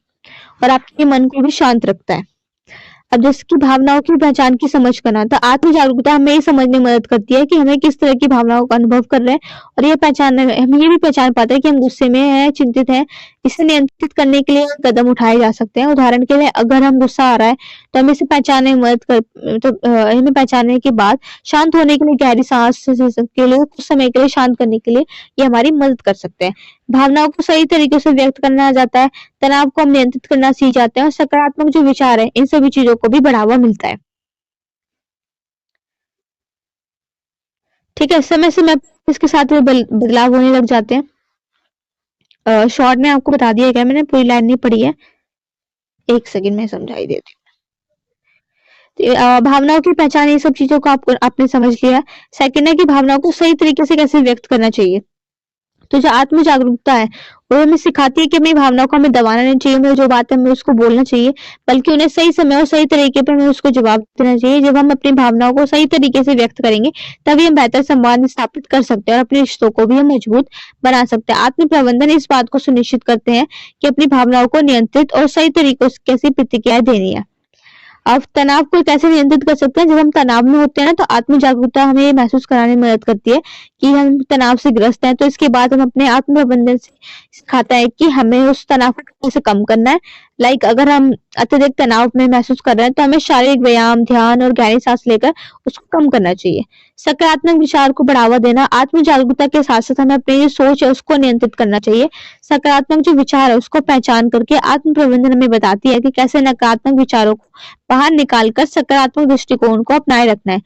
और आपके मन को भी शांत रखता है. अब जिसकी भावनाओं की पहचान की समझ करना, तो आत्म जागरूकता हमें ये समझने में मदद करती है कि हमें किस तरह की भावनाओं का अनुभव कर रहे हैं, और ये पहचान हम ये भी पहचान पाते हैं कि हम गुस्से में हैं, चिंतित हैं। इसे नियंत्रित करने के लिए कदम उठाए जा सकते हैं। उदाहरण के लिए अगर हम गुस्सा आ रहा है तो हमें इसे पहचानने में मदद कर तो हमें पहचानने के बाद शांत होने के लिए गहरी सांस के लिए कुछ समय के लिए शांत करने के लिए ये हमारी मदद कर सकते हैं। भावनाओं को सही तरीके से व्यक्त करना आ जाता है, तनाव को हम नियंत्रित करना सीख जाते हैं, और सकारात्मक जो विचार है इन सभी चीजों को भी बढ़ावा मिलता है। ठीक है, समय समय पर इसके साथ में बदलाव होने लग जाते हैं। शॉर्ट में आपको बता दिया गया, मैंने पूरी लाइन नहीं पढ़ी है, एक सेकंड में समझाई देती हूँ। भावनाओं की पहचान, ये सब चीजों को आपने समझ लिया। सेकंड है कि भावनाओं को सही तरीके से कैसे व्यक्त करना चाहिए। तो जो आत्म जागरूकता है वो हमें सिखाती है कि अपनी भावनाओं को हमें दबाना नहीं चाहिए, हमें जो बात है हमें उसको बोलना चाहिए, बल्कि उन्हें सही समय और सही तरीके पर हमें उसको जवाब देना चाहिए। जब हम अपनी भावनाओं को सही तरीके से व्यक्त करेंगे तभी हम बेहतर संवाद स्थापित कर सकते हैं और अपने रिश्तों को भी हम मजबूत बना सकते हैं। आत्म प्रबंधन इस बात को सुनिश्चित करते हैं कि अपनी भावनाओं को नियंत्रित और सही तरीकों से कैसी प्रतिक्रिया देनी है। अब तनाव को कैसे नियंत्रित कर सकते हैं। जब हम तनाव में होते हैं ना, तो आत्म जागरूकता हमें ये महसूस कराने में मदद करती है कि हम तनाव से ग्रस्त हैं। तो इसके बाद हम अपने आत्म प्रबंधन से सिखाता है कि हमें उस तनाव को कैसे कम करना है। लाइक अगर हम अत्यधिक तनाव में महसूस कर रहे हैं तो हमें शारीरिक व्यायाम, ध्यान और गहरी सांस लेकर उसको कम करना चाहिए। सकारात्मक विचार को बढ़ावा देना, आत्म जागरूकता के साथ साथ हमें अपनी जो सोच है उसको नियंत्रित करना चाहिए। सकारात्मक जो विचार है उसको पहचान करके आत्म प्रबंधन हमें बताती है कि कैसे नकारात्मक विचारों को बाहर निकालकर सकारात्मक दृष्टिकोण को अपनाए रखना है।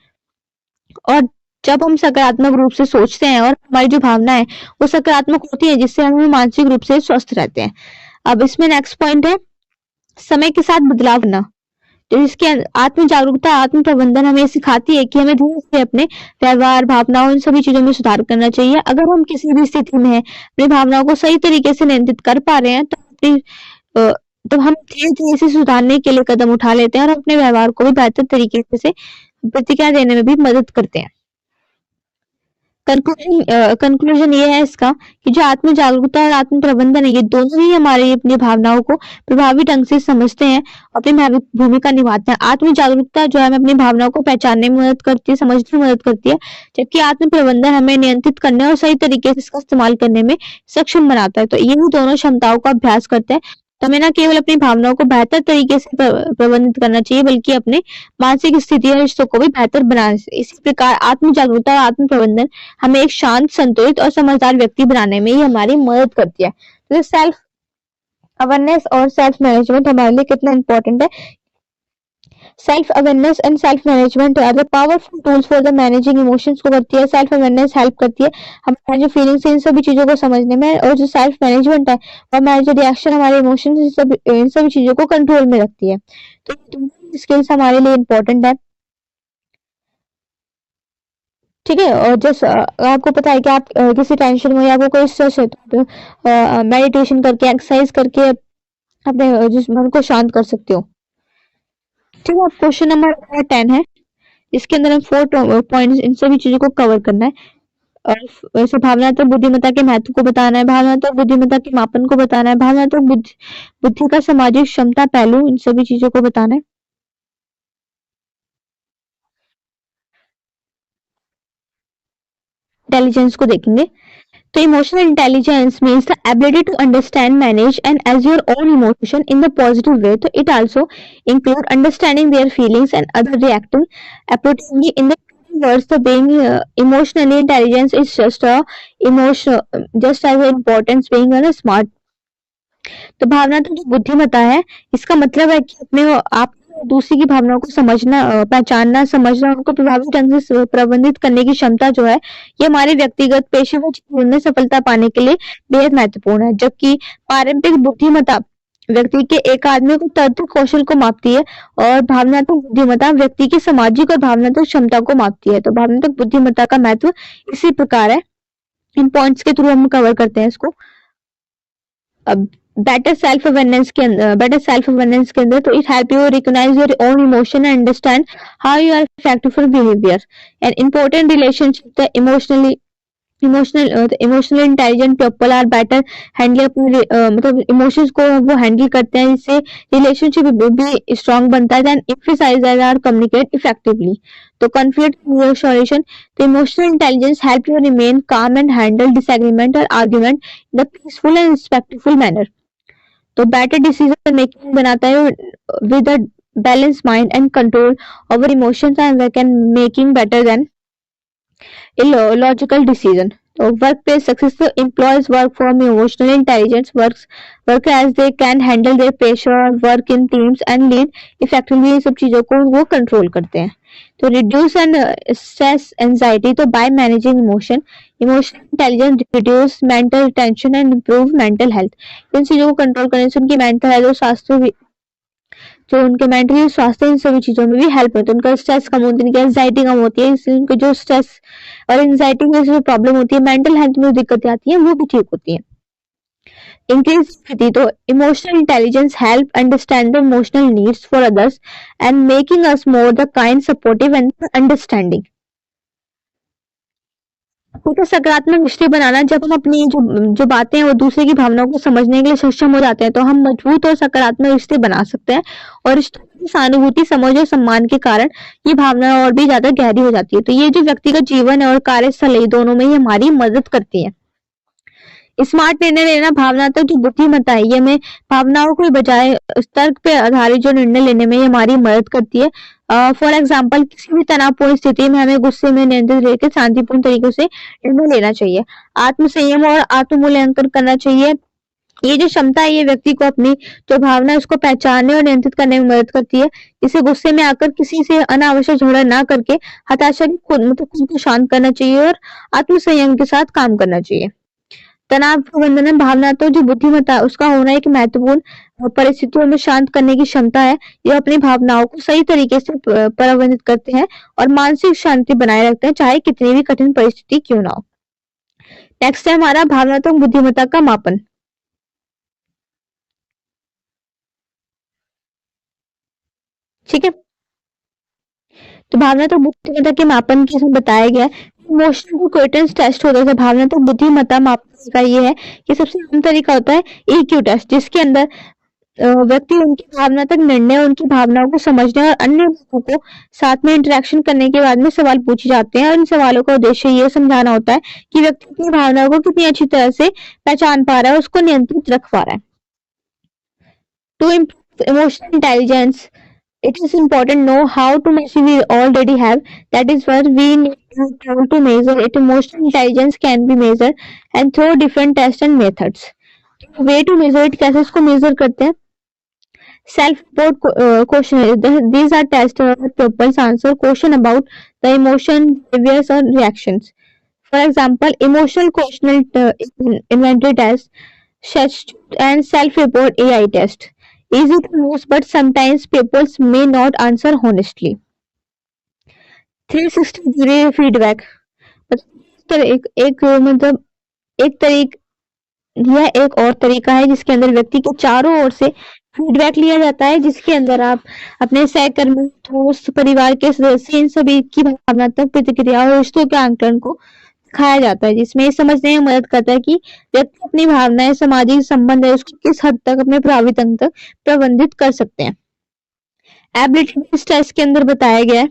और जब हम सकारात्मक रूप से सोचते हैं और हमारी जो भावना है वो सकारात्मक होती है, जिससे हम मानसिक रूप से स्वस्थ रहते हैं। अब इसमें नेक्स्ट पॉइंट है समय के साथ बदलाव करना। तो इसके आत्म जागरूकता, आत्म प्रबंधन हमें सिखाती है कि हमें धीरे से अपने व्यवहार, भावनाओं, इन सभी चीजों में सुधार करना चाहिए। अगर हम किसी भी स्थिति में अपनी भावनाओं को सही तरीके से नियंत्रित कर पा रहे हैं तो अ, तो हम धीरे धीरे से सुधारने के लिए कदम उठा लेते हैं और अपने व्यवहार को भी बेहतर तरीके से प्रतिक्रिया देने में भी मदद करते हैं। कंक्लूजन ये है इसका कि जो आत्म जागरूकता और आत्म प्रबंधन है, ये दोनों ही हमारी अपनी भावनाओं को प्रभावी ढंग से समझते हैं, अपनी भूमिका निभाते हैं। आत्म जागरूकता जो है हमें अपनी भावनाओं को पहचानने में मदद करती है, समझने में मदद करती है, जबकि आत्म प्रबंधन हमें नियंत्रित करने और सही तरीके से इसका इस्तेमाल करने में सक्षम बनाता है। तो यही दोनों क्षमताओं का अभ्यास करते हैं। तो हमें ना केवल अपनी भावनाओं को बेहतर तरीके से प्रबंधित करना चाहिए, बल्कि अपने मानसिक स्थिति और रिश्तों को भी बेहतर बनाना चाहिए। इसी प्रकार आत्म जागरूकता और आत्म प्रबंधन हमें एक शांत, संतुलित और समझदार व्यक्ति बनाने में ही हमारी मदद करती है। तो सेल्फ अवेयरनेस और सेल्फ मैनेजमेंट हमारे लिए कितना इंपॉर्टेंट है। Self awareness and self management are the powerful tools for the managing emotions को करती है। सेल्फ अवेयरनेस हेल्प करती है हमारे जो फीलिंग्स है इन सभी चीजों को समझने में, और जो सेल्फ मैनेजमेंट है वो हमारे जो रिएक्शन, हमारे इमोशंस, इन सभी चीजों को कंट्रोल में रखती है। तो ये स्किल्स हमारे लिए इम्पोर्टेंट है। ठीक है, और जैसे आपको पता है कि आप किसी टेंशन में या आपको कोई स्ट्रेस है तो मेडिटेशन करके, एक्सरसाइज करके अपने जिस मन को शांत कर सकते हो। ठीक है, क्वेश्चन नंबर 10 है, इसके अंदर हम 4 पॉइंट्स इन सभी चीजों को कवर करना है। और वैसे भावनात्मक बुद्धिमत्ता के महत्व को बताना है, भावनात्मक बुद्धिमत्ता के मापन को बताना है, भावनात्मक बुद्धि का सामाजिक क्षमता पहलू, इन सभी चीजों को बताना है। इंटेलिजेंस को देखेंगे। तो emotional intelligence means the ability to understand, manage, and as your own emotion in the positive way. So it also include understanding their feelings and other reacting appropriately. In the words, the being emotionally intelligence is just a emotion, just as importance being a smart. तो भावनात्मक जो बुद्धिमत्ता है, इसका मतलब है कि अपने आप दूसरे की भावनाओं को समझना, पहचानना, समझना, उनको प्रभावी ढंग से प्रबंधित करने की क्षमता जो है, ये हमारे व्यक्तिगत पेशेवर जीवन में सफलता पाने के लिए बेहद महत्वपूर्ण है। जबकि पारंपरिक बुद्धिमत्ता व्यक्ति के एक आदमी को तर्क कौशल को मापती है, और भावनात्मक बुद्धिमत्ता व्यक्ति की सामाजिक और भावनात्मक क्षमता को मापती है। तो भावनात्मक बुद्धिमत्ता का महत्व इसी प्रकार है। इन पॉइंट्स के थ्रू हम कवर करते हैं इसको। अब बेटर सेल्फ अवेयरनेस के अंदर तो it help you recognise your own emotion and understand how you are effective for behaviour and important relationship the emotionally emotional intelligent people are better handle अपने मतलब इमोशंस को वो हैंडल करते हैं, जिससे रिलेशनशिप भी स्ट्रांग बनता है, then emphasise or communicate effectively. तो कॉन्फ्लिक्ट सॉल्यूशन, तो emotional intelligence help you remain calm and handle disagreement और argument in the peaceful and respectful manner. तो बेटर डिसीजन मेकिंग बनाता है with a balance mind and control over emotions and can making better then illogical decision. So workplace successful employees work from emotional intelligence work as they can handle their pressure, work in teams and lead effectively। इन सब चीजों को वो control करते हैं। तो reduce and stress anxiety, तो by managing emotional intelligence reduce mental tension and improve mental health. इन चीजों को कंट्रोल करने से उनकी मेंटल हेल्थ और स्वास्थ्य, जो उनके मेंटली स्वास्थ्य, इन सभी चीजों में भी हेल्प होती है। उनका स्ट्रेस कम होती है, उनकी एंजाइटी कम होती है, इसलिए उनको जो स्ट्रेस और एंजाइटी की जो प्रॉब्लम होती है, मेंटल हेल्थ में जो दिक्कतें आती हैं वो भी ठीक होती है। इंक्रीज एम्पैथी, तो emotional intelligence help understand the emotional needs for others and making us more the kind supportive and understanding. तो सकारात्मक रिश्ते बनाना, जब हम अपनी जो जो बातें हैं वो दूसरे की भावनाओं को समझने के लिए सक्षम हो जाते हैं, तो हम मजबूत और सकारात्मक रिश्ते बना सकते हैं। और रिश्तों की सहानुभूति, समझ और सम्मान के कारण ये भावना और भी ज्यादा गहरी हो जाती है। तो ये जो व्यक्तिगत जीवन है और कार्यस्थल है, दोनों में ही हमारी मदद करती है। स्मार्ट निर्णय लेना, भावनात्मक जो बुद्धिमत्ता है, ये हमें भावनाओं के बजाय तर्क पे आधारित जो निर्णय लेने में ये हमारी मदद करती है। फॉर एग्जाम्पल, किसी भी तनावपूर्ण स्थिति में हमें गुस्से में नियंत्रित रहकर शांतिपूर्ण तरीके से निर्णय लेना चाहिए। आत्मसंयम और आत्म मूल्यांकन करना चाहिए। ये जो क्षमता है, ये व्यक्ति को अपनी जो भावना है उसको पहचानने और नियंत्रित करने में मदद करती है। इसे गुस्से में आकर किसी से अनावश्यक झगड़ा ना करके हताशा की खुद को शांत करना चाहिए और आत्मसंयम के साथ काम करना चाहिए। तनाव प्रबंधन में भावनात्मक जो बुद्धिमत्ता है, उसका होना एक महत्वपूर्ण परिस्थितियों में शांत करने की क्षमता है। ये अपनी भावनाओं को सही तरीके से प्रबंधित करते हैं और मानसिक शांति बनाए रखते हैं, चाहे कितनी भी कठिन परिस्थिति क्यों ना हो। नेक्स्ट है हमारा भावनात्मक बुद्धिमत्ता का मापन। ठीक है, तो भावनात्मक बुद्धिमत्ता के मापन के इसमें बताया गया है। इमोशनल क्वेटेंस टेस्ट होता है भावनात्मक बुद्धिमत्ता मापने का। ये है कि सबसे आम तरीका होता है EQ टेस्ट, जिसके अंदर व्यक्ति उनकी भावनात्मक निर्णय, उनकी भावनाओं को समझने और अन्य लोगों को साथ में इंटरेक्शन करने के बाद में सवाल पूछे जाते हैं। और इन सवालों का उद्देश्य ये समझाना होता है कि व्यक्ति अपनी भावनाओं को कितनी अच्छी तरह से पहचान पा रहा है, उसको नियंत्रित रख पा रहा है। To improve emotional intelligence, it is important know how to measure we already have. That is where we need to measure it. Emotional intelligence can be measured and through different tests and methods. Way to measure it, कैसे इसको measure करते हैं? Self report questionnaire, these are tests where pupils answer question about the emotion, behaviors or reactions. For example, emotional questionnaire inventory test, and self report AI test. Easy to use, but sometimes people may not answer honestly. 360 degree feedback, मतलब एक तरीक यह एक और तरीका है जिसके अंदर व्यक्ति के चारों ओर से फीडबैक लिया जाता है, जिसके अंदर आप अपने सहकर्मी, दोस्त, परिवार के सदस्य, इन सभी की भावनात्मक प्रतिक्रिया और रिश्तों के आंकलन को दिखाया जाता है, जिसमें ये समझने में मदद करता है कि व्यक्ति अपनी भावनाएं, सामाजिक संबंध है उसको किस हद तक अपने प्रभावित अंग तक प्रबंधित कर सकते हैं। एबिलिटी टेस्ट के अंदर बताया गया है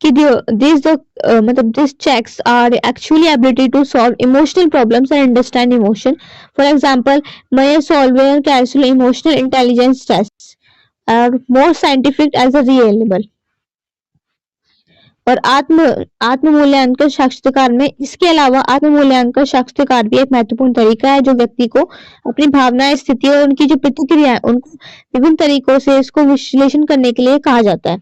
कि this checks are actually ability to solve emotional problems and understand emotion. For example, Meyer Solver Castle emotional intelligence test are more scientific as a reliable. और आत्म मूल्यांकन साक्षात्कार में, इसके अलावा आत्म मूल्यांकन साक्षात्कार भी एक महत्वपूर्ण तरीका है जो व्यक्ति को अपनी भावनाएं, स्थिति और उनकी जो प्रतिक्रिया है उनको विभिन्न तरीकों से इसको विश्लेषण करने के लिए कहा जाता है।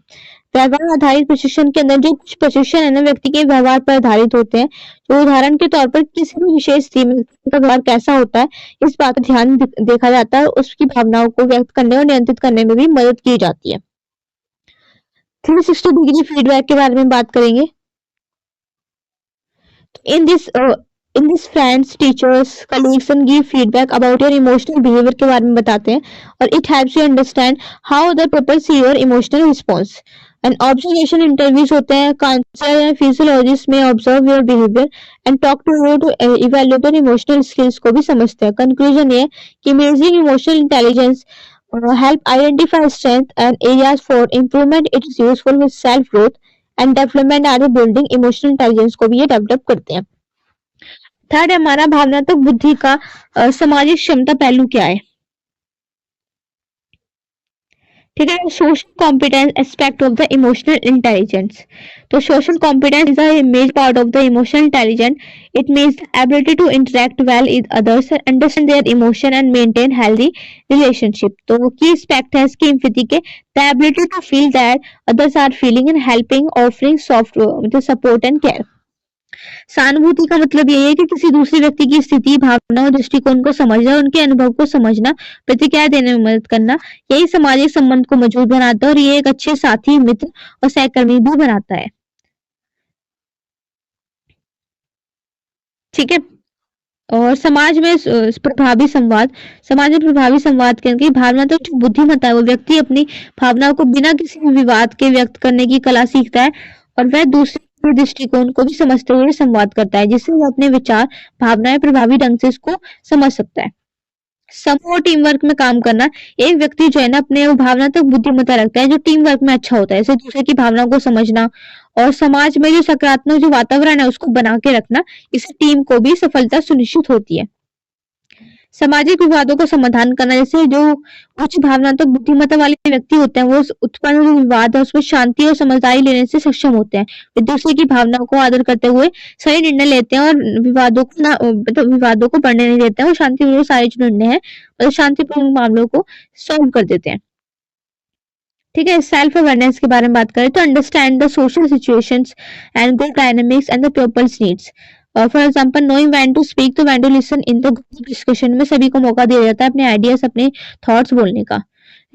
व्यवहार आधारित प्रशिक्षण के अंदर जो कुछ प्रशिक्षण है ना, व्यक्ति के व्यवहार पर आधारित होते हैं। जो उदाहरण के तौर पर किसी भी विशेष स्थिति में का व्यवहार कैसा होता है, इस बात पर ध्यान देखा जाता है, उसकी भावनाओं को व्यक्त करने और नियंत्रित करने में भी मदद की जाती है। 360 डिग्री फीडबैक के बारे में बात करेंगे। In this friends, teachers, colleagues and give feedback about your emotional behaviour के बारे में बताते हैं और it helps you understand how other people see your emotional response. And observation interviews होते हैं, काउंसलर एंड फिजियोलॉजिस्ट में observe your behaviour and talk to you to evaluate your emotional skills को भी समझते हैं। कंक्लूजन ये कि measuring emotional intelligence help identify strength and areas for improvement. It is useful with self growth and development and building emotional intelligence को भी ये develop करते हैं। थर्ड हमारा भावनात्मक बुद्धि का सामाजिक क्षमता पहलू क्या है। ठीक है, social competence aspect of the emotional intelligence. तो social competence is a major part of the emotional intelligence. It means the ability to interact well with others, understand their emotion and maintain healthy relationship. तो key aspect है इसकी empathy के, the ability to feel that others are feeling and helping, offering soft support and care. सहानुभूति का मतलब यही है कि किसी दूसरे व्यक्ति की स्थिति, भावना और दृष्टिकोण को समझना, उनके अनुभव को समझना, प्रतिक्रिया देने में मदद करना। यही सामाजिक संबंध को मजबूत बनाता है और ये एक अच्छे साथी, मित्र और सहकर्मी भी बनाता है। ठीक है। और समाज में प्रभावी संवाद, समाज में प्रभावी संवाद के अंदर भावनात्मक जो बुद्धिमत्ता है वो व्यक्ति अपनी भावनाओं को बिना किसी विवाद के व्यक्त करने की कला सीखता है और वह दूसरे के दृष्टिकोण को भी समझते हुए संवाद करता है, जिससे वह अपने विचार, भावनाएं प्रभावी ढंग से इसको समझ सकता है। समूह और टीम वर्क में काम करना, एक व्यक्ति जो है ना अपने वो भावनात्मक बुद्धिमत्ता रखता है जो टीम वर्क में अच्छा होता है, जैसे दूसरे की भावनाओं को समझना और समाज में जो सकारात्मक जो वातावरण है उसको बना के रखना, इससे टीम को भी सफलता सुनिश्चित होती है। सामाजिक विवादों का समाधान करना, जैसे जो उच्च भावनात्मक बुद्धिमत्ता वाले व्यक्ति होते हैं वो उत्पन्न जो विवाद है उसमें शांति और समझदारी लेने से सक्षम होते हैं। वे दूसरे की भावनाओं को आदर करते हुए सही निर्णय लेते हैं और विवादों को ना मतलब विवादों को बढ़ने नहीं देते हैं और शांतिपूर्वक सारे जो निर्णय है मतलब शांतिपूर्वक मामलों को सॉल्व कर देते हैं। ठीक है, सेल्फ अवेयरनेस के बारे में बात करें तो understand the social situations and group dynamics and the peoples needs. For example knowing when to speak तो when to listen in the group discussion में सभी को मौका दिया जाता है अपने आइडियाज, अपने थॉट्स बोलने का।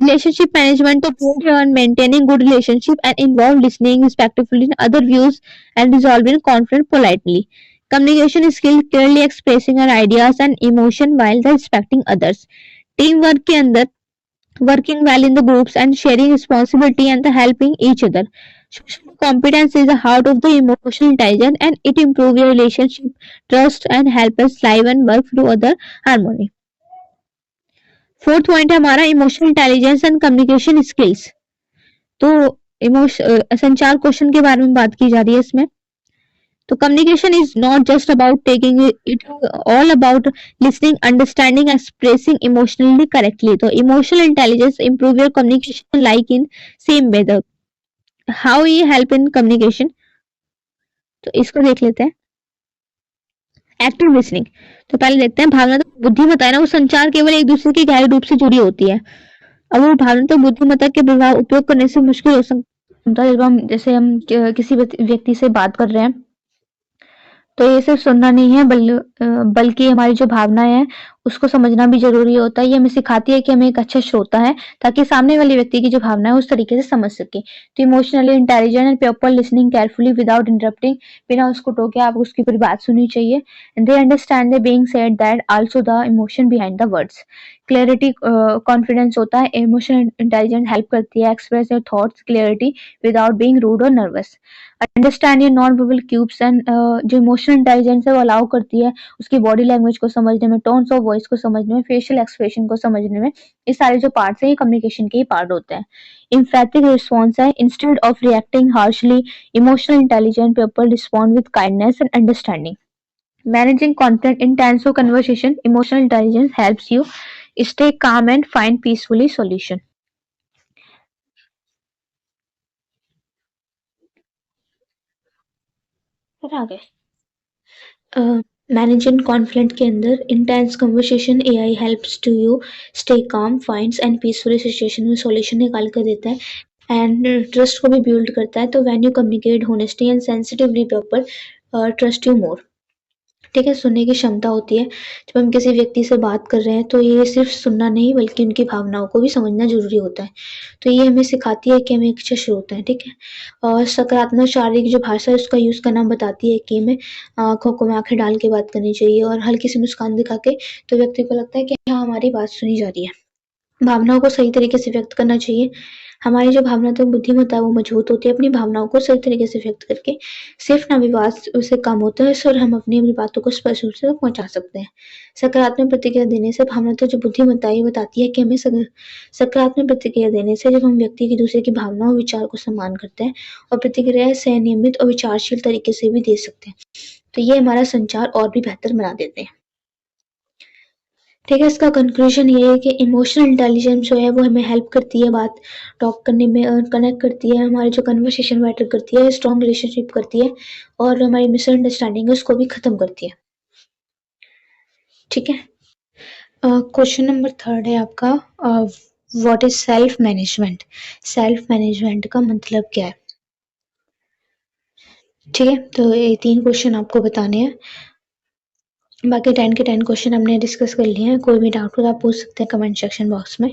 रिलेशनशिप मैनेजमेंट तो build on maintaining good relationship and involve listening respectfully in other views and resolving conflict politely. Communication skill clearly expressing our ideas and emotion while respecting others. Teamwork के अंदर working well in the groups and sharing responsibility and the helping each other. Social competence is the heart of the emotional intelligence and it improves your relationship, trust and help us live and work through other harmony. Fourth point है हमारा emotional intelligence and communication skills. तो संचार कौशल के बारे में बात की जा रही है इसमें। तो communication is not just about taking it, all about listening, understanding, expressing emotionally correctly. तो emotional intelligence improve your communication like in same way. The how ये हेल्प इन कम्युनिकेशन, तो इसको देख लेते हैं। एक्टिव लिसनिंग, तो पहले देखते हैं भावनात्मक बुद्धिमत्ता है ना वो संचार केवल एक दूसरे के गहरे रूप से जुड़ी होती है। अब वो भावनात्मक बुद्धिमत्ता के प्रभाव उपयोग करने से मुश्किल हो सकता है। जब हम जैसे हम किसी व्यक्ति से बात कर रहे हैं तो ये सिर्फ सुनना नहीं है बल्कि हमारी जो भावनाएं हैं उसको समझना भी जरूरी होता है। ये हमें सिखाती है कि हमें एक अच्छा श्रोता है ताकि सामने वाले व्यक्ति की जो भावना है उस तरीके से समझ सके। तो emotionally intelligent and proper listening carefully without interrupting, बिना उसको टोके आप उसकी पूरी बात सुननी चाहिए। And they understand the being said that also the emotion behind the words. Clarity confidence होता है। इमोशनल इंटेलिजेंस हेल्प करती है express your thoughts clarity without being rude और nervous. Understand your non verbal cues and जो emotional intelligence है वो allow करती है उसकी बॉडी लैंग्वेज को समझने में, टोन्स ऑफ वॉइस को समझने में, फेशियल एक्सप्रेशन को समझने में। ये सारे जो पार्ट्स हैं ये कम्युनिकेशन के ही पार्ट होते हैं। एम्पैथिक रिस्पॉन्स है। Instead of reacting harshly, emotional intelligent people respond with kindness and understanding. Managing conflict in tense of conversation, emotional intelligence helps you stay calm and find peacefully solution. फिर आगे managing conflict के अंदर intense conversation AI helps to you stay calm, finds and peacefully situation में solution निकाल कर देता है and trust को भी बिल्ड करता है। तो when you communicate honesty and sensitively people trust you more. ठीक है, सुनने की क्षमता होती है। जब हम किसी व्यक्ति से बात कर रहे हैं तो ये सिर्फ सुनना नहीं बल्कि उनकी भावनाओं को भी समझना जरूरी होता है। तो ये हमें सिखाती है कि हमें एक अच्छा श्रोता है। ठीक है, और सकारात्मक शारीरिक जो भाषा है उसका यूज करना बताती है कि हमें आंखों को में आंखें डाल के बात करनी चाहिए और हल्की सी मुस्कान दिखा के, तो व्यक्ति को लगता है कि हाँ हमारी बात सुनी जा रही है। भावनाओं को सही तरीके से व्यक्त करना चाहिए। हमारी जो भावनात्मक बुद्धिमत्ता है वो मजबूत होती है। अपनी भावनाओं को सही तरीके से व्यक्त करके सिर्फ ना विवाद से कम होता है और हम अपनी बातों को स्पष्ट रूप से पहुंचा सकते हैं। सकारात्मक प्रतिक्रिया देने से भावनात्मक जो बुद्धिमत्ता है ये बताती है कि हमें सकारात्मक प्रतिक्रिया देने से जब हम व्यक्ति की दूसरे की भावनाओं और विचार को सम्मान करते हैं और प्रतिक्रिया संयमित और विचारशील तरीके से भी दे सकते हैं, तो ये हमारा संचार और भी बेहतर बना देते हैं। ठीक है, इसका कंक्लूजन ये है कि इमोशनल इंटेलिजेंस जो है वो हमें हेल्प करती है बात टॉक करने में, कनेक्ट करती है, हमारे जो कन्वर्सेशन बेटर करती है, स्ट्रॉन्ग रिलेशनशिप करती है और हमारी मिसअंडरस्टैंडिंग है उसको भी ख़त्म करती है। ठीक है, क्वेश्चन नंबर 3 है आपका, what is self management. Self management का मतलब क्या है? ठीक है, तो ये 3 क्वेश्चन आपको बताने हैं। बाकी 10 के 10 क्वेश्चन हमने डिस्कस कर लिए हैं। कोई भी डाउट हो तो आप पूछ सकते हैं कमेंट सेक्शन बॉक्स में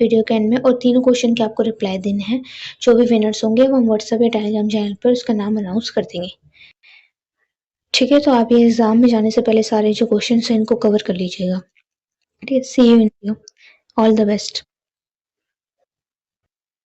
वीडियो के एंड में, और तीनों क्वेश्चन के आपको रिप्लाई देने हैं। जो भी विनर्स होंगे वो हम व्हाट्सएप या टेलीग्राम चैनल पर उसका नाम अनाउंस कर देंगे। ठीक है, तो आप ये एग्जाम में जाने से पहले सारे जो क्वेश्चन हैं इनको कवर कर लीजिएगा। ठीक है, see you in all the best.